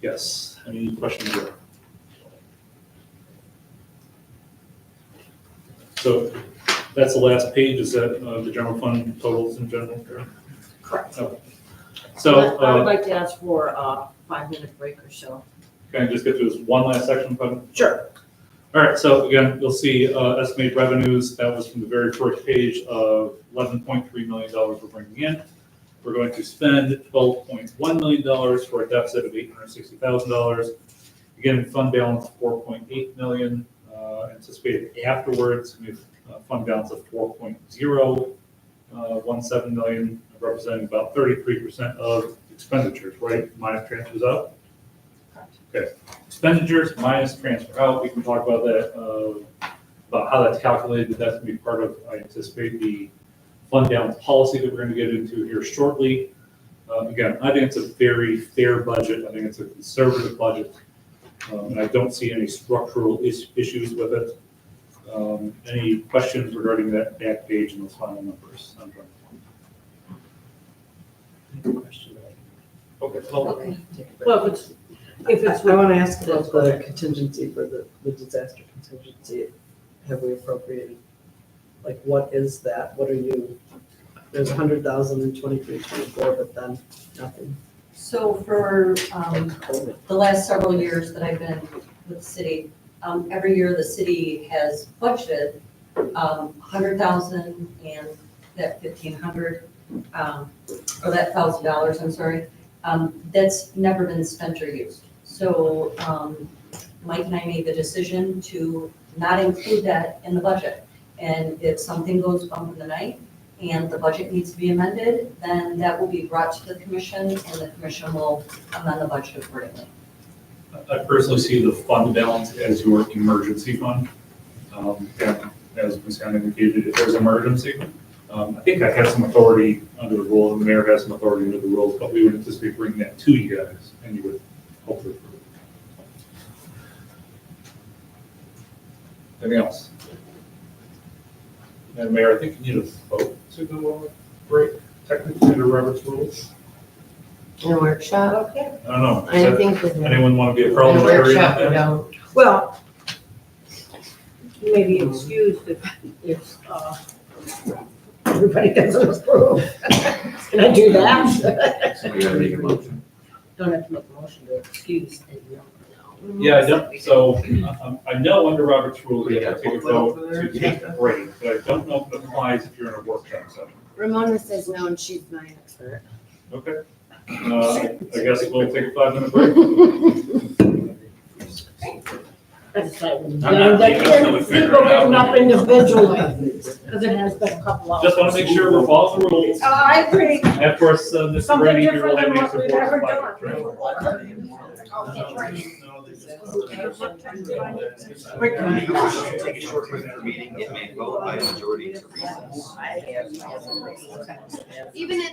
Speaker 7: Yes, any questions there? So that's the last page, is that the general fund totals in general?
Speaker 4: Correct.
Speaker 7: Okay. So,
Speaker 4: I would like to ask for a 5-minute break or so.
Speaker 7: can I just get through this one last section, Kevin?
Speaker 4: Sure.
Speaker 7: All right, so again, you'll see estimated revenues, that was from the very first page of $11.3 million we're bringing in. We're going to spend $12.1 million for a deficit of $860,000. Again, in fund balance, $4.8 million. Anticipated afterwards, we have a fund balance of $4.017 million, representing about 33% of expenditures, right? Minus transfers out. Okay, expenditures minus transfer out, we can talk about that, about how that's calculated. That's going to be part of, I anticipate, the fund balance policy that we're going to get into here shortly. Again, I think it's a very fair budget. I think it's a conservative budget. And I don't see any structural issues with it. Any questions regarding that back page and those final numbers? Okay.
Speaker 2: Okay.
Speaker 4: Well, if it's,
Speaker 6: I want to ask about the contingency for the disaster contingency. Have we appropriated? Like, what is that? What are you, there's 100,000 in 23, 24, but then nothing.
Speaker 2: So for the last several years that I've been with the city, every year the city has budgeted 100,000 and that 1,500, or that $1,000, I'm sorry, that's never been spent or used. So Mike and I made the decision to not include that in the budget. And if something goes bump in the night and the budget needs to be amended, then that will be brought to the commission and the commission will amend the budget accordingly.
Speaker 7: I personally see the fund balance as your emergency fund. And as Ms. Ann indicated, if there's an emergency, I think I have some authority under the rule, and the mayor has some authority under the rules, but we would anticipate bringing that to you guys, and you would hopefully approve it. Anything else? Madam Mayor, I think you need a vote to go on the break, technically under Robert's rules.
Speaker 4: in a workshop,
Speaker 2: Okay.
Speaker 7: I don't know.
Speaker 4: I
Speaker 7: Does
Speaker 4: think with
Speaker 7: anyone want to be a
Speaker 4: in a
Speaker 7: parliamentarian?
Speaker 4: workshop,
Speaker 7: on
Speaker 4: we
Speaker 7: that?
Speaker 4: don't. Well, you may be excused if everybody doesn't approve. Can I do that?
Speaker 9: Somebody gotta make a motion.
Speaker 4: Don't have to make a motion to excuse.
Speaker 7: Yeah, I don't, so I know under Robert's rules, you have to take a vote to take a break, but I don't know if it applies if you're in a workshop session.
Speaker 5: Ramona says no, and she's my expert.
Speaker 7: Okay. I guess we'll take a 5-minute break.
Speaker 4: That's like,
Speaker 7: I'm not leaving until we figure
Speaker 4: people
Speaker 7: it out.
Speaker 4: getting up individually, because it has been a couple hours.
Speaker 7: Just want to make sure we're following the rules.
Speaker 4: I agree.
Speaker 7: And of course, Mr.
Speaker 4: Something
Speaker 7: Brady here will
Speaker 4: different
Speaker 7: have
Speaker 4: than
Speaker 7: any
Speaker 4: what we've
Speaker 7: support.
Speaker 4: ever
Speaker 7: for
Speaker 4: done.
Speaker 9: Take a short break for meeting, it may vote by majority to recess.
Speaker 5: Even if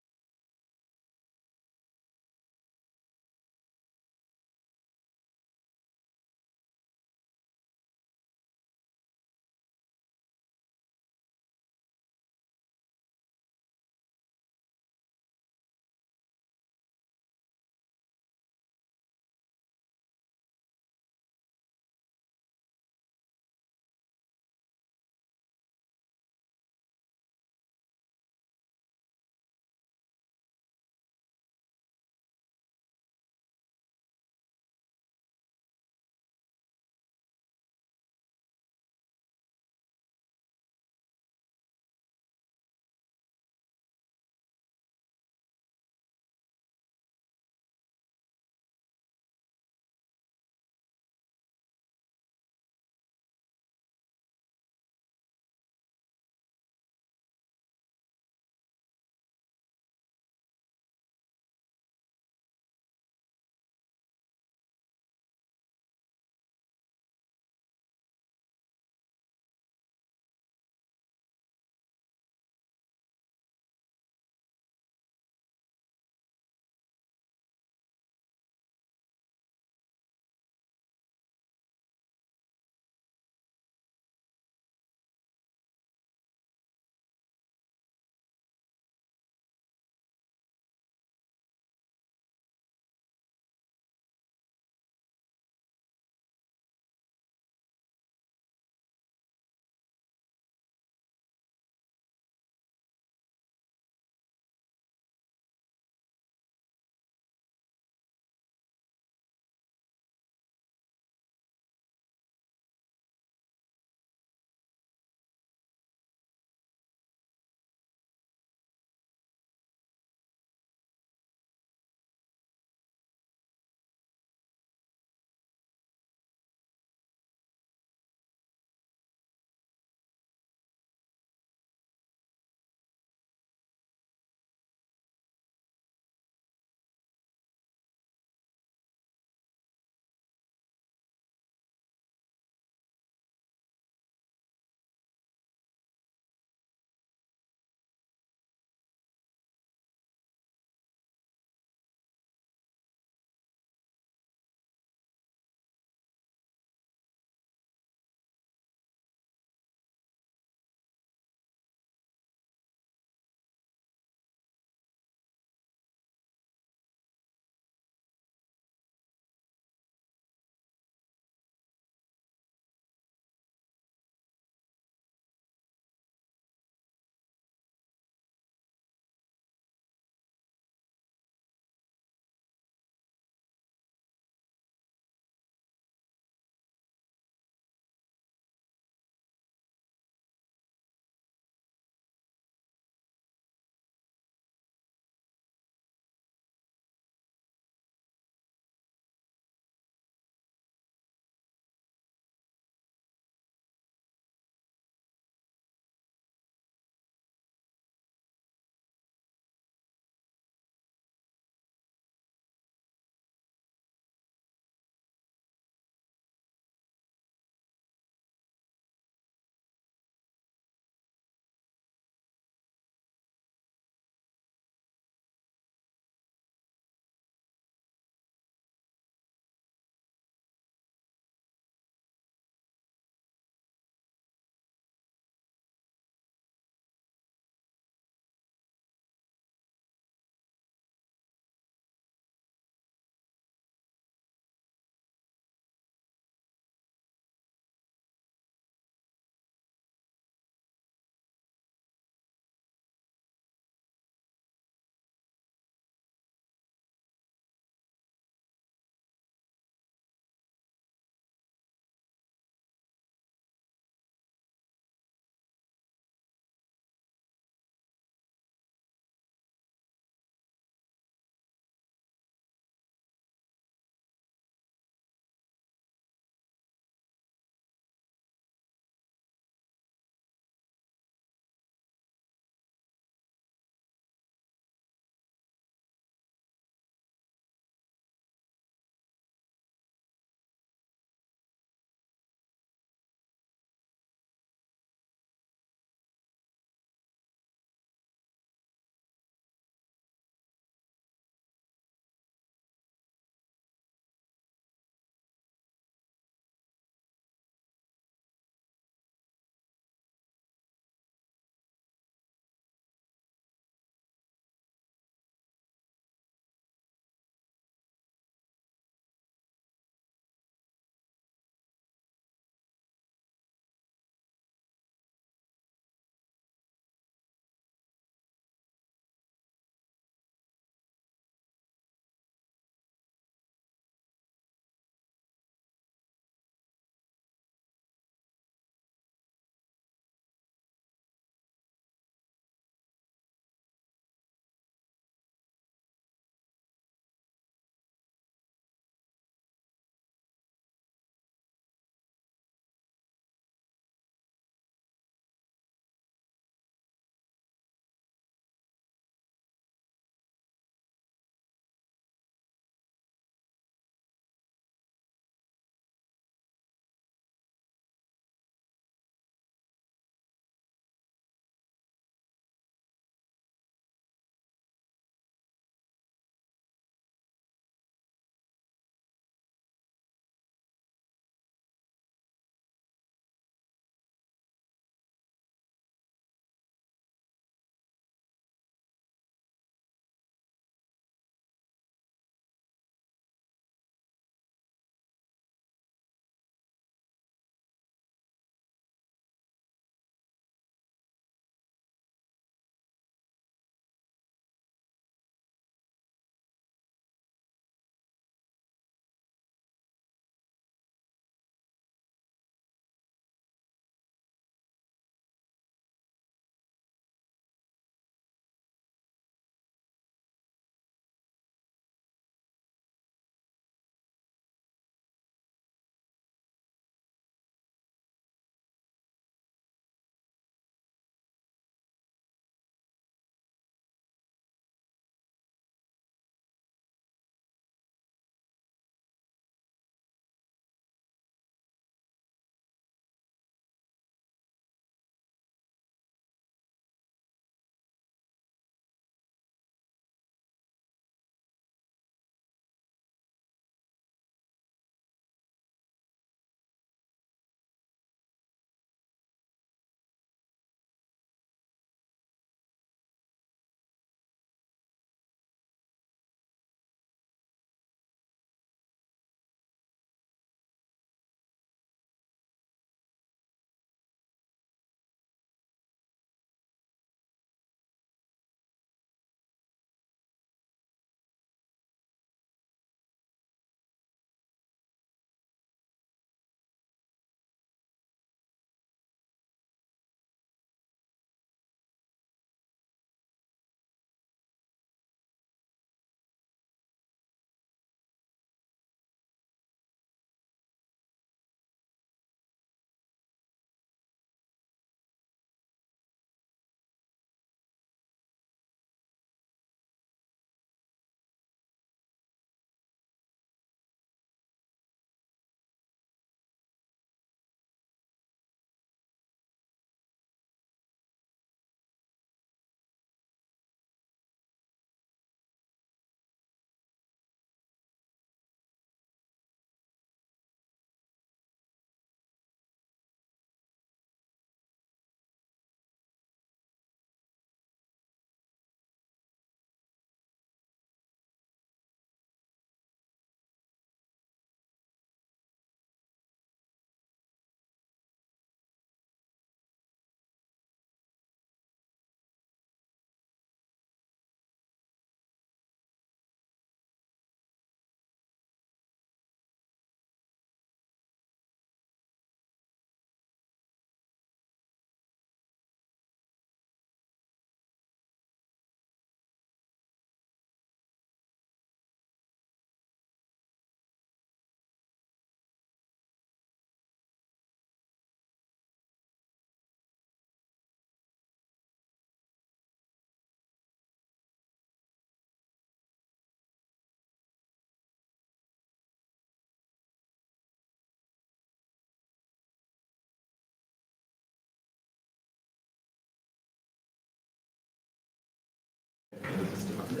Speaker 7: Madam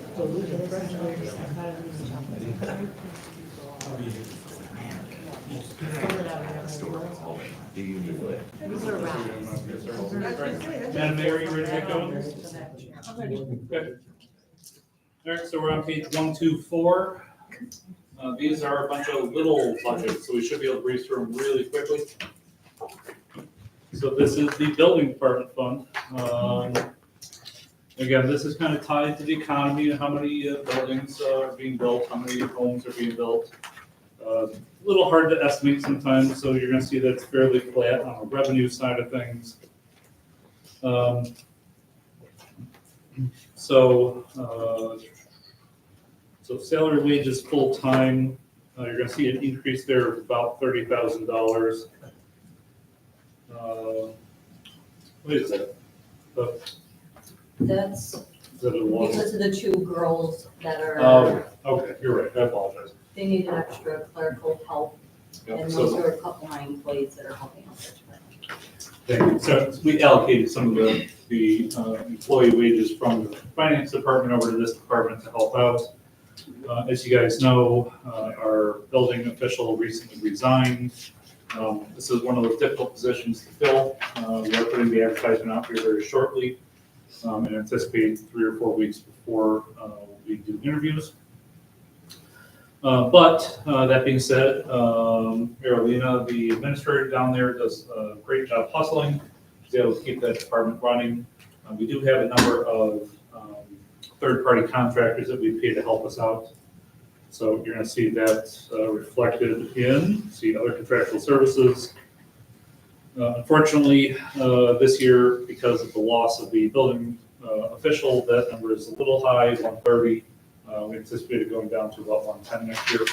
Speaker 7: Mayor, you ready to get going? Good. All right, so we're on page 124. These are a bunch of little budgets, so we should be able to breeze through them really quickly. So this is the building department fund. Again, this is kind of tied to the economy and how many buildings are being built, how many homes are being built. A little hard to estimate sometimes, so you're gonna see that it's fairly flat on the revenue side of things. So salary wages full-time, you're gonna see an increase there of about $30,000. What is that?
Speaker 2: That's
Speaker 7: Is that a one?
Speaker 2: because of the two girls that are,
Speaker 7: Oh, okay, you're right, I apologize.
Speaker 2: they need an extra clerical help.
Speaker 7: Yep,
Speaker 2: And
Speaker 7: so-
Speaker 2: those are a couple of my employees that are helping out there.
Speaker 7: Thank you. So we allocated some of the employee wages from the finance department over to this department to help out. As you guys know, our building official recently resigned. This is one of those difficult positions to fill. We are putting the advertisement out here very shortly and anticipate 3 or 4 weeks before we do interviews. But that being said, Carolina, the administrator down there, does a great job hustling. She's able to keep that department running. We do have a number of third-party contractors that we pay to help us out. So you're going to see that reflected in, see other contractual services. Unfortunately, this year, because of the loss of the building official, that number is a little high, 130. We anticipate it going down to about 110 next year.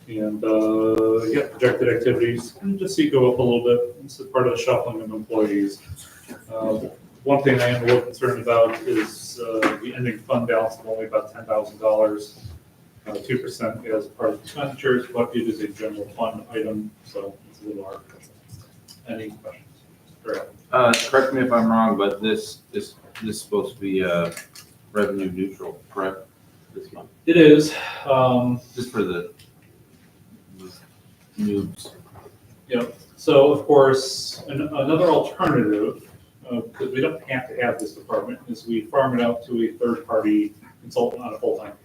Speaker 7: And, yeah, projected activities, and just see go up a little bit. This is part of the shuffling of employees. One thing I am a little concerned about is the ending fund balance of only about $10,000. 2% as part of expenditures, but it is a general fund item, so it's a little hard. Any questions?
Speaker 12: Correct me if I'm wrong, but this is supposed to be revenue neutral, correct? This month,
Speaker 7: It is.
Speaker 12: just for the noobs.
Speaker 7: Yep. So of course, another alternative, because we don't have to have this department, is we farm it out to a third-party consultant on a full-time basis.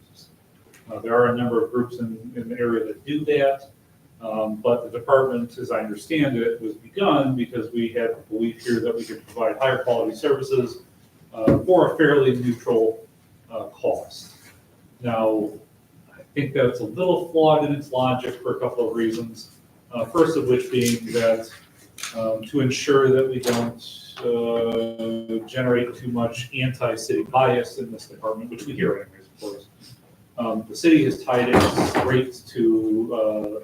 Speaker 7: There are a number of groups in the area that do that, but the department, as I understand it, was begun because we had a belief here that we could provide higher quality services for a fairly neutral cost. Now, I think that's a little flawed in its logic for a couple of reasons. First of which being that to ensure that we don't generate too much anti-city bias in this department, which we hear anyways, of course. The city has tied its rates to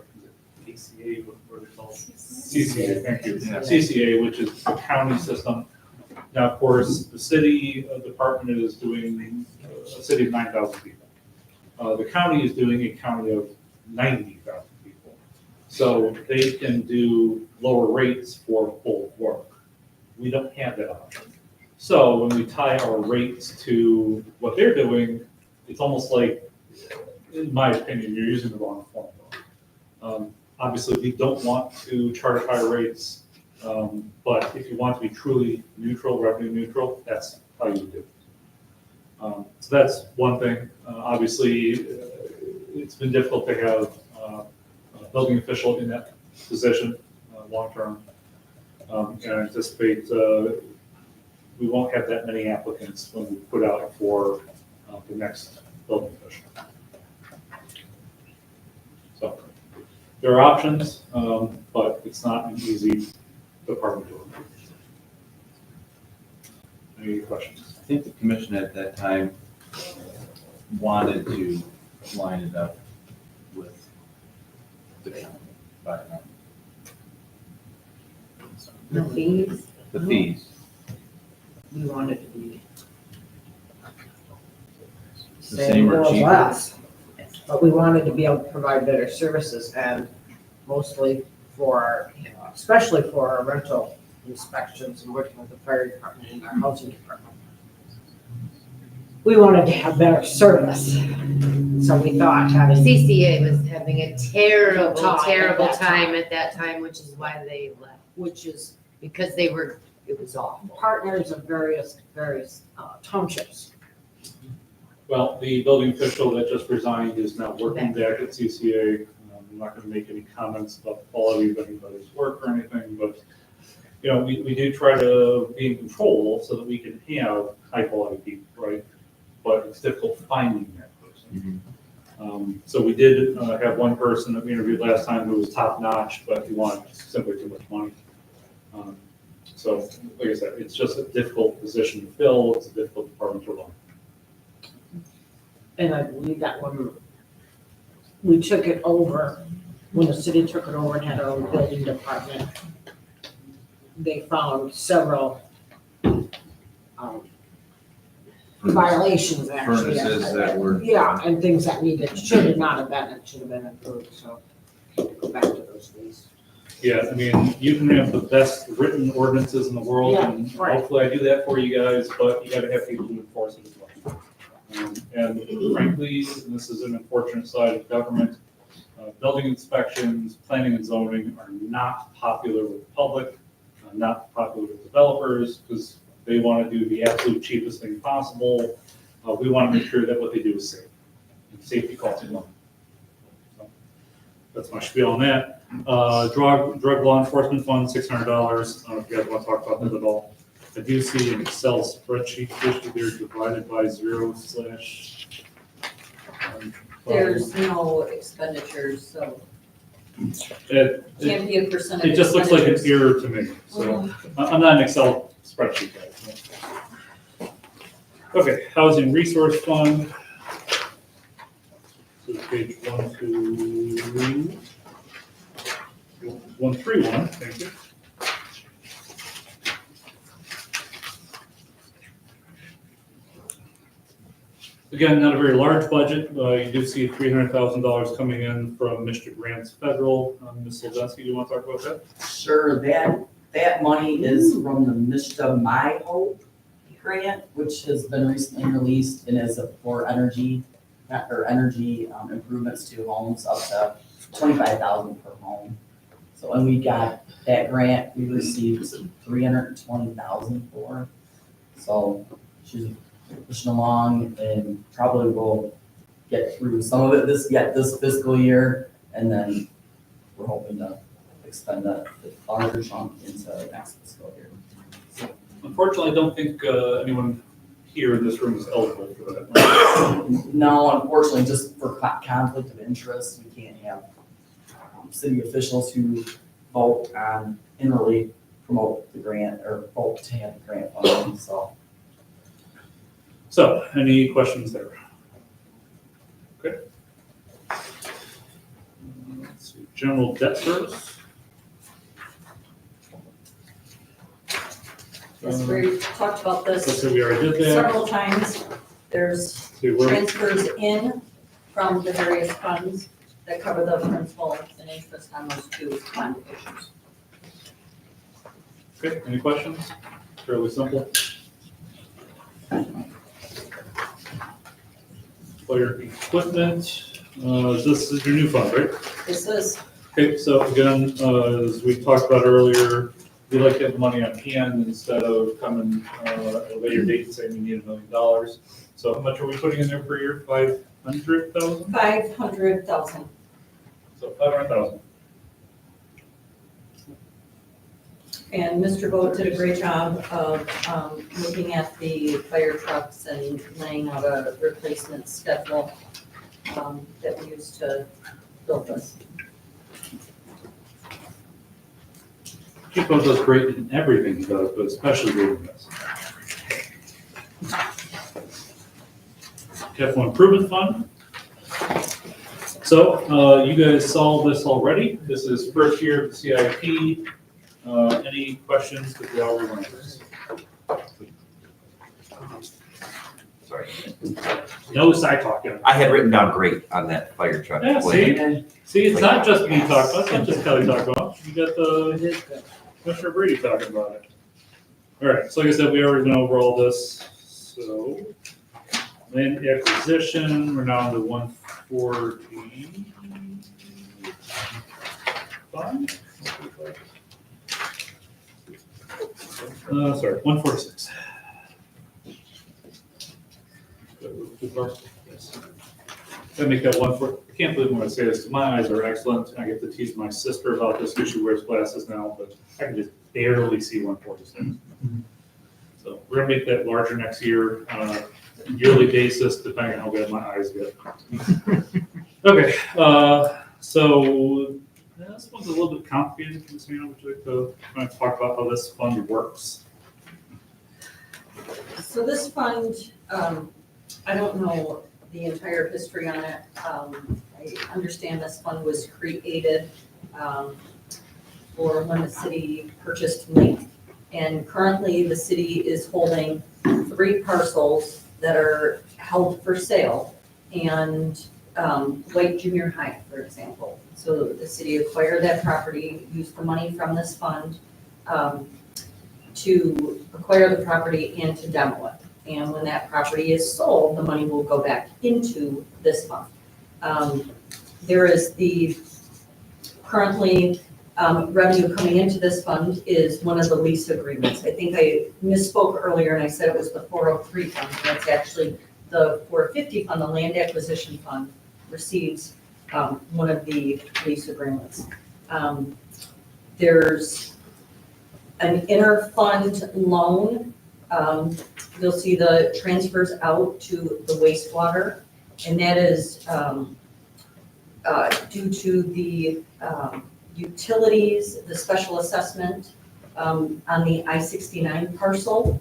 Speaker 7: CCA, what are they called? CCA, thank you.
Speaker 12: Yeah.
Speaker 7: CCA, which is the county system. Now, of course, the city department is doing a city of 9,000 people. The county is doing a county of 90,000 people. So they can do lower rates for full work. We don't have that option. So when we tie our rates to what they're doing, it's almost like, in my opinion, you're using the wrong formula. Obviously, we don't want to charge higher rates, but if you want to be truly neutral, revenue neutral, that's how you do it. So that's one thing. Obviously, it's been difficult to have a building official in that position long-term. And I anticipate we won't have that many applicants when we put out for the next building official. So there are options, but it's not an easy department to run. Any questions?
Speaker 12: I think the commission at that time wanted to line it up with the county, but
Speaker 11: The fees,
Speaker 12: the fees.
Speaker 11: we wanted to be
Speaker 12: The same or
Speaker 11: more
Speaker 12: cheaper.
Speaker 11: less. But we wanted to be able to provide better services and mostly for, especially for our rental inspections and working with the fire department and our housing department. We wanted to have better service, so we thought,
Speaker 5: The CCA was having a terrible,
Speaker 11: Time at
Speaker 5: terrible
Speaker 11: that
Speaker 5: time at that time, which is why they left,
Speaker 11: which is
Speaker 5: because they were, it was awful.
Speaker 11: partners of various townships.
Speaker 7: Well, the building official that just resigned is now working back at CCA. I'm not gonna make any comments about the quality of anybody's work or anything, but, you know, we do try to be in control so that we can have high-quality people, right? But it's difficult finding that person. So we did have one person that we interviewed last time who was top-notch, but he wanted simply too much money. So, like I said, it's just a difficult position to fill, it's a difficult department to run.
Speaker 11: And I believe that when we took it over, when the city took it over and had our own building department, they found several violations actually.
Speaker 12: Furnaces that were.
Speaker 11: Yeah, and things that should not have been, it should have been improved, so go back to those days.
Speaker 7: Yeah, I mean, you can have the best written ordinances in the world,
Speaker 11: Yeah,
Speaker 7: and
Speaker 11: right.
Speaker 7: hopefully I do that for you guys, but you gotta have people who enforce it as well. And frankly, and this is an unfortunate side of government, building inspections, planning and zoning are not popular with the public, not popular with developers, because they want to do the absolute cheapest thing possible. We want to make sure that what they do is safe. And safety costs money. So that's my spiel on that. Drug law enforcement fund, $600. I don't know if you guys want to talk about that at all. I do see an Excel spreadsheet listed there divided by 0 /
Speaker 2: There's no expenditures, so
Speaker 7: It
Speaker 2: can't be a percent of
Speaker 7: it just looks like an
Speaker 2: expenditures.
Speaker 7: error to me, so I'm not an Excel spreadsheet guy. Okay, housing resource fund. So page 131, thank you. Again, not a very large budget. You do see $300,000 coming in from Mr. Grants Federal. Ms. Sylvester, you want to talk about that?
Speaker 14: Sure, that money is from the Mishta My Hope grant, which has been recently released and is for energy improvements to homes up to $25,000 per home. So when we got that grant, we received $320,000 for. So she's pushing along and probably will get through some of it this fiscal year, and then we're hoping to expend the larger chunk into next fiscal year.
Speaker 7: Unfortunately, I don't think anyone here in this room is eligible for that.
Speaker 14: No, unfortunately, just for conflict of interest, we can't have city officials who vote on and really promote the grant or vote to have the grant funding, so.
Speaker 7: So, any questions there? Okay. Let's see, general debt service.
Speaker 2: Yes, we talked about this
Speaker 7: So we already did that.
Speaker 2: several times. There's
Speaker 7: See, we're,
Speaker 2: transfers in from the various funds that cover the principal and interest on those two bond issues.
Speaker 7: okay, any questions? Fairly simple. Player equipment, this is your new fund, right?
Speaker 2: This is,
Speaker 7: Okay, so again, as we talked about earlier, we like to have the money on hand instead of coming at a later date and saying we need $1 million. So how much are we putting in there per year? 500,000?
Speaker 2: 500,000.
Speaker 7: So 500,000.
Speaker 2: And Mr. Vogt did a great job of looking at the fire trucks and laying out a replacement schedule that we used to build this.
Speaker 7: Chico does great in everything he does, but especially doing this. Capital Improvement Fund. So you guys saw this already. This is first year of the CIP. Any questions? Because we all remember this.
Speaker 9: Sorry.
Speaker 7: No side talk.
Speaker 9: I had written down great on that fire truck.
Speaker 7: Yeah, see, it's not just me talking about, it's not just Kelly talking about. You got
Speaker 11: It is good.
Speaker 7: Commissioner Brady talking about it. All right, so like I said, we already went over all this, so land acquisition, we're now on the 140. Sorry, 146. Yes. Gotta make that 140. I can't believe I'm gonna say this, 'cause my eyes are excellent. I get to tease my sister about this because she wears glasses now, but I can just barely see 146. So we're gonna make that larger next year on a yearly basis, depending on how bad my eyes get. Okay, so this one's a little bit complicated, Christina. Would you like to kind of talk about how this fund works?
Speaker 2: So this fund, I don't know the entire history on it. I understand this fund was created for when the city purchased land. And currently, the city is holding 3 parcels that are held for sale. And White Junior High, for example. So the city acquired that property, used the money from this fund to acquire the property and to demo it. And when that property is sold, the money will go back into this fund. There is the currently revenue coming into this fund is one of the lease agreements. I think I misspoke earlier and I said it was the 403 fund. That's actually the 450 fund, the land acquisition fund, receives one of the lease agreements. There's an inter-fund loan. You'll see the transfers out to the wastewater, and that is due to the utilities, the special assessment on the I-69 parcel.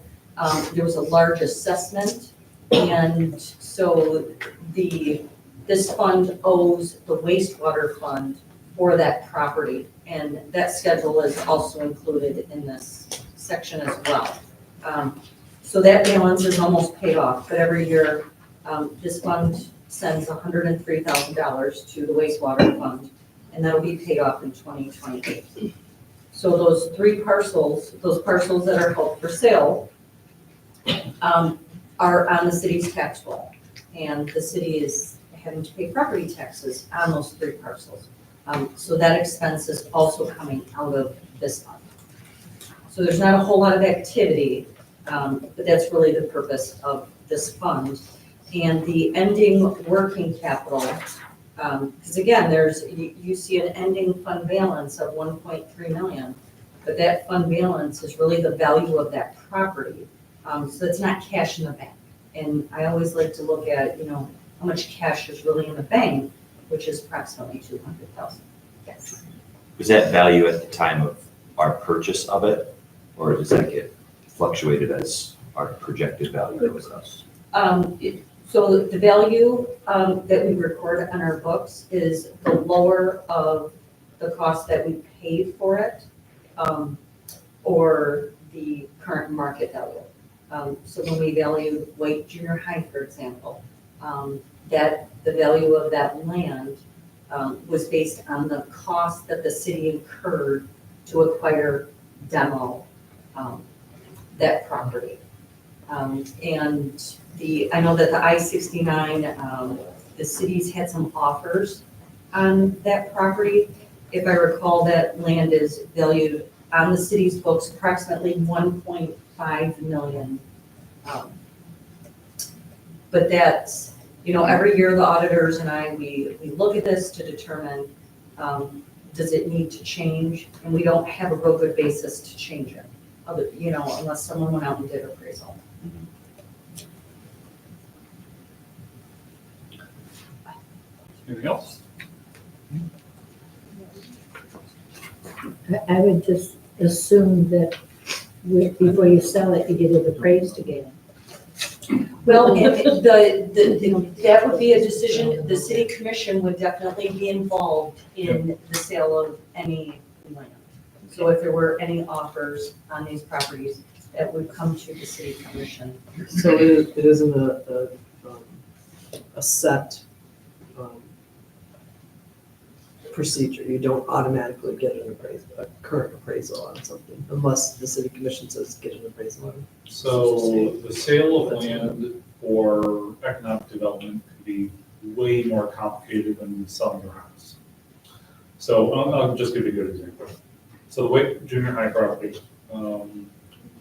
Speaker 2: There was a large assessment, and so this fund owes the wastewater fund for that property, and that schedule is also included in this section as well. So that balance is almost paid off, but every year, this fund sends $103,000 to the wastewater fund, and that'll be paid off in 2028. So those 3 parcels, those parcels that are held for sale, are on the city's tax roll, and the city is having to pay property taxes on those 3 parcels. So that expense is also coming out of this fund. So there's not a whole lot of activity, but that's really the purpose of this fund. And the ending working capital, because again, you see an ending fund balance of 1.3 million, but that fund balance is really the value of that property. So it's not cash in the bank. And I always like to look at, how much cash is really in the bank, which is approximately 200,000. Yes.
Speaker 9: Was that value at the time of our purchase of it, or does that get fluctuated as our projected value with us?
Speaker 2: So the value that we record on our books is the lower of the cost that we paid for it, or the current market value. So when we value White Junior High, for example, that the value of that land was based on the cost that the city incurred to acquire, demo that property. And I know that the I-69, the city's had some offers on that property. If I recall, that land is valued on the city's books approximately 1.5 million. But that's, every year the auditors and I, we look at this to determine, does it need to change? And we don't have a real good basis to change it, unless someone went out and did appraisal.
Speaker 7: Anything else?
Speaker 11: I would just assume that before you sell it, you get it appraised again.
Speaker 2: Well, that would be a decision, the city commission would definitely be involved in the sale of any land. So if there were any offers on these properties, that would come to the city commission.
Speaker 6: So it isn't a set procedure. You don't automatically get an appraisal, a current appraisal on something, unless the city commission says get an appraisal on it.
Speaker 7: So the sale of land for economic development can be way more complicated than selling your house. So I'll just give you a good example. So the Wake Junior High property,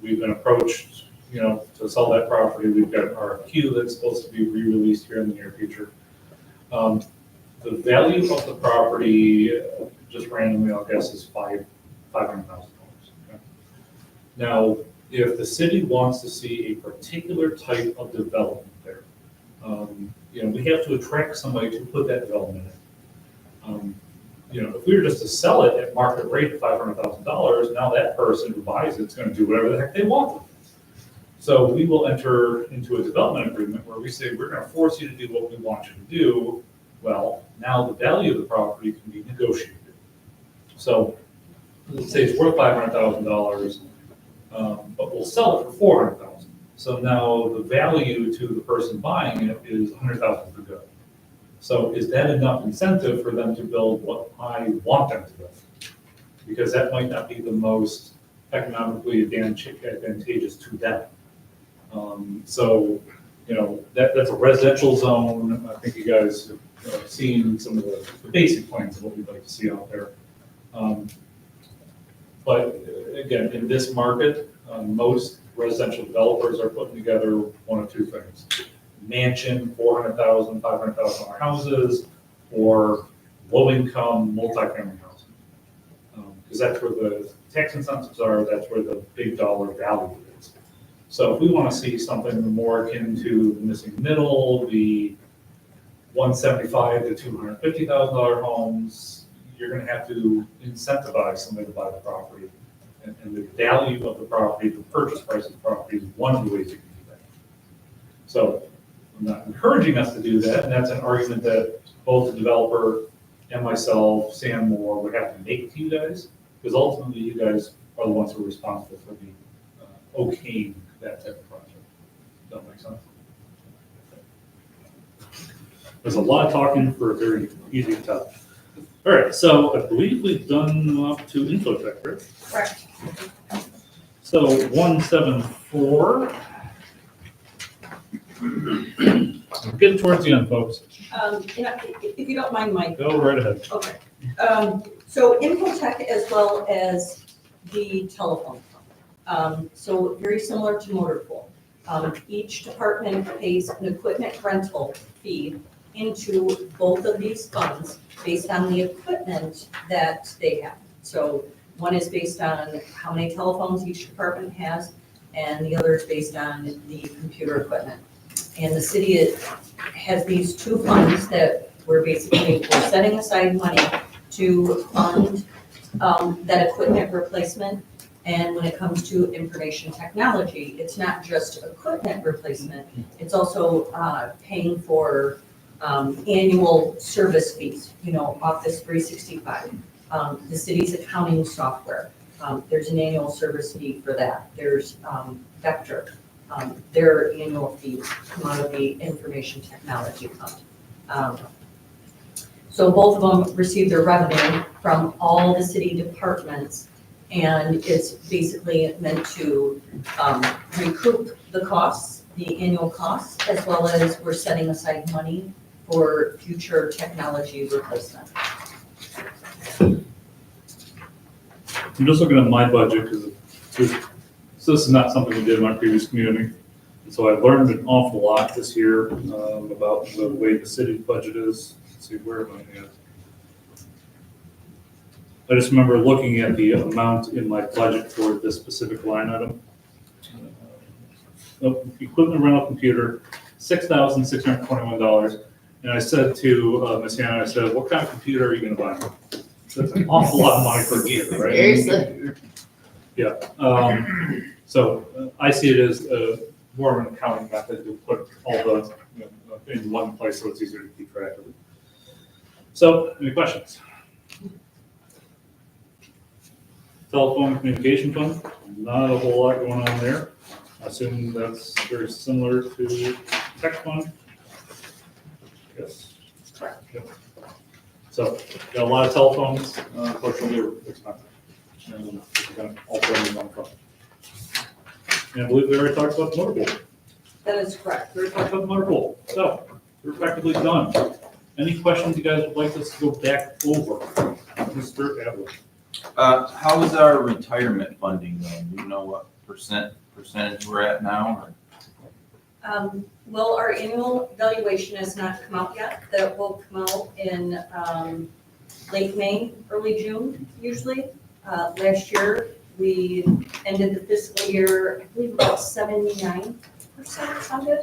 Speaker 7: we've been approached, to sell that property. We've got an RFQ that's supposed to be re-released here in the near future. The value of the property, just randomly, I'll guess, is $500,000. Okay? Now, if the city wants to see a particular type of development there, we have to attract somebody to put that development in. If we were just to sell it at market rate at $500,000, now that person who buys it's going to do whatever the heck they want with it. So we will enter into a development agreement where we say, we're going to force you to do what we want you to do. Well, now the value of the property can be negotiated. So let's say it's worth $500,000, but we'll sell it for $400,000. So now the value to the person buying it is $100,000 to go. So is that enough incentive for them to build what I want them to build? Because that might not be the most economically advantageous to them. That's a residential zone. I think you guys have seen some of the basic plans of what we'd like to see out there. But again, in this market, most residential developers are putting together one of two things. Mansion, $400,000, $500,000 houses, or low-income multifamily housing. Because that's where the tax incentives are, that's where the big dollar value is. So if we want to see something more akin to the missing middle, the $175,000 to $250,000 homes, you're going to have to incentivize somebody to buy the property. And the value of the property, the purchase price of the property is one of the ways you can do that. So I'm not encouraging us to do that, and that's an argument that both the developer and myself, Sam Moore, would have to make to you guys, because ultimately you guys are the ones who are responsible for the okaying that type of project. Does that make sense? There's a lot of talking for a very easy topic. All right, so I believe we've done up to infotech, right?
Speaker 2: Correct.
Speaker 7: So 174. We're getting towards the end, folks.
Speaker 2: If you don't mind, Mike.
Speaker 7: Go right ahead.
Speaker 2: Okay. So Infotech as well as the telephone. So very similar to motor pool. Each department pays an equipment rental fee into both of these funds based on the equipment that they have. So one is based on how many telephones each department has, and the other is based on the computer equipment. And the city has these two funds that we're setting aside money to fund that equipment replacement. And when it comes to information technology, it's not just equipment replacement, it's also paying for annual service fees, Office 365, the city's accounting software. There's an annual service fee for that. There's Vector. Their annual fees come out of the information technology fund. So both of them receive their revenue from all the city departments, and it's basically meant to recoup the costs, the annual costs, as well as we're setting aside money for future technology replacement.
Speaker 7: I'm just looking at my budget because this is not something we did in my previous community. And so I learned an awful lot this year about the way the city's budget is. Let's see, where am I at? I just remember looking at the amount in my budget for this specific line item. Equipment rental computer, $6,621. And I said to Ms. Hannah, I said, what kind of computer are you going to buy? That's an awful lot of money per year, right?
Speaker 11: Seriously?
Speaker 7: Yeah. So I see it as more of an accounting method to put all the in one place so it's easier to keep track of it. So, any questions? Telephone communication fund, not a whole lot going on there. I assume that's very similar to tech fund. Yes. Yep. So, got a lot of telephones, unfortunately, they're expensive. And we're gonna all put them in one phone. And I believe we already talked about the motor pool.
Speaker 2: That is correct.
Speaker 7: We already talked about the motor pool. So, we're effectively done. Any questions you guys would like us to go back over? Mr. Adler?
Speaker 12: How is our retirement funding going? Do you know what percentage we're at now?
Speaker 2: Well, our annual valuation has not come out yet. That will come out in late May, early June, usually. Last year, we ended the fiscal year, I believe about 79% funded.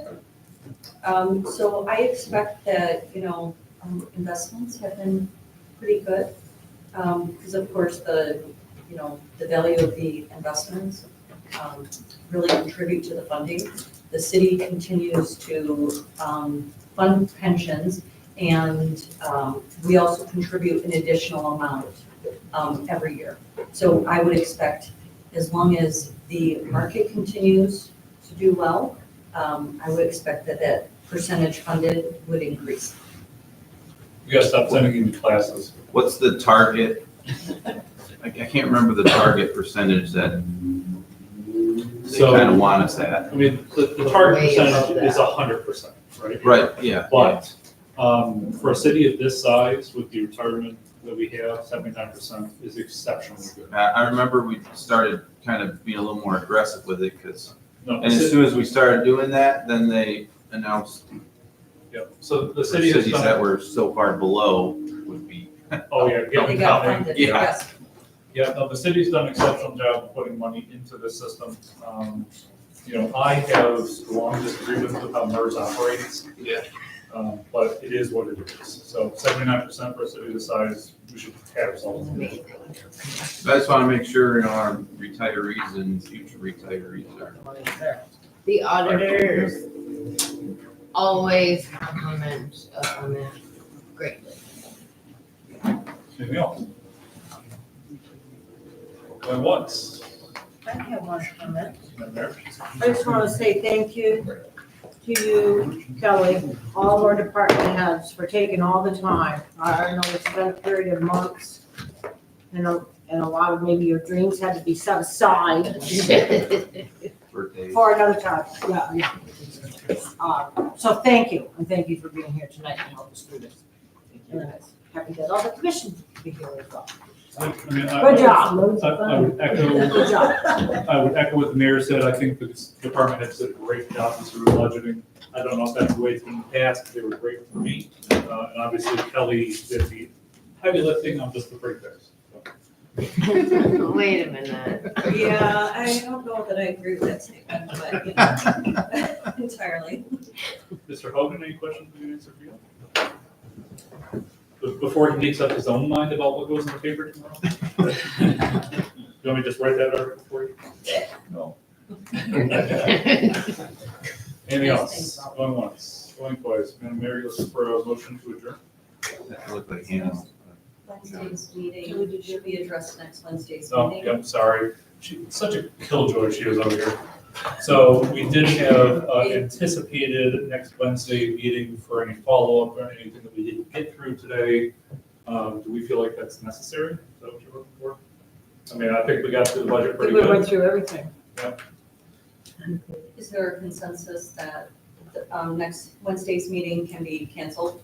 Speaker 2: So I expect that, investments have been pretty good. Because of course, the value of the investments really contribute to the funding. The city continues to fund pensions, and we also contribute an additional amount every year. So I would expect, as long as the market continues to do well, I would expect that percentage funded would increase.
Speaker 7: You gotta stop sending me classes.
Speaker 12: What's the target? I can't remember the target percentage that they
Speaker 7: So-
Speaker 12: kind of want us at.
Speaker 7: I mean, the target
Speaker 11: Way above
Speaker 7: percentage is 100%, right?
Speaker 12: Right, yeah.
Speaker 7: But for a city of this size, with the retirement that we have, 79% is exceptionally good.
Speaker 12: I remember we started kind of being a little more aggressive with it because,
Speaker 7: No,
Speaker 12: and as soon as we started doing that, then they announced
Speaker 7: yeah, so the
Speaker 12: for
Speaker 7: city has
Speaker 12: cities that
Speaker 7: done,
Speaker 12: were so far below would be.
Speaker 7: oh yeah,
Speaker 2: They
Speaker 7: getting
Speaker 2: got
Speaker 7: counted.
Speaker 2: funded,
Speaker 12: Yeah.
Speaker 2: yes.
Speaker 7: Yeah, no, the city's done an exceptional job of putting money into this system. I have strong disagreements with how MERS operates.
Speaker 12: Yeah.
Speaker 7: But it is what it is. So 79% for a city this size, we should have ourselves.
Speaker 12: I just want to make sure, our retirees and future retirees are.
Speaker 11: The auditors always compliment us on that greatly.
Speaker 7: Anything else? Going once.
Speaker 4: I have one comment.
Speaker 7: Madam Mayor?
Speaker 4: I just want to say thank you to you, Kelly, all of our department heads for taking all the time. I know it's been a period of months, and a lot of maybe your dreams had to be set aside
Speaker 12: Birthdays.
Speaker 4: for another time. Yeah. So thank you, and thank you for being here tonight to help us through this. And happy that all the commission be here as well. Good job.
Speaker 7: I would echo.
Speaker 4: Good job.
Speaker 7: I would echo what the mayor said. I think the department heads did a great job through budgeting. I don't know if that's the way it's been passed, but they were great for me. And obviously Kelly did the heavy lifting. I'm just the break there. So.
Speaker 11: Wait a minute.
Speaker 2: Yeah, I don't know that I agree with that statement, but entirely.
Speaker 7: Mr. Hogan, any questions we can answer for you? Before he makes up his own mind about what goes in the paper tomorrow? You want me to just write that article for you? No. Anything else? Going once, going twice. Madam Mayor, looking for a motion to adjourn?
Speaker 12: That looked like Hannah.
Speaker 2: Wednesday's meeting should be addressed next Wednesday's
Speaker 7: Oh,
Speaker 2: meeting.
Speaker 7: I'm sorry. Such a killjoy she is over here. So we did have anticipated next Wednesday meeting for any follow-up or anything that we didn't get through today. Do we feel like that's necessary? Is that what you're looking for? I mean, I think we got through the budget
Speaker 4: I
Speaker 7: pretty
Speaker 4: think we
Speaker 7: good.
Speaker 4: went through everything.
Speaker 2: Is there a consensus that next Wednesday's meeting can be canceled?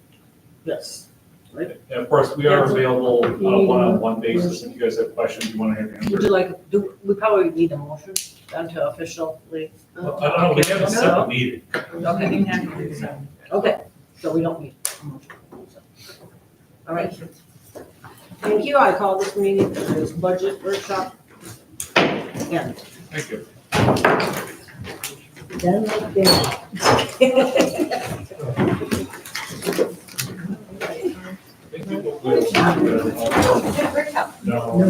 Speaker 4: Yes.
Speaker 7: And of course, we are available on a one-on-one basis. If you guys have questions you want to have
Speaker 4: Would
Speaker 7: answered.
Speaker 4: you like, we probably need a motion done to officially.
Speaker 7: Well, I don't know, we haven't set a meeting.
Speaker 4: Okay, so we don't need a motion. All right. Thank you. I call this meeting for this budget workshop. Yeah.
Speaker 7: Thank you.
Speaker 4: Done like that.
Speaker 7: Thank you.
Speaker 2: Great job.
Speaker 7: No.